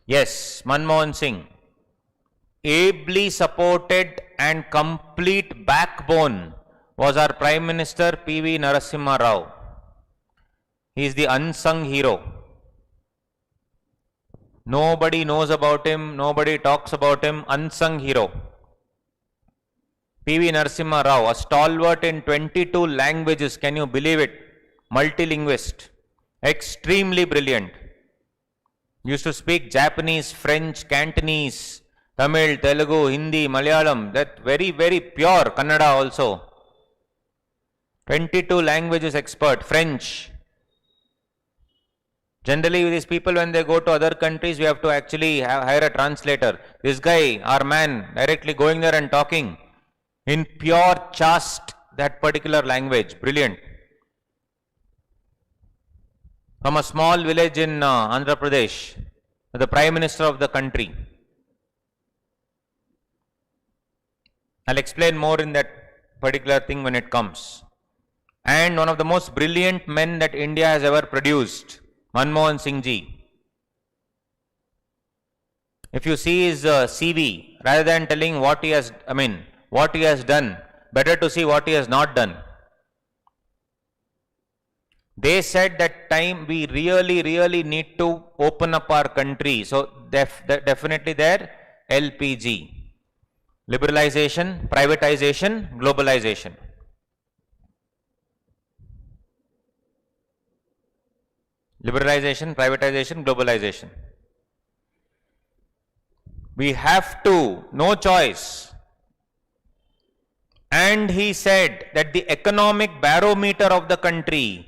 Yes, Manmohan Singh. Ably supported and complete backbone was our Prime Minister P.V. Narasimha Rao. He is the unsung hero. Nobody knows about him, nobody talks about him, unsung hero. P.V. Narasimha Rao, a stalwart in 22 languages, can you believe it? Multilinguist, extremely brilliant. Used to speak Japanese, French, Cantonese, Tamil, Telugu, Hindi, Malayalam, that very, very pure, Kannada also. 22 languages expert, French. Generally, these people, when they go to other countries, we have to actually hire a translator. This guy, our man, directly going there and talking in pure chaste, that particular language. Brilliant. From a small village in Andhra Pradesh, the Prime Minister of the country. I'll explain more in that particular thing when it comes. And one of the most brilliant men that India has ever produced, Manmohan Singh ji. If you see his CV, rather than telling what he has, what he has done, better to see what he has not done. They said that time we really need to open up our country. So definitely there, LPG. Liberalization, privatization, globalization. Liberalization, privatization, globalization. We have to, no choice. And he said that the economic barometer of the country,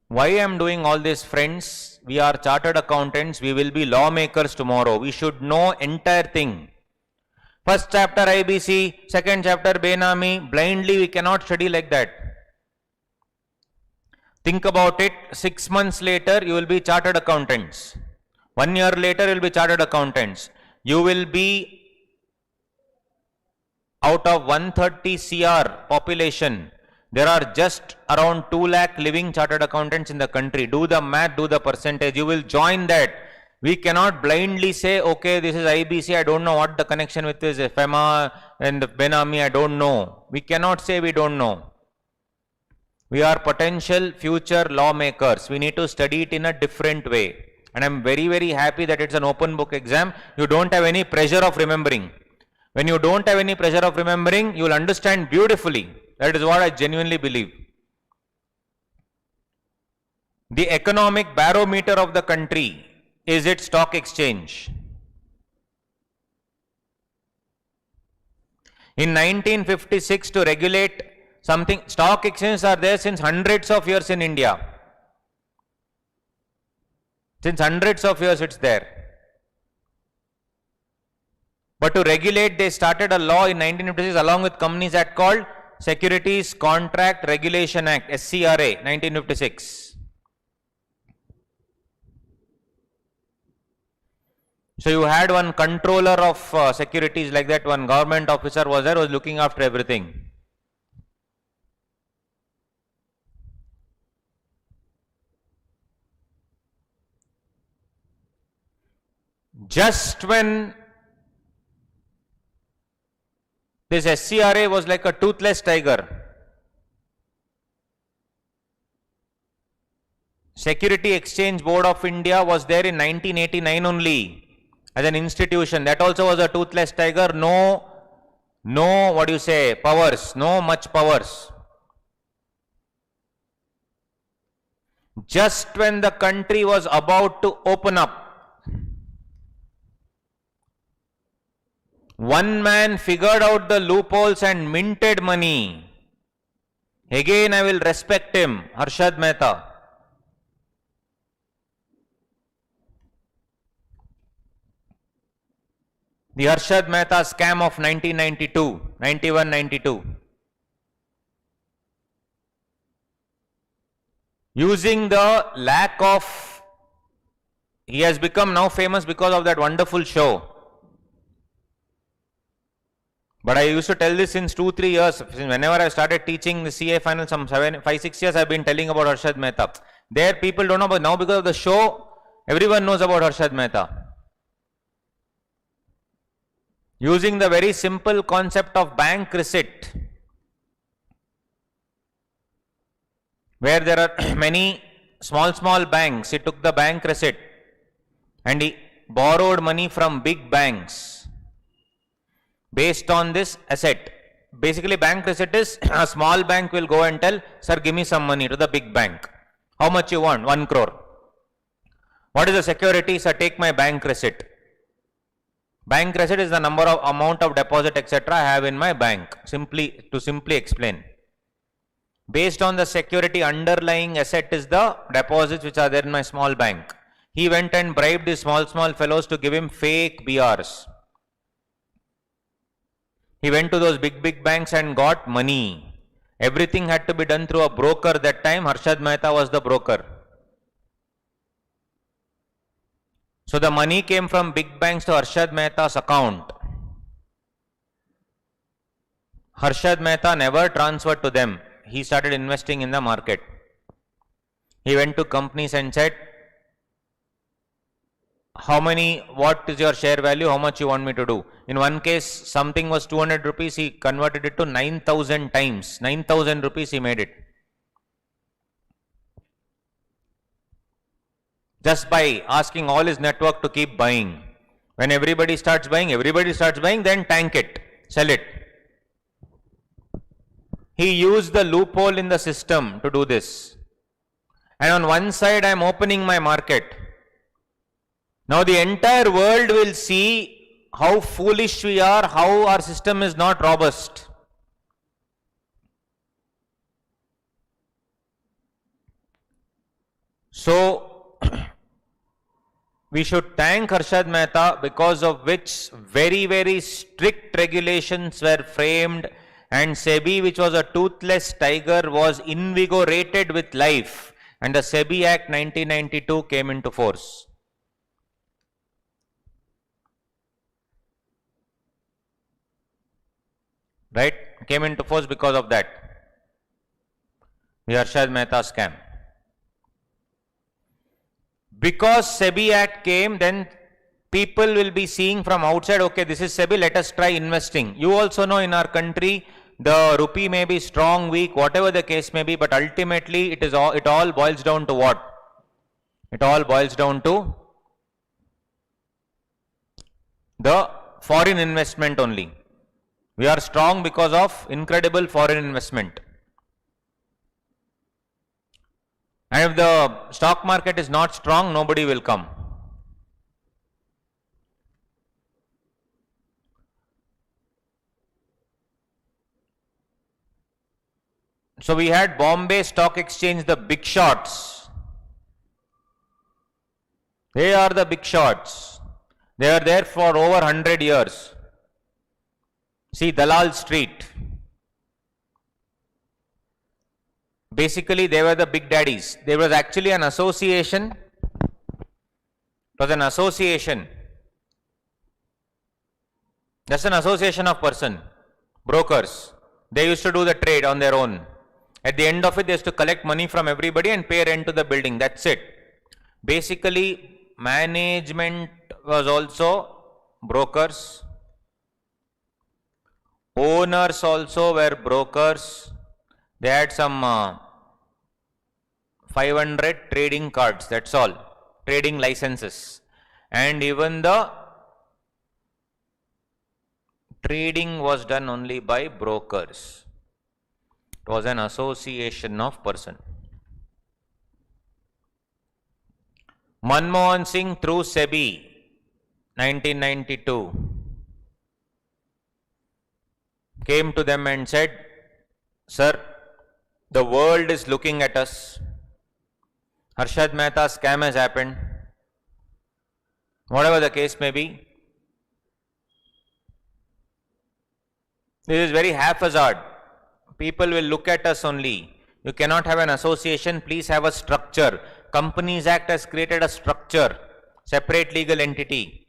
why I am doing all this, friends? We are chartered accountants, we will be lawmakers tomorrow. We should know entire thing. First chapter IBC, second chapter Benami, blindly we cannot study like that. Think about it, 6 months later you will be chartered accountants. 1 year later you will be chartered accountants. You will be out of 130 CR population. There are just around 2 lakh living chartered accountants in the country. Do the math, do the percentage. You will join that. We cannot blindly say, okay, this is IBC, I don't know what the connection with this FEMA and Benami, I don't know. We cannot say we don't know. We are potential future lawmakers. We need to study it in a different way. And I am very happy that it's an open book exam. You don't have any pressure of remembering. When you don't have any pressure of remembering, you will understand beautifully. That is what I genuinely believe. The economic barometer of the country is its stock exchange. In 1956, to regulate something, stock exchanges are there since hundreds of years in India. Since hundreds of years it's there. But to regulate, they started a law in 1956 along with Companies Act called Securities Contract Regulation Act, SCRA, 1956. So you had one controller of securities like that, one government officer was there, was looking after everything. Just when this SCRA was like a toothless tiger, Security Exchange Board of India was there in 1989 only as an institution. That also was a toothless tiger. No powers, no much powers. Just when the country was about to open up, one man figured out the loopholes and minted money. Again, I will respect him, Harshad Mehta. The Harshad Mehta scam of 91-92. Using the lack of, he has become now famous because of that wonderful show. But I used to tell this since 2-3 years. Whenever I started teaching the CA final, some 5-6 years, I have been telling about Harshad Mehta. There people don't know, but now because of the show, everyone knows about Harshad Mehta. Using the very simple concept of bank receipt, where there are many small banks, he took the bank receipt and he borrowed money from big banks based on this asset. Basically, bank receipt is a small bank will go and tell, sir, give me some money to the big bank. How much you want? 1 crore. What is the security? Sir, take my bank receipt. Bank receipt is the amount of deposit, etc. I have in my bank. Simply explain. Based on the security, underlying asset is the deposits which are there in my small bank. He went and bribed these small fellows to give him fake BRs. He went to those big banks and got money. Everything had to be done through a broker. That time Harshad Mehta was the broker. So the money came from big banks to Harshad Mehta's account. Harshad Mehta never transferred to them. He started investing in the market. He went to companies and said, what is your share value, how much you want me to do? In one case, something was 200 rupees, he converted it to 9,000 times. 9,000 rupees he made it. Just by asking all his network to keep buying. When everybody starts buying, then tank it, sell it. He used the loophole in the system to do this. And on one side, I am opening my market. Now the entire world will see how foolish we are, how our system is not robust. So, we should thank Harshad Mehta, because of which very strict regulations were framed, and SEBI, which was a toothless tiger, was invigorated with life, and the SEBI Act 1992 came into force. Right? Came into force because of that. The Harshad Mehta scam. Because SEBI Act came, then people will be seeing from outside, okay, this is SEBI, let us try investing. You also know in our country, the rupee may be strong, weak, whatever the case may be, but ultimately it all boils down to what? It all boils down to the foreign investment only. We are strong because of incredible foreign investment. And if the stock market is not strong, nobody will come. So we had Bombay Stock Exchange, the big shots. They are the big shots. They are there for over 100 years. See, Dalal Street. Basically, they were the big daddies. There was actually an association. It was an association. Just an association of person, brokers. They used to do the trade on their own. At the end of it, they used to collect money from everybody and pay rent to the building. That's it. Basically, management was also brokers. Owners also were brokers. They had some 500 trading cards, that's all, trading licenses. And even the trading was done only by brokers. It was an association of person. Manmohan Singh through SEBI, 1992. Came to them and said, sir, the world is looking at us. Harshad Mehta scam has happened. Whatever the case may be. This is very haphazard. People will look at us only. You cannot have an association, please have a structure. Companies Act has created a structure, separate legal entity.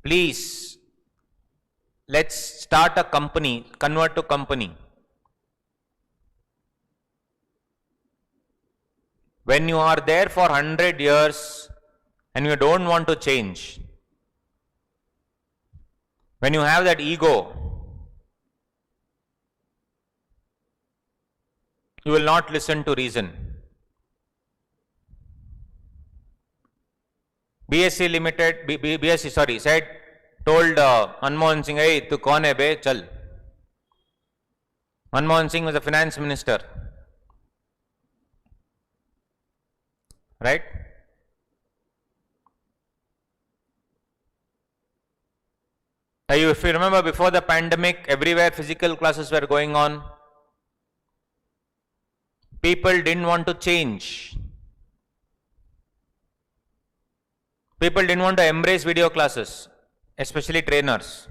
Please, let's start a company, convert to company. When you are there for 100 years and you don't want to change, when you have that ego, you will not listen to reason. BSC Limited, told Manmohan Singh, hey, tu kaun hai be, chal. Manmohan Singh was the finance minister. Right? If you remember, before the pandemic, everywhere physical classes were going on. People didn't want to change. People didn't want to embrace video classes, especially trainers.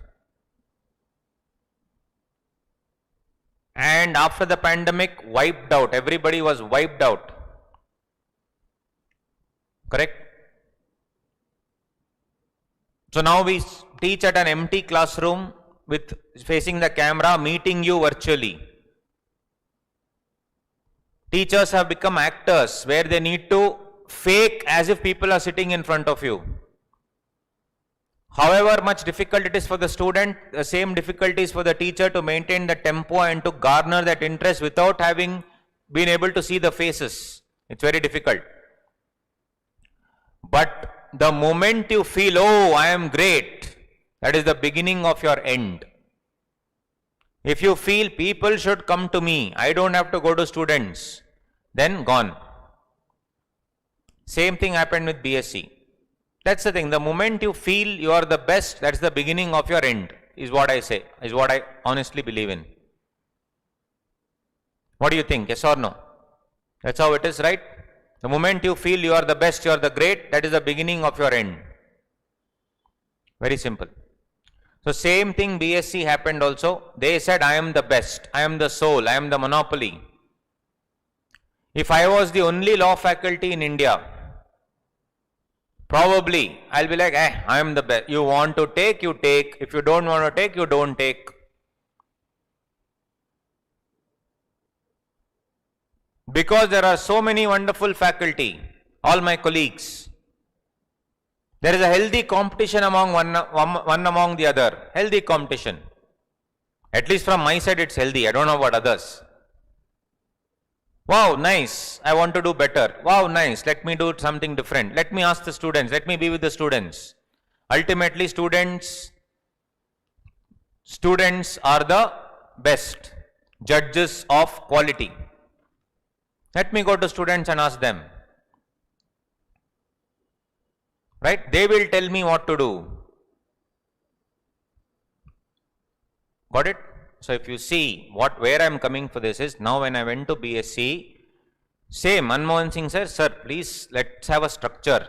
And after the pandemic, wiped out. Everybody was wiped out. Correct? So now we teach at an empty classroom with facing the camera, meeting you virtually. Teachers have become actors where they need to fake as if people are sitting in front of you. However much difficult it is for the student, the same difficulty is for the teacher to maintain the tempo and to garner that interest without having been able to see the faces. It's very difficult. But the moment you feel, oh, I am great, that is the beginning of your end. If you feel people should come to me, I don't have to go to students, then gone. Same thing happened with BSc. That's the thing. The moment you feel you are the best, that's the beginning of your end, is what I say, is what I honestly believe in. What do you think? Yes or no? That's how it is, right? The moment you feel you are the best, you are the great, that is the beginning of your end. Very simple. So same thing BSc happened also. They said, I am the best, I am the soul, I am the monopoly. If I was the only law faculty in India, probably I'll be like, I am the best. You want to take, you take. If you don't want to take, you don't take. Because there are so many wonderful faculty, all my colleagues. There is a healthy competition among one among the other. Healthy competition. At least from my side it's healthy. I don't know about others. Wow, nice. I want to do better. Wow, nice. Let me do something different. Let me ask the students. Let me be with the students. Ultimately, students are the best judges of quality. Let me go to students and ask them. Right? They will tell me what to do. Got it? So if you see where I am coming for this is, now when I went to BSc, same, Manmohan Singh said, sir, please let's have a structure.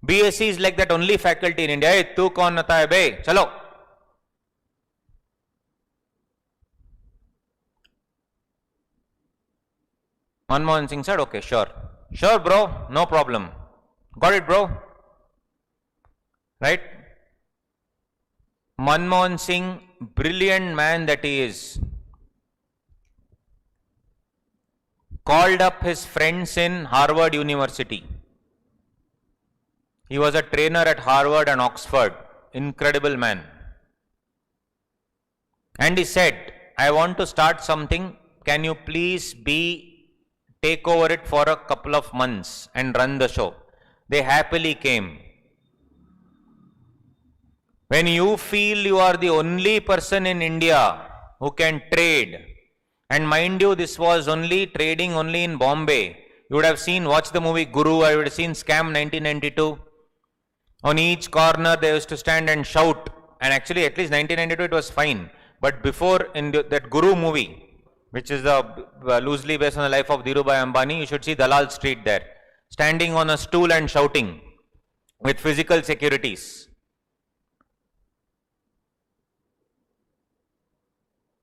BSc is like that only faculty in India. Hey, tu kaun nata hai be? Chalo. Manmohan Singh said, okay, sure. Sure, bro, no problem. Got it, bro? Right? Manmohan Singh, brilliant man that he is, called up his friends in Harvard University. He was a trainer at Harvard and Oxford. Incredible man. And he said, I want to start something. Can you please take over it for a couple of months and run the show? They happily came. When you feel you are the only person in India who can trade, and mind you, this was trading only in Bombay. You would have watched the movie Guru, I would have seen Scam 1992. On each corner they used to stand and shout. And actually, at least 1992 it was fine. But before, in that Guru movie, which is loosely based on the life of Dhirubhai Ambani, you should see Dalal Street there, standing on a stool and shouting with physical securities.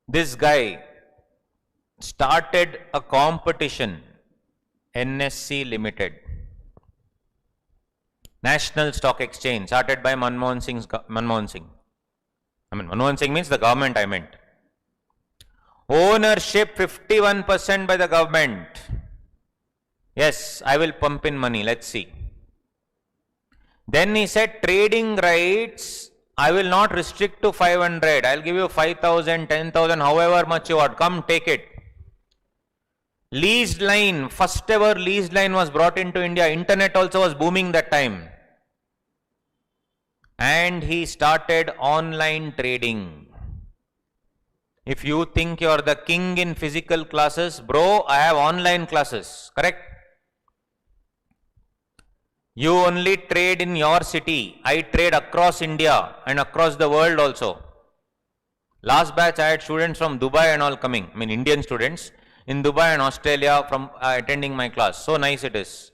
This guy started a competition, NSE Limited, National Stock Exchange, started by Manmohan Singh. Manmohan Singh means the government, I meant. Ownership 51% by the government. Yes, I will pump in money, let's see. Then he said, trading rights, I will not restrict to 500. I'll give you 5,000, 10,000, however much you want. Come, take it. Leased line, first ever leased line was brought into India. Internet also was booming that time. And he started online trading. If you think you are the king in physical classes, bro, I have online classes. Correct? You only trade in your city. I trade across India and across the world also. Last batch I had students from Dubai and all coming. Indian students. in Dubai and Australia from attending my class. So nice it is.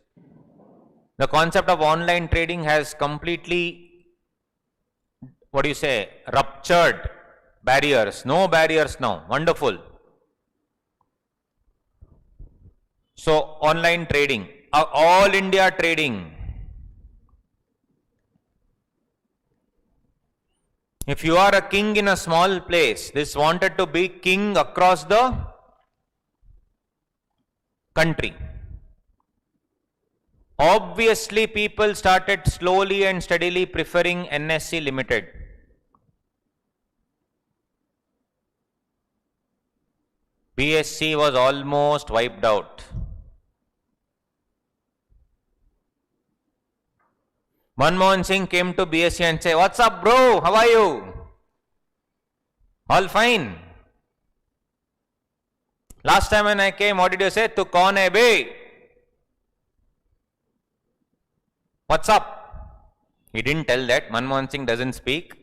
The concept of online trading has completely, what do you say, ruptured barriers. No barriers now. Wonderful. So online trading, all India trading. If you are a king in a small place, this wanted to be king across the country. Obviously, people started slowly and steadily preferring NSE Limited. BSC was almost wiped out. Manmohan Singh came to BSC and said, "What's up, bro? How are you? All fine." Last time when I came, what did you say? "Tu kaun hai be?" What's up? He didn't tell that. Manmohan Singh doesn't speak.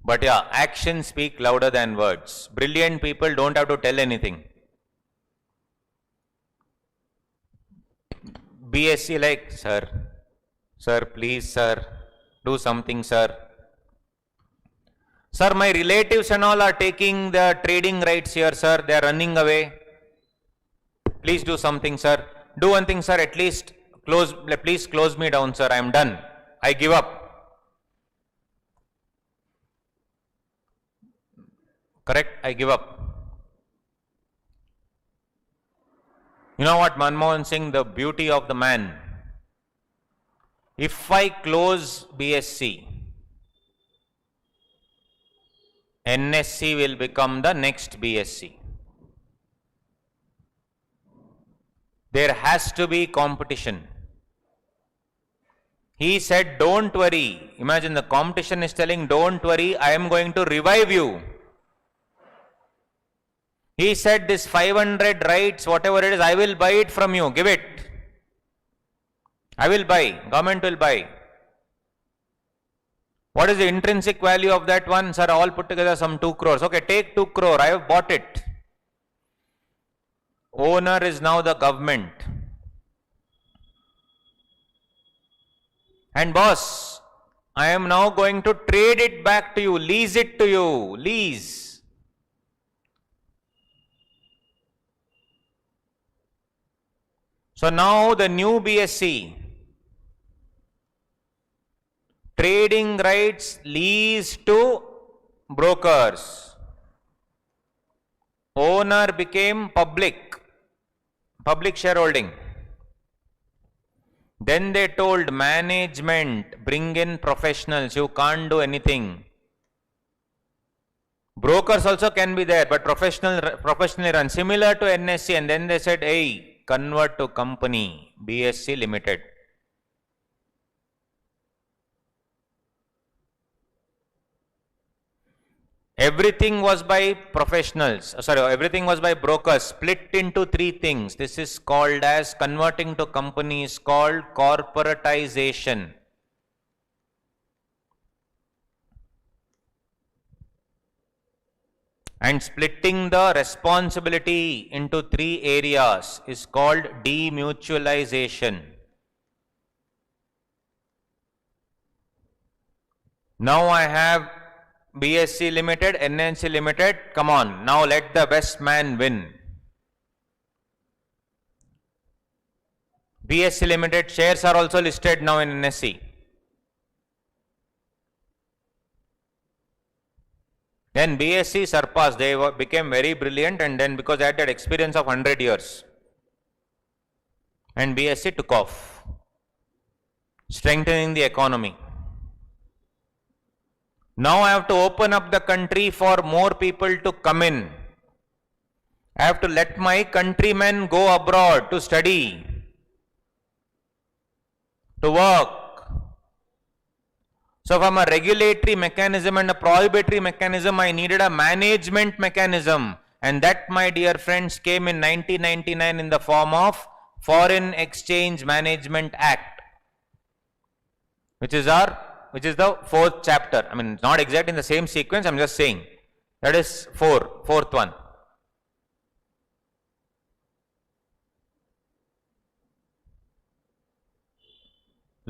But yeah, actions speak louder than words. Brilliant people don't have to tell anything. BSC like, sir, please, sir, do something, sir. Sir, my relatives and all are taking the trading rights here, sir. They are running away. Please do something, sir. Do one thing, sir. At least please close me down, sir. I am done. I give up. Correct? I give up. You know what, Manmohan Singh, the beauty of the man. If I close BSC, NSC will become the next BSC. There has to be competition. He said, don't worry. Imagine the competition is telling, don't worry, I am going to revive you. He said, this 500 rights, whatever it is, I will buy it from you. Give it. I will buy. Government will buy. What is the intrinsic value of that one? Sir, all put together some 2 crores. Okay, take 2 crore. I have bought it. Owner is now the government. And boss, I am now going to trade it back to you, lease it to you, lease. So now the new BSC, trading rights leased to brokers. Owner became public shareholding. Then they told management, bring in professionals, you can't do anything. Brokers also can be there, but professionally run, similar to NSC. And then they said, hey, convert to company, BSC Limited. Everything was by professionals, everything was by brokers, split into 3 things. This is called as, converting to company is called corporatization. And splitting the responsibility into 3 areas is called demutualization. Now I have BSC Limited, NNC Limited, come on, now let the best man win. BSC Limited shares are also listed now in NSE. Then BSC surpassed, they became very brilliant, and then because they had that experience of 100 years. And BSC took off, strengthening the economy. Now I have to open up the country for more people to come in. I have to let my countrymen go abroad to study, to work. So from a regulatory mechanism and a prohibitory mechanism, I needed a management mechanism. And that, my dear friends, came in 1999 in the form of Foreign Exchange Management Act, which is the 4th chapter. I mean, not exactly in the same sequence, I'm just saying. That is fourth one.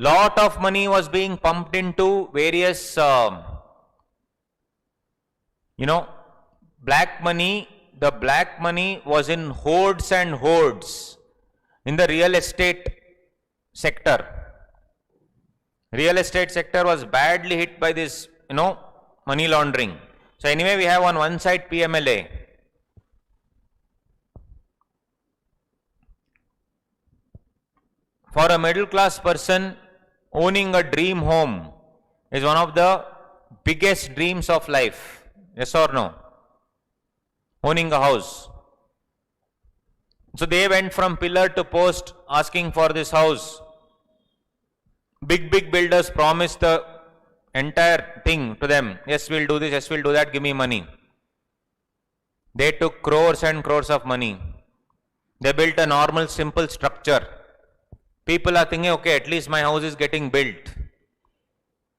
Lot of money was being pumped into various, black money. The black money was in hordes and hordes in the real estate sector. Real estate sector was badly hit by this, money laundering. So anyway, we have on one side PMLA. For a middle class person, owning a dream home is one of the biggest dreams of life. Yes or no? Owning a house. So they went from pillar to post asking for this house. Big builders promised the entire thing to them. Yes, we'll do this, yes, we'll do that, give me money. They took crores and crores of money. They built a normal, simple structure. People are thinking, okay, at least my house is getting built.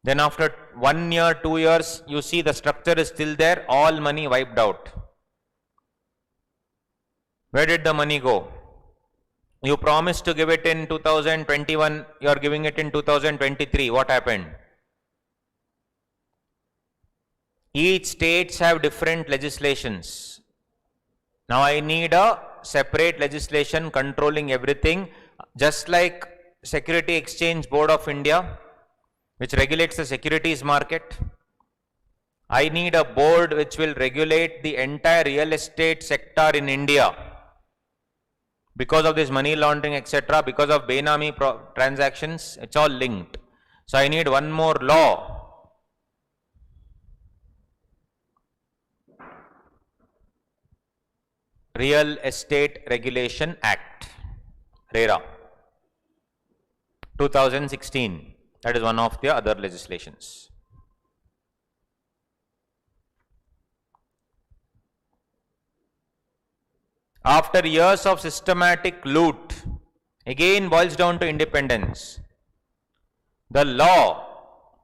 Then after 1 year, 2 years, you see the structure is still there, all money wiped out. Where did the money go? You promised to give it in 2021, you are giving it in 2023. What happened? Each states have different legislations. Now I need a separate legislation controlling everything, just like Security Exchange Board of India, which regulates the securities market. I need a board which will regulate the entire real estate sector in India. Because of this money laundering, etc., because of Benami transactions, it's all linked. So I need one more law. Real Estate Regulation Act, RERA, 2016. That is one of the other legislations. After years of systematic loot, again boils down to independence. The law,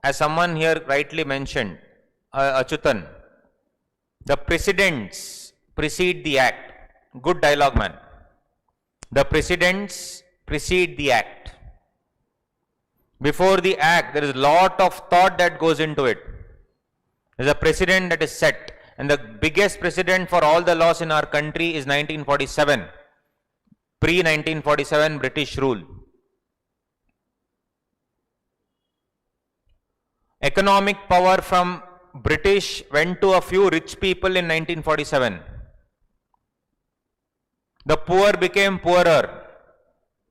as someone here rightly mentioned, Achutan, the precedents precede the act. Good dialogue, man. The precedents precede the act. Before the act, there is a lot of thought that goes into it. There is a precedent that is set. And the biggest precedent for all the laws in our country is 1947, pre-1947 British rule. Economic power from British went to a few rich people in 1947. The poor became poorer.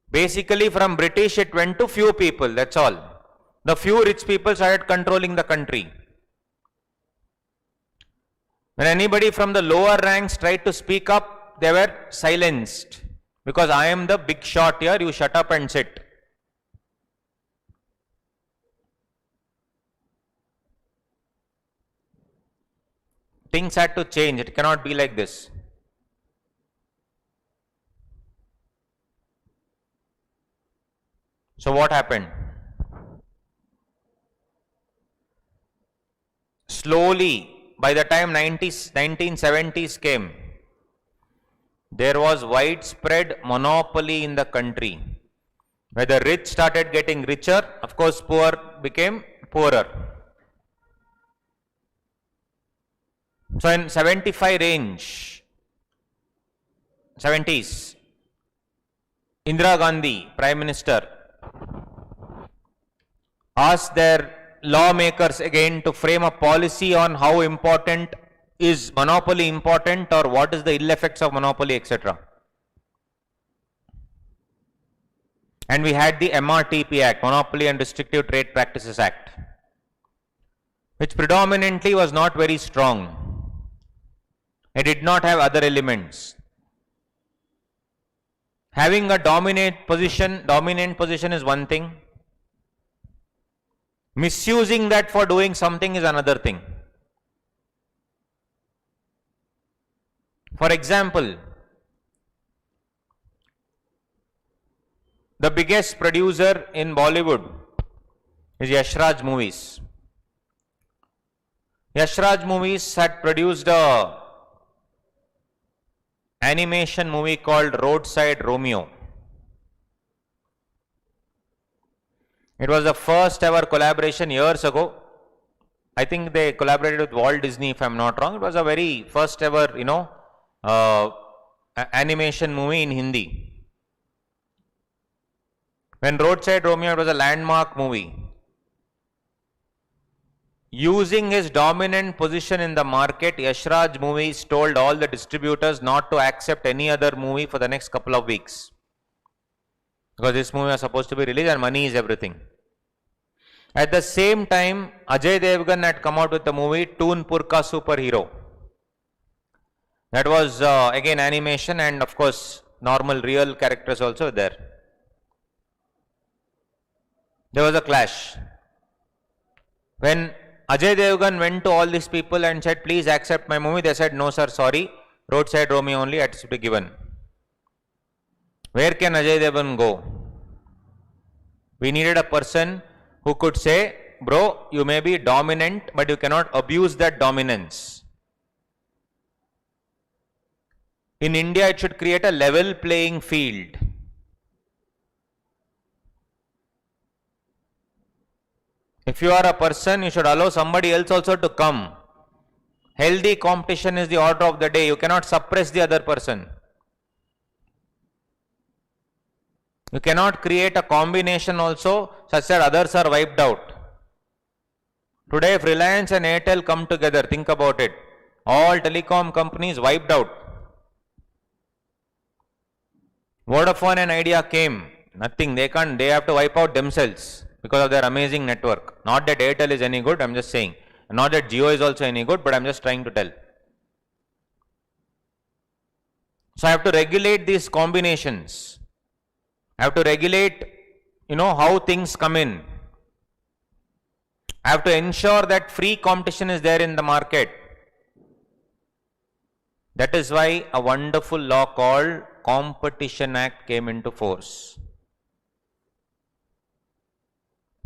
Basically from British it went to few people, that's all. The few rich people started controlling the country. When anybody from the lower ranks tried to speak up, they were silenced. Because I am the big shot here, you shut up and sit. Things had to change, it cannot be like this. So what happened? Slowly, by the time 1970s came, there was widespread monopoly in the country. Where the rich started getting richer, of course poor became poorer. So in 75 range, 70s, Indira Gandhi, Prime Minister, asked their lawmakers again to frame a policy on how important is monopoly important or what is the ill effects of monopoly, etc. And we had the MRTP Act, Monopoly and Restrictive Trade Practices Act, which predominantly was not very strong. It did not have other elements. Having a dominant position is one thing. Misusing that for doing something is another thing. For example, the biggest producer in Bollywood is Yash Raj Movies. Yash Raj Movies had produced a animation movie called Roadside Romeo. It was the first ever collaboration years ago. I think they collaborated with Walt Disney, if I'm not wrong. It was a very first ever, animation movie in Hindi. When Roadside Romeo, it was a landmark movie. Using his dominant position in the market, Yashraj Movies told all the distributors not to accept any other movie for the next couple of weeks. Because this movie was supposed to be released and money is everything. At the same time, Ajay Devgan had come out with the movie Toonpur Ka Superhero. That was again animation and of course normal real characters also there. There was a clash. When Ajay Devgan went to all these people and said, please accept my movie, they said, no sir, sorry, Roadside Romeo only had to be given. Where can Ajay Devgan go? We needed a person who could say, bro, you may be dominant, but you cannot abuse that dominance. In India, it should create a level playing field. If you are a person, you should allow somebody else also to come. Healthy competition is the order of the day. You cannot suppress the other person. You cannot create a combination also such that others are wiped out. Today, if Reliance and Airtel come together, think about it. All telecom companies wiped out. Vodafone and Idea came. Nothing. They can't. They have to wipe out themselves because of their amazing network. Not that Airtel is any good, I'm just saying. Not that Jio is also any good, but I'm just trying to tell. So I have to regulate these combinations. I have to regulate, how things come in. I have to ensure that free competition is there in the market. That is why a wonderful law called Competition Act came into force.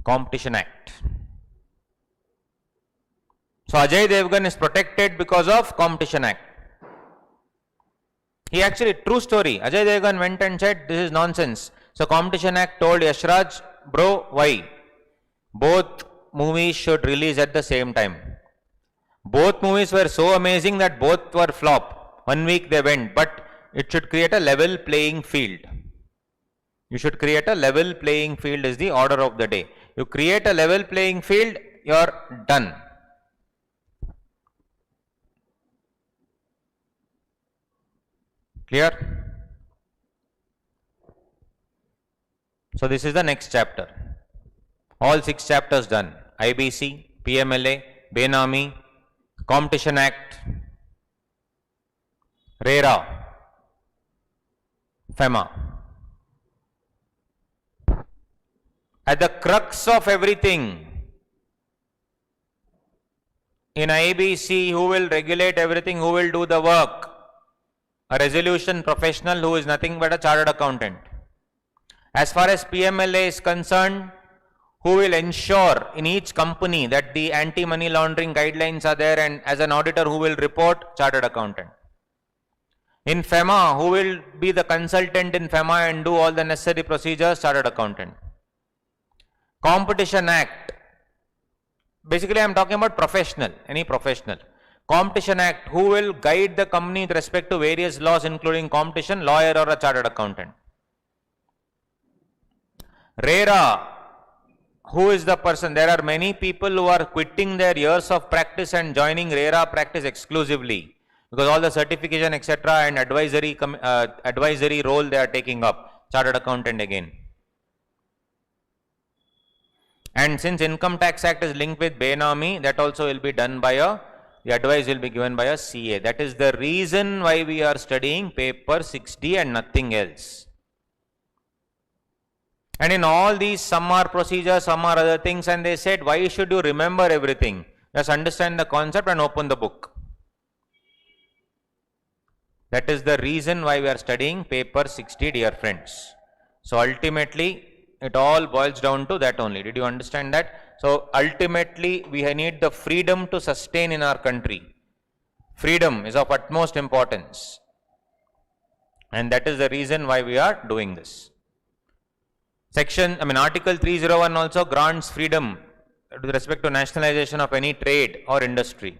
Competition Act. So Ajay Devgan is protected because of Competition Act. He actually, true story, Ajay Devgan went and said, this is nonsense. So Competition Act told Yashraj, bro, why? Both movies should release at the same time. Both movies were so amazing that both were flop. 1 week they went, but it should create a level playing field. You should create a level playing field is the order of the day. You create a level playing field, you are done. Clear? So this is the next chapter. All 6 chapters done. IBC, PMLA, Benami, Competition Act, RERA, FEMA. At the crux of everything, in IBC, who will regulate everything, who will do the work? A resolution professional who is nothing but a chartered accountant. As far as PMLA is concerned, who will ensure in each company that the anti-money laundering guidelines are there, and as an auditor who will report? Chartered accountant. In FEMA, who will be the consultant in FEMA and do all the necessary procedures? Chartered accountant. Competition Act. Basically, I am talking about professional, any professional. Competition Act, who will guide the company with respect to various laws including competition? Lawyer or a chartered accountant. RERA, who is the person? There are many people who are quitting their years of practice and joining RERA practice exclusively because all the certification etc. and advisory role they are taking up. Chartered accountant again. And since Income Tax Act is linked with Benami, that also will be done by the advice will be given by a CA. That is the reason why we are studying paper 60 and nothing else. And in all these, some are procedures, some are other things, and they said, why should you remember everything? Just understand the concept and open the book. That is the reason why we are studying paper 60, dear friends. So ultimately, it all boils down to that only. Did you understand that? So ultimately, we need the freedom to sustain in our country. Freedom is of utmost importance. And that is the reason why we are doing this. Article 301 also grants freedom with respect to nationalization of any trade or industry.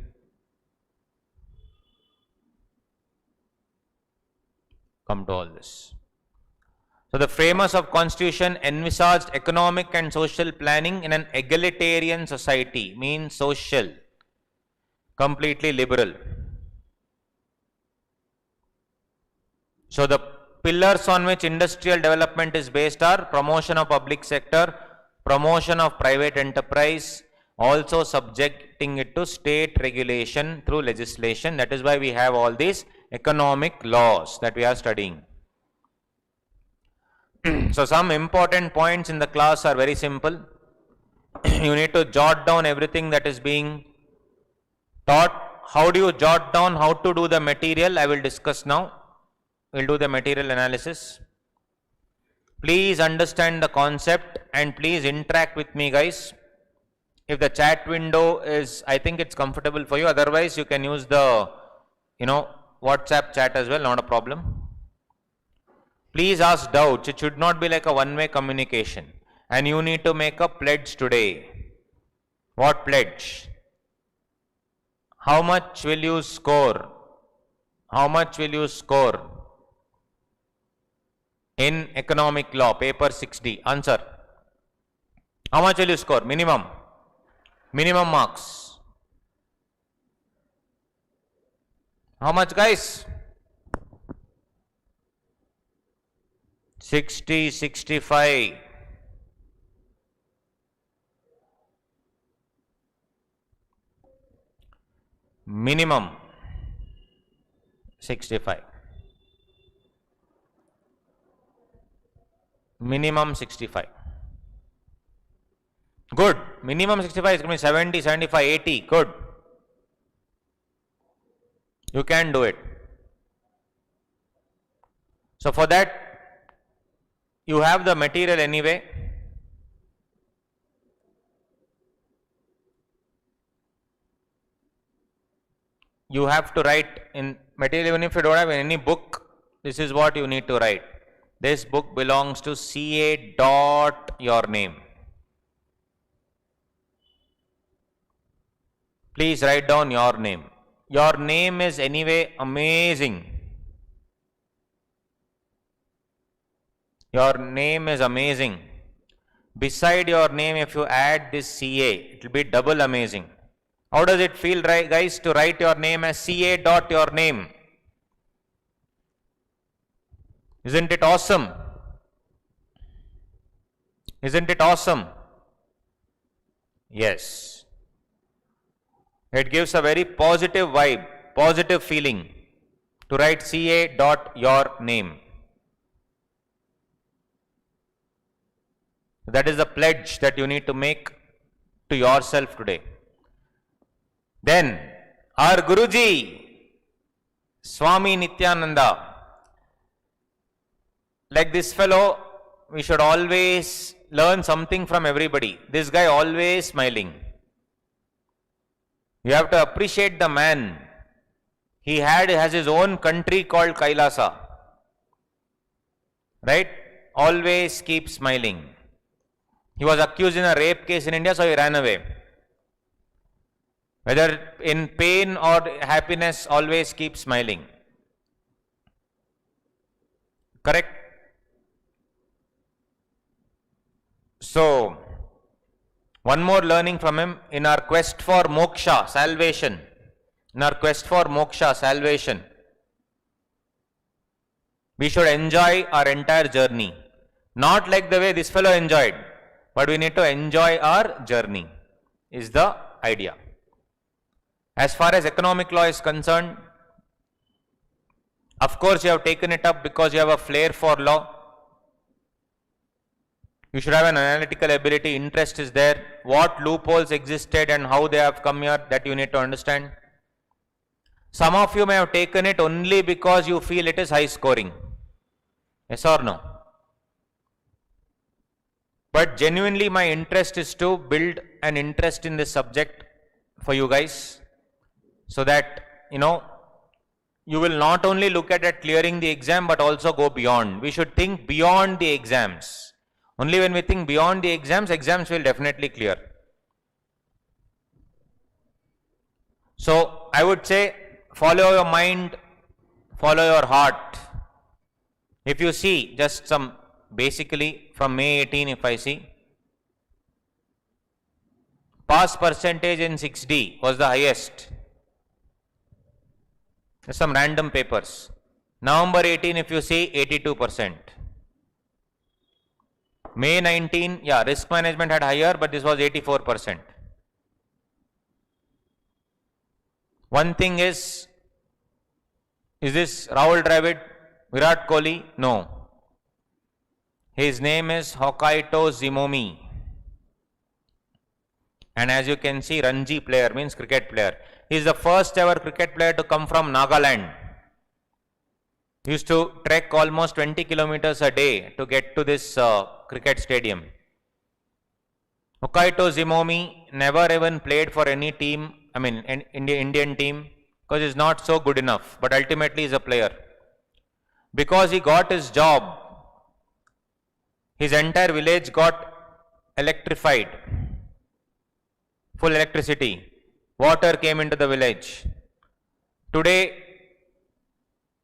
Come to all this. So the framers of constitution envisaged economic and social planning in an egalitarian society, means social, completely liberal. So the pillars on which industrial development is based are promotion of public sector, promotion of private enterprise, also subjecting it to state regulation through legislation. That is why we have all these economic laws that we are studying. So some important points in the class are very simple. You need to jot down everything that is being taught. How do you jot down? How to do the material? I will discuss now. We'll do the material analysis. Please understand the concept and please interact with me, guys. If the chat window is, I think it's comfortable for you. Otherwise, you can use the, WhatsApp chat as well, not a problem. Please ask doubts. It should not be like a one-way communication. And you need to make a pledge today. What pledge? How much will you score? How much will you score in economic law, paper 6D? Answer. How much will you score? Minimum. Minimum marks. How much, guys? 60, 65. Minimum 65. Minimum 65. Good. Minimum 65 is going to be 70, 75, 80. Good. You can do it. So for that, you have the material anyway. You have to write in material. Even if you don't have any book, this is what you need to write. This book belongs to CA dot your name. Please write down your name. Your name is anyway amazing. Your name is amazing. Beside your name, if you add this CA, it will be double amazing. How does it feel, guys, to write your name as CA dot your name? Isn't it awesome? Isn't it awesome? Yes. It gives a very positive vibe, positive feeling to write CA dot your name. That is the pledge that you need to make to yourself today. Then, our Guruji, Swami Nityananda, like this fellow, we should always learn something from everybody. This guy always smiling. You have to appreciate the man. He has his own country called Kailasa. Right? Always keep smiling. He was accused in a rape case in India, so he ran away. Whether in pain or happiness, always keep smiling. Correct? So, one more learning from him. In our quest for moksha, salvation, we should enjoy our entire journey. Not like the way this fellow enjoyed, but we need to enjoy our journey, is the idea. As far as economic law is concerned, of course you have taken it up because you have a flair for law. You should have an analytical ability, interest is there. What loopholes existed and how they have come here, that you need to understand. Some of you may have taken it only because you feel it is high scoring. Yes or no? But genuinely my interest is to build an interest in this subject for you guys, so that, you will not only look at clearing the exam, but also go beyond. We should think beyond the exams. Only when we think beyond the exams, exams will definitely clear. So I would say follow your mind, follow your heart. If you see just some, basically from May 18, if I see, pass percentage in 6D was the highest. There's some random papers. November 18, if you see, 82%. May 19, yeah, risk management had higher, but this was 84%. One thing is this Rahul Dravid, Virat Kohli? No. His name is Hokaito Zimomi. And as you can see, Ranji player means cricket player. He is the first ever cricket player to come from Nagaland. He used to trek almost 20 kilometers a day to get to this cricket stadium. Hokaito Zimomi never even played for any team, I mean Indian team, because he's not so good enough, but ultimately he's a player. Because he got his job, his entire village got electrified, full electricity, water came into the village. Today,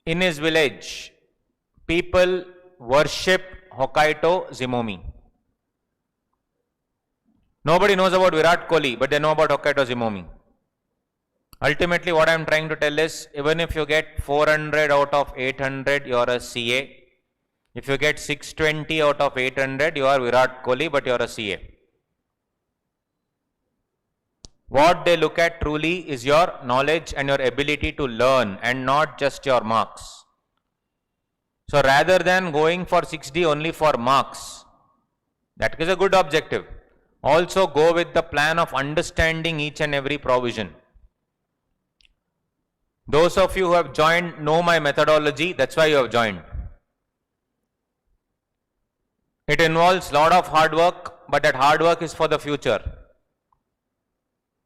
in his village, people worship Hokaito Zimomi. Nobody knows about Virat Kohli, but they know about Hokaito Zimomi. Ultimately, what I am trying to tell is, even if you get 400 out of 800, you are a CA. If you get 620 out of 800, you are Virat Kohli, but you are a CA. What they look at truly is your knowledge and your ability to learn, and not just your marks. So rather than going for 6D only for marks, that is a good objective. Also go with the plan of understanding each and every provision. Those of you who have joined know my methodology, that's why you have joined. It involves lot of hard work, but that hard work is for the future.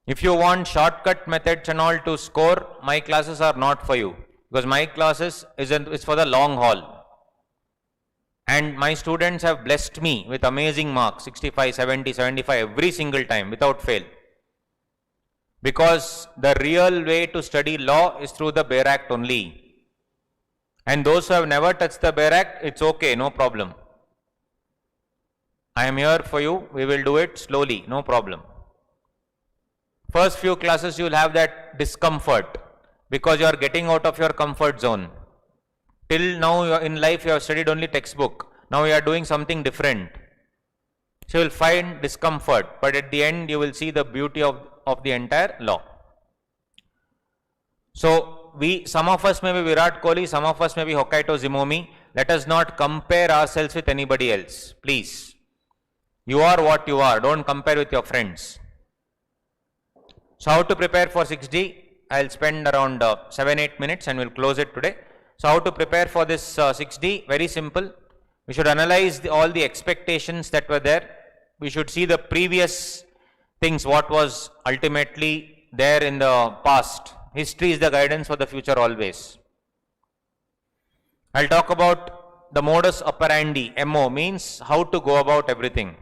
If you want shortcut methods and all to score, my classes are not for you, because my classes is for the long haul. And my students have blessed me with amazing marks, 65, 70, 75 every single time without fail. Because the real way to study law is through the Bare Act only. And those who have never touched the Bare Act, it's okay, no problem. I am here for you, we will do it slowly, no problem. First few classes you will have that discomfort, because you are getting out of your comfort zone. Till now in life you have studied only textbook, now you are doing something different. So you will find discomfort, but at the end you will see the beauty of the entire law. So some of us may be Virat Kohli, some of us may be Hokaito Zimomi. Let us not compare ourselves with anybody else, please. You are what you are, don't compare with your friends. So how to prepare for 6D? I will spend around 7-8 minutes and we will close it today. So how to prepare for this 6D? Very simple. We should analyze all the expectations that were there. We should see the previous things, what was ultimately there in the past. History is the guidance for the future always. I will talk about the modus operandi. MO means how to go about everything.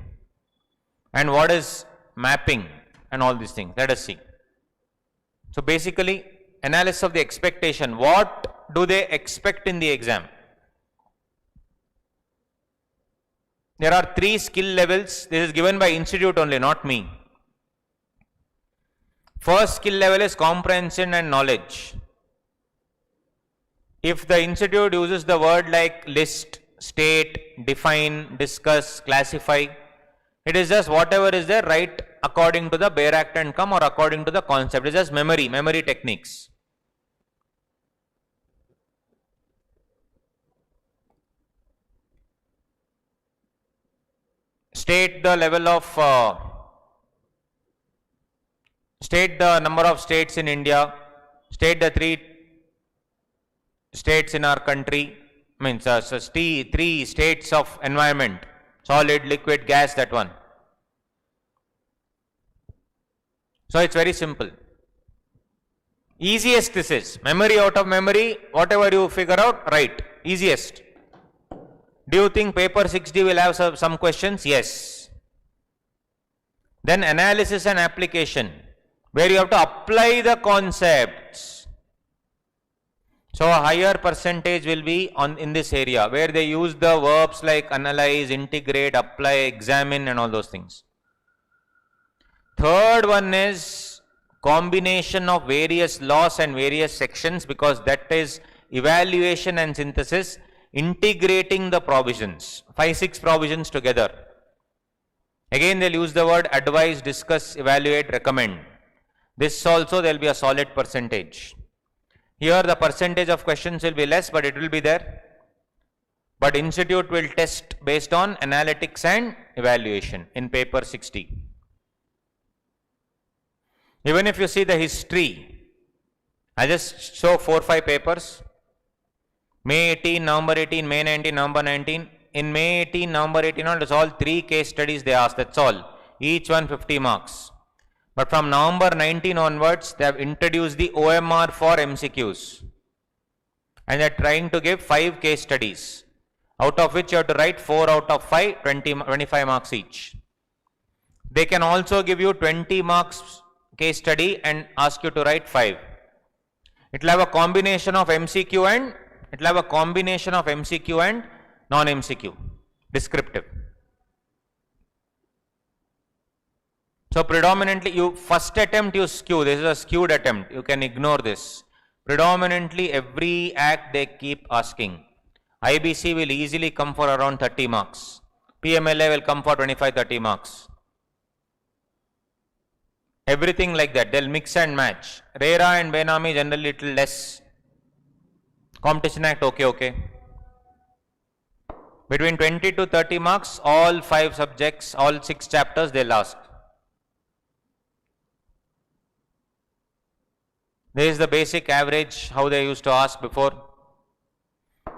And what is mapping and all these things. Let us see. So basically, analysis of the expectation. What do they expect in the exam? There are 3 skill levels. This is given by institute only, not me. First skill level is comprehension and knowledge. If the institute uses the word like list, state, define, discuss, classify, it is just whatever is there, write according to the Bare Act and come, or according to the concept. It is just memory techniques. State the level of, state the number of states in India, state the 3 states in our country, means 3 states of environment, solid, liquid, gas, that one. So it's very simple. Easiest this is. Memory out of memory, whatever you figure out, right. Easiest. Do you think paper 6D will have some questions? Yes. Then analysis and application, where you have to apply the concepts. So a higher percentage will be in this area, where they use the verbs like analyze, integrate, apply, examine and all those things. Third one is combination of various laws and various sections, because that is evaluation and synthesis, integrating the provisions, 5-6 provisions together. Again they'll use the word advise, discuss, evaluate, recommend. This also there will be a solid percentage. Here the percentage of questions will be less, but it will be there. But institute will test based on analytics and evaluation in paper 60. Even if you see the history, I just show 4-5 papers. May 18, November 18, May 19, November 19. In May 18, November 18, it's all 3 case studies they asked, that's all. Each one 50 marks. But from November 19 onwards, they have introduced the OMR for MCQs. And they are trying to give 5 case studies, out of which you have to write 4 out of 5, 25 marks each. They can also give you 20 marks case study and ask you to write 5. It will have a combination of MCQ and non-MCQ, descriptive. So predominantly first attempt you skew, this is a skewed attempt, you can ignore this. Predominantly every act they keep asking. IBC will easily come for around 30 marks. PMLA will come for 25-30 marks. Everything like that, they'll mix and match. RERA and Benami generally little less. Competition Act, okay. Between 20 to 30 marks, all 5 subjects, all 6 chapters they'll ask. This is the basic average, how they used to ask before.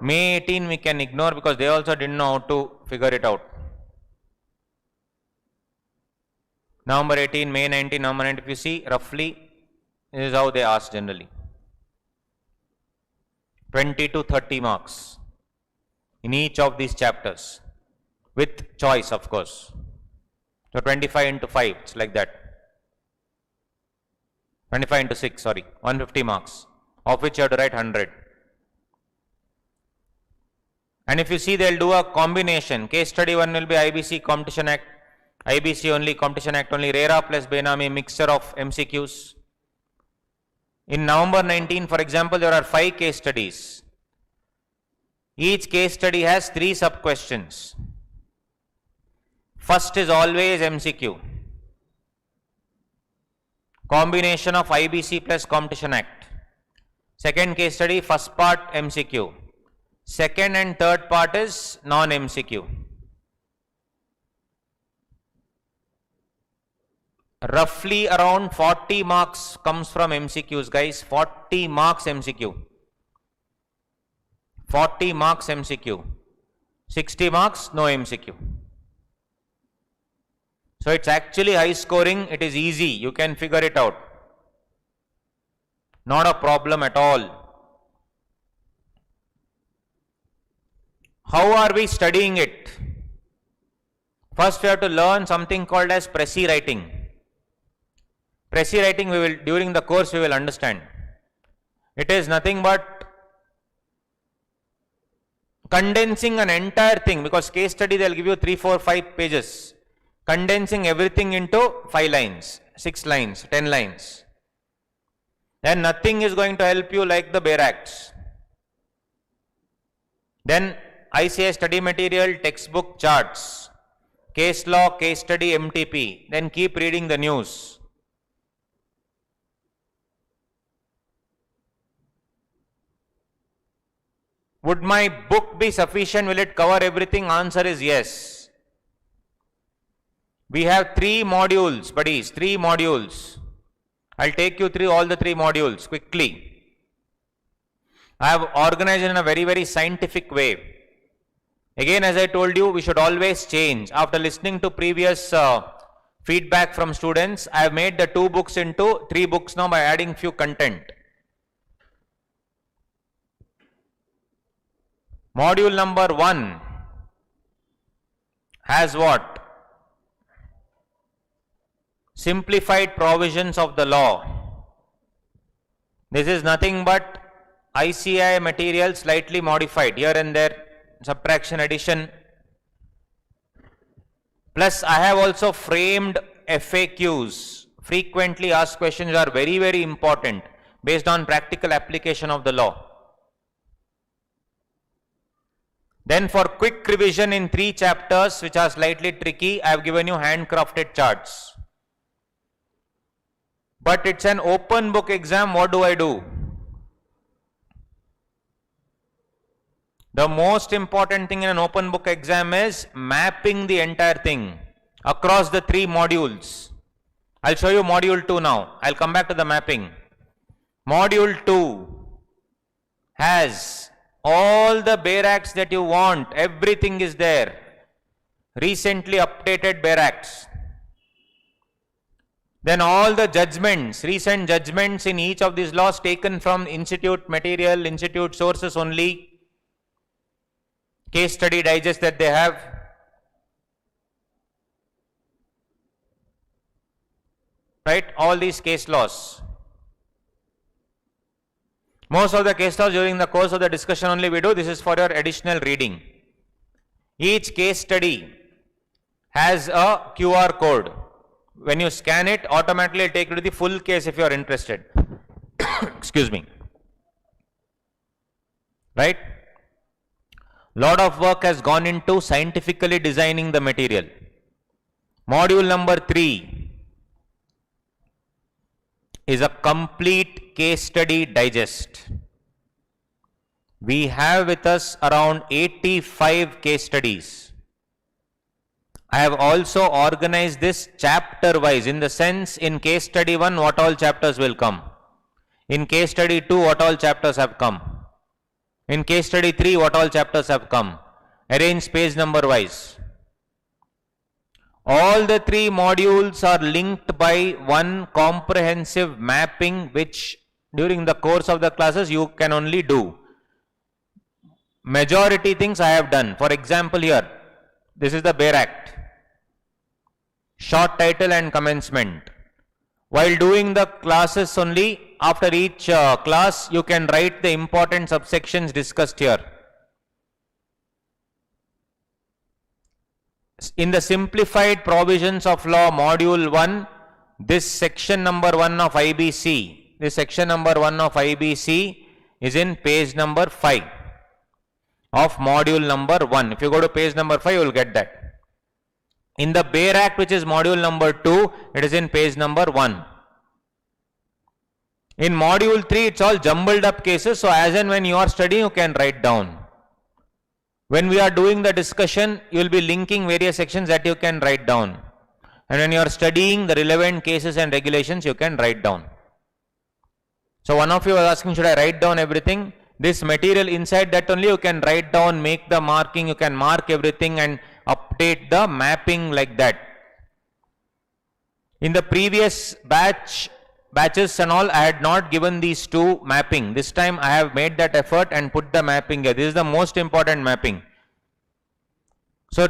May 18 we can ignore because they also didn't know how to figure it out. November 18, May 19, November 19, if you see roughly, this is how they ask generally. 20 to 30 marks in each of these chapters, with choice of course. So 25 into 5, it's like that. 25 into 6, 150 marks, of which you have to write 100. And if you see, they'll do a combination. Case study 1 will be IBC Competition Act, IBC only, Competition Act only, RERA plus Benami, mixture of MCQs. In November 19, for example, there are 5 case studies. Each case study has 3 sub-questions. First is always MCQ. Combination of IBC plus Competition Act. Second case study, first part MCQ. Second and third part is non-MCQ. Roughly around 40 marks comes from MCQs, guys. 40 marks MCQ. 40 marks MCQ. 60 marks no MCQ. So it's actually high scoring, it is easy, you can figure it out. Not a problem at all. How are we studying it? First we have to learn something called as Prezi writing. Prezi writing during the course we will understand. It is nothing but condensing an entire thing, because case study they will give you 3, 4, 5 pages. Condensing everything into 5 lines, 6 lines, 10 lines. Then nothing is going to help you like the bare acts. Then ICA study material, textbook, charts, case law, case study, MTP. Then keep reading the news. Would my book be sufficient? Will it cover everything? Answer is yes. We have 3 modules, buddies, 3 modules. I'll take you through all the 3 modules quickly. I have organized in a very, very scientific way. Again, as I told you, we should always change. After listening to previous feedback from students, I have made the 2 books into 3 books now by adding few content. Module number 1 has what? Simplified provisions of the law. This is nothing but ICI material slightly modified here and there, subtraction, addition. Plus I have also framed FAQs. Frequently asked questions are very, very important based on practical application of the law. Then for quick revision in 3 chapters which are slightly tricky, I have given you handcrafted charts. But it's an open book exam, what do I do? The most important thing in an open book exam is mapping the entire thing across the 3 modules. I'll show you module 2 now. I'll come back to the mapping. Module 2 has all the Bare Acts that you want. Everything is there. Recently updated Bare Acts. Then all the judgments, recent judgments in each of these laws taken from institute material, institute sources only. Case study digest that they have. Right? All these case laws. Most of the case laws during the course of the discussion only we do. This is for your additional reading. Each case study has a QR code. When you scan it, automatically it will take you to the full case if you are interested. Excuse me. Right? Lot of work has gone into scientifically designing the material. Module number 3 is a complete case study digest. We have with us around 85 case studies. I have also organized this chapter wise, in the sense in case study 1 what all chapters will come. In case study 2 what all chapters have come. In case study 3 what all chapters have come. Arrange page number wise. All the 3 modules are linked by one comprehensive mapping which during the course of the classes you can only do. Majority things I have done. For example here, this is the Bare Act. Short title and commencement. While doing the classes only, after each class, you can write the important subsections discussed here. In the simplified provisions of law, module 1, this section number 1 of IBC, is in page number 5 of module number 1. If you go to page number 5, you will get that. In the Bare Act, which is module number 2, it is in page number 1. In module 3, it's all jumbled up cases, so as and when you are studying, you can write down. When we are doing the discussion, you will be linking various sections that you can write down. And when you are studying the relevant cases and regulations, you can write down. So one of you was asking, should I write down everything? This material inside that only you can write down, make the marking, you can mark everything and update the mapping like that. In the previous batches and all, I had not given these 2 mapping. This time I have made that effort and put the mapping here. This is the most important mapping. So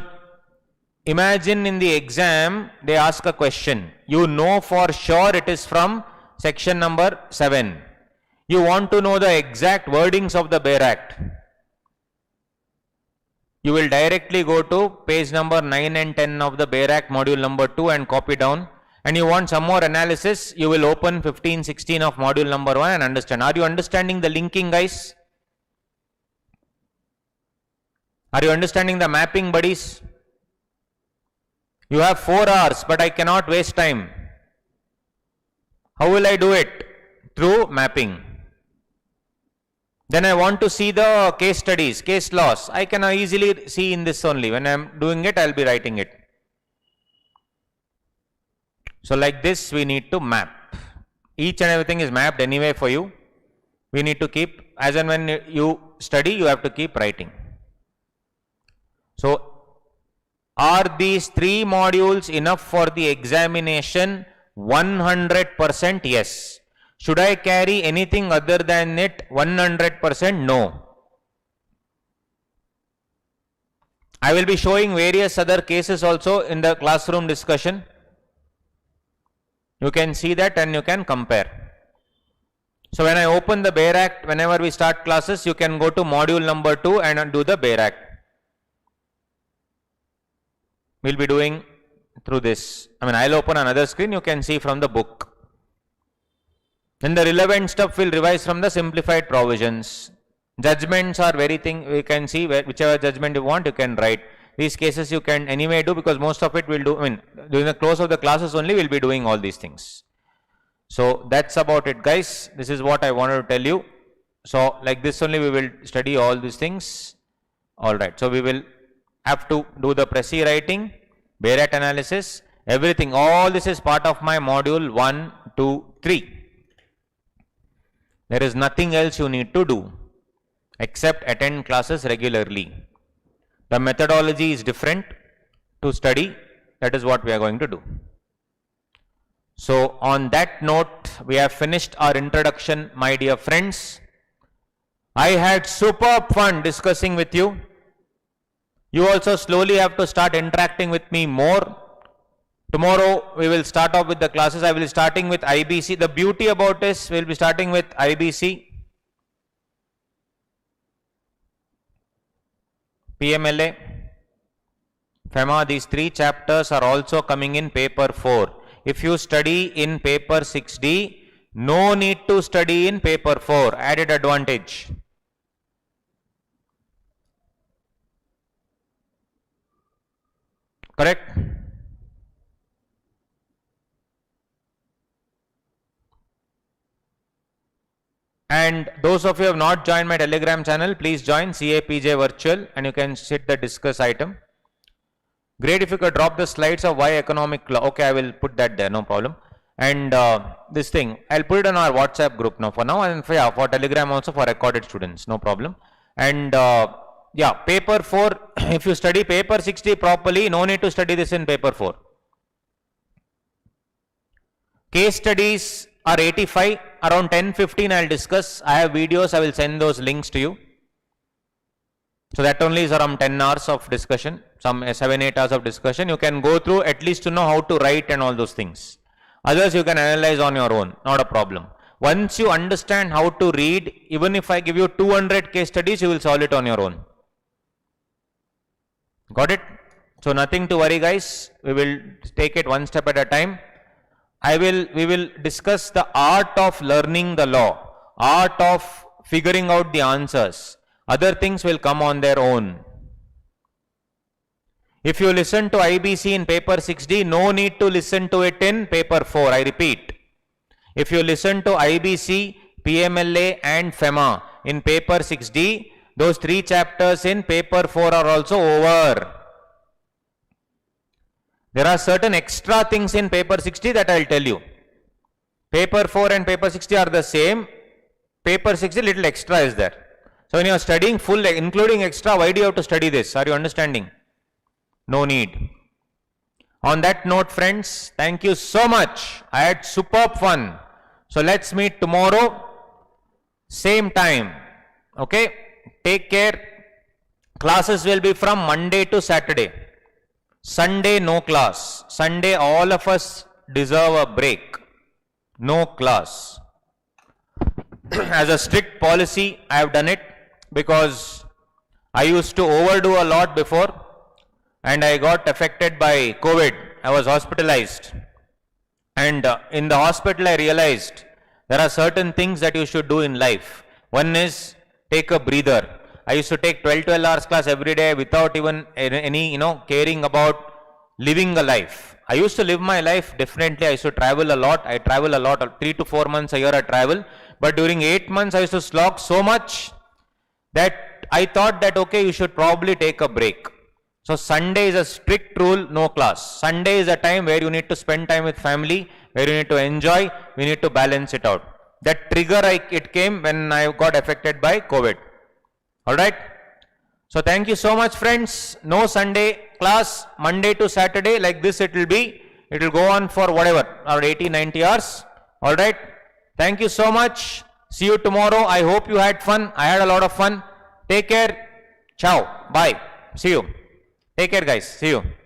imagine in the exam, they ask a question. You know for sure it is from section number 7. You want to know the exact wordings of the Bare Act. You will directly go to page number 9 and 10 of the Bare Act module number 2 and copy down. And you want some more analysis, you will open 15, 16 of module number 1 and understand. Are you understanding the linking, guys? Are you understanding the mapping, buddies? You have 4 hours, but I cannot waste time. How will I do it? Through mapping. Then I want to see the case studies, case laws. I can easily see in this only. When I am doing it, I will be writing it. So like this, we need to map. Each and everything is mapped anyway for you. We need to keep, as and when you study, you have to keep writing. So, are these 3 modules enough for the examination? 100% yes. Should I carry anything other than it? 100% no. I will be showing various other cases also in the classroom discussion. You can see that and you can compare. So when I open the Bare Act, whenever we start classes, you can go to module number 2 and do the Bare Act. We'll be doing through this. I'll open another screen, you can see from the book. Then the relevant stuff will revise from the simplified provisions. Judgments are very thing, we can see whichever judgment you want, you can write. These cases you can anyway do because most of it we'll do, during the close of the classes only we'll be doing all these things. So that's about it, guys. This is what I wanted to tell you. So like this only we will study all these things. Alright, so we will have to do the Prezi writing, Bare Act analysis, everything. All this is part of my module 1, 2, 3. There is nothing else you need to do except attend classes regularly. The methodology is different to study. That is what we are going to do. So on that note, we have finished our introduction, my dear friends. I had superb fun discussing with you. You also slowly have to start interacting with me more. Tomorrow we will start off with the classes. I will be starting with IBC. The beauty about this, we will be starting with IBC, PMLA, FEMA. These 3 chapters are also coming in paper 4. If you study in paper 6D, no need to study in paper 4. Added advantage. Correct? And those of you who have not joined my Telegram channel, please join CAPJ Virtual and you can sit the discuss item. Great if you could drop the slides of why economic law. Okay, I will put that there, no problem. And this thing, I'll put it on our WhatsApp group now for now, and for Telegram also for recorded students, no problem. And yeah, paper 4, if you study paper 60 properly, no need to study this in paper 4. Case studies are 85, around 10-15 I'll discuss. I have videos, I will send those links to you. So that only is around 10 hours of discussion, some 7-8 hours of discussion. You can go through at least to know how to write and all those things. Others you can analyze on your own, not a problem. Once you understand how to read, even if I give you 200 case studies, you will solve it on your own. Got it? So nothing to worry, guys. We will take it one step at a time. We will discuss the art of learning the law, art of figuring out the answers. Other things will come on their own. If you listen to IBC in paper 6D, no need to listen to it in paper 4. I repeat. If you listen to IBC, PMLA and FEMA in paper 6D, those 3 chapters in paper 4 are also over. There are certain extra things in paper 60 that I will tell you. Paper 4 and paper 60 are the same. Paper 60 little extra is there. So when you are studying full, including extra, why do you have to study this? Are you understanding? No need. On that note, friends, thank you so much. I had superb fun. So let's meet tomorrow, same time. Okay? Take care. Classes will be from Monday to Saturday. Sunday, no class. Sunday, all of us deserve a break. No class. As a strict policy, I have done it because I used to overdo a lot before and I got affected by COVID. I was hospitalized. And in the hospital, I realized there are certain things that you should do in life. One is take a breather. I used to take 12 hours class every day without even any, caring about living a life. I used to live my life differently. I used to travel a lot. I travel a lot. 3 to 4 months a year I travel. But during 8 months, I used to slog so much that I thought that, okay, you should probably take a break. So Sunday is a strict rule, no class. Sunday is a time where you need to spend time with family, where you need to enjoy, we need to balance it out. That trigger, it came when I got affected by COVID. Alright? So thank you so much, friends. No Sunday class, Monday to Saturday, like this it will be. It will go on for whatever, around 80-90 hours. Alright? Thank you so much. See you tomorrow. I hope you had fun. I had a lot of fun. Take care. Ciao. Bye. See you. Take care, guys. See you.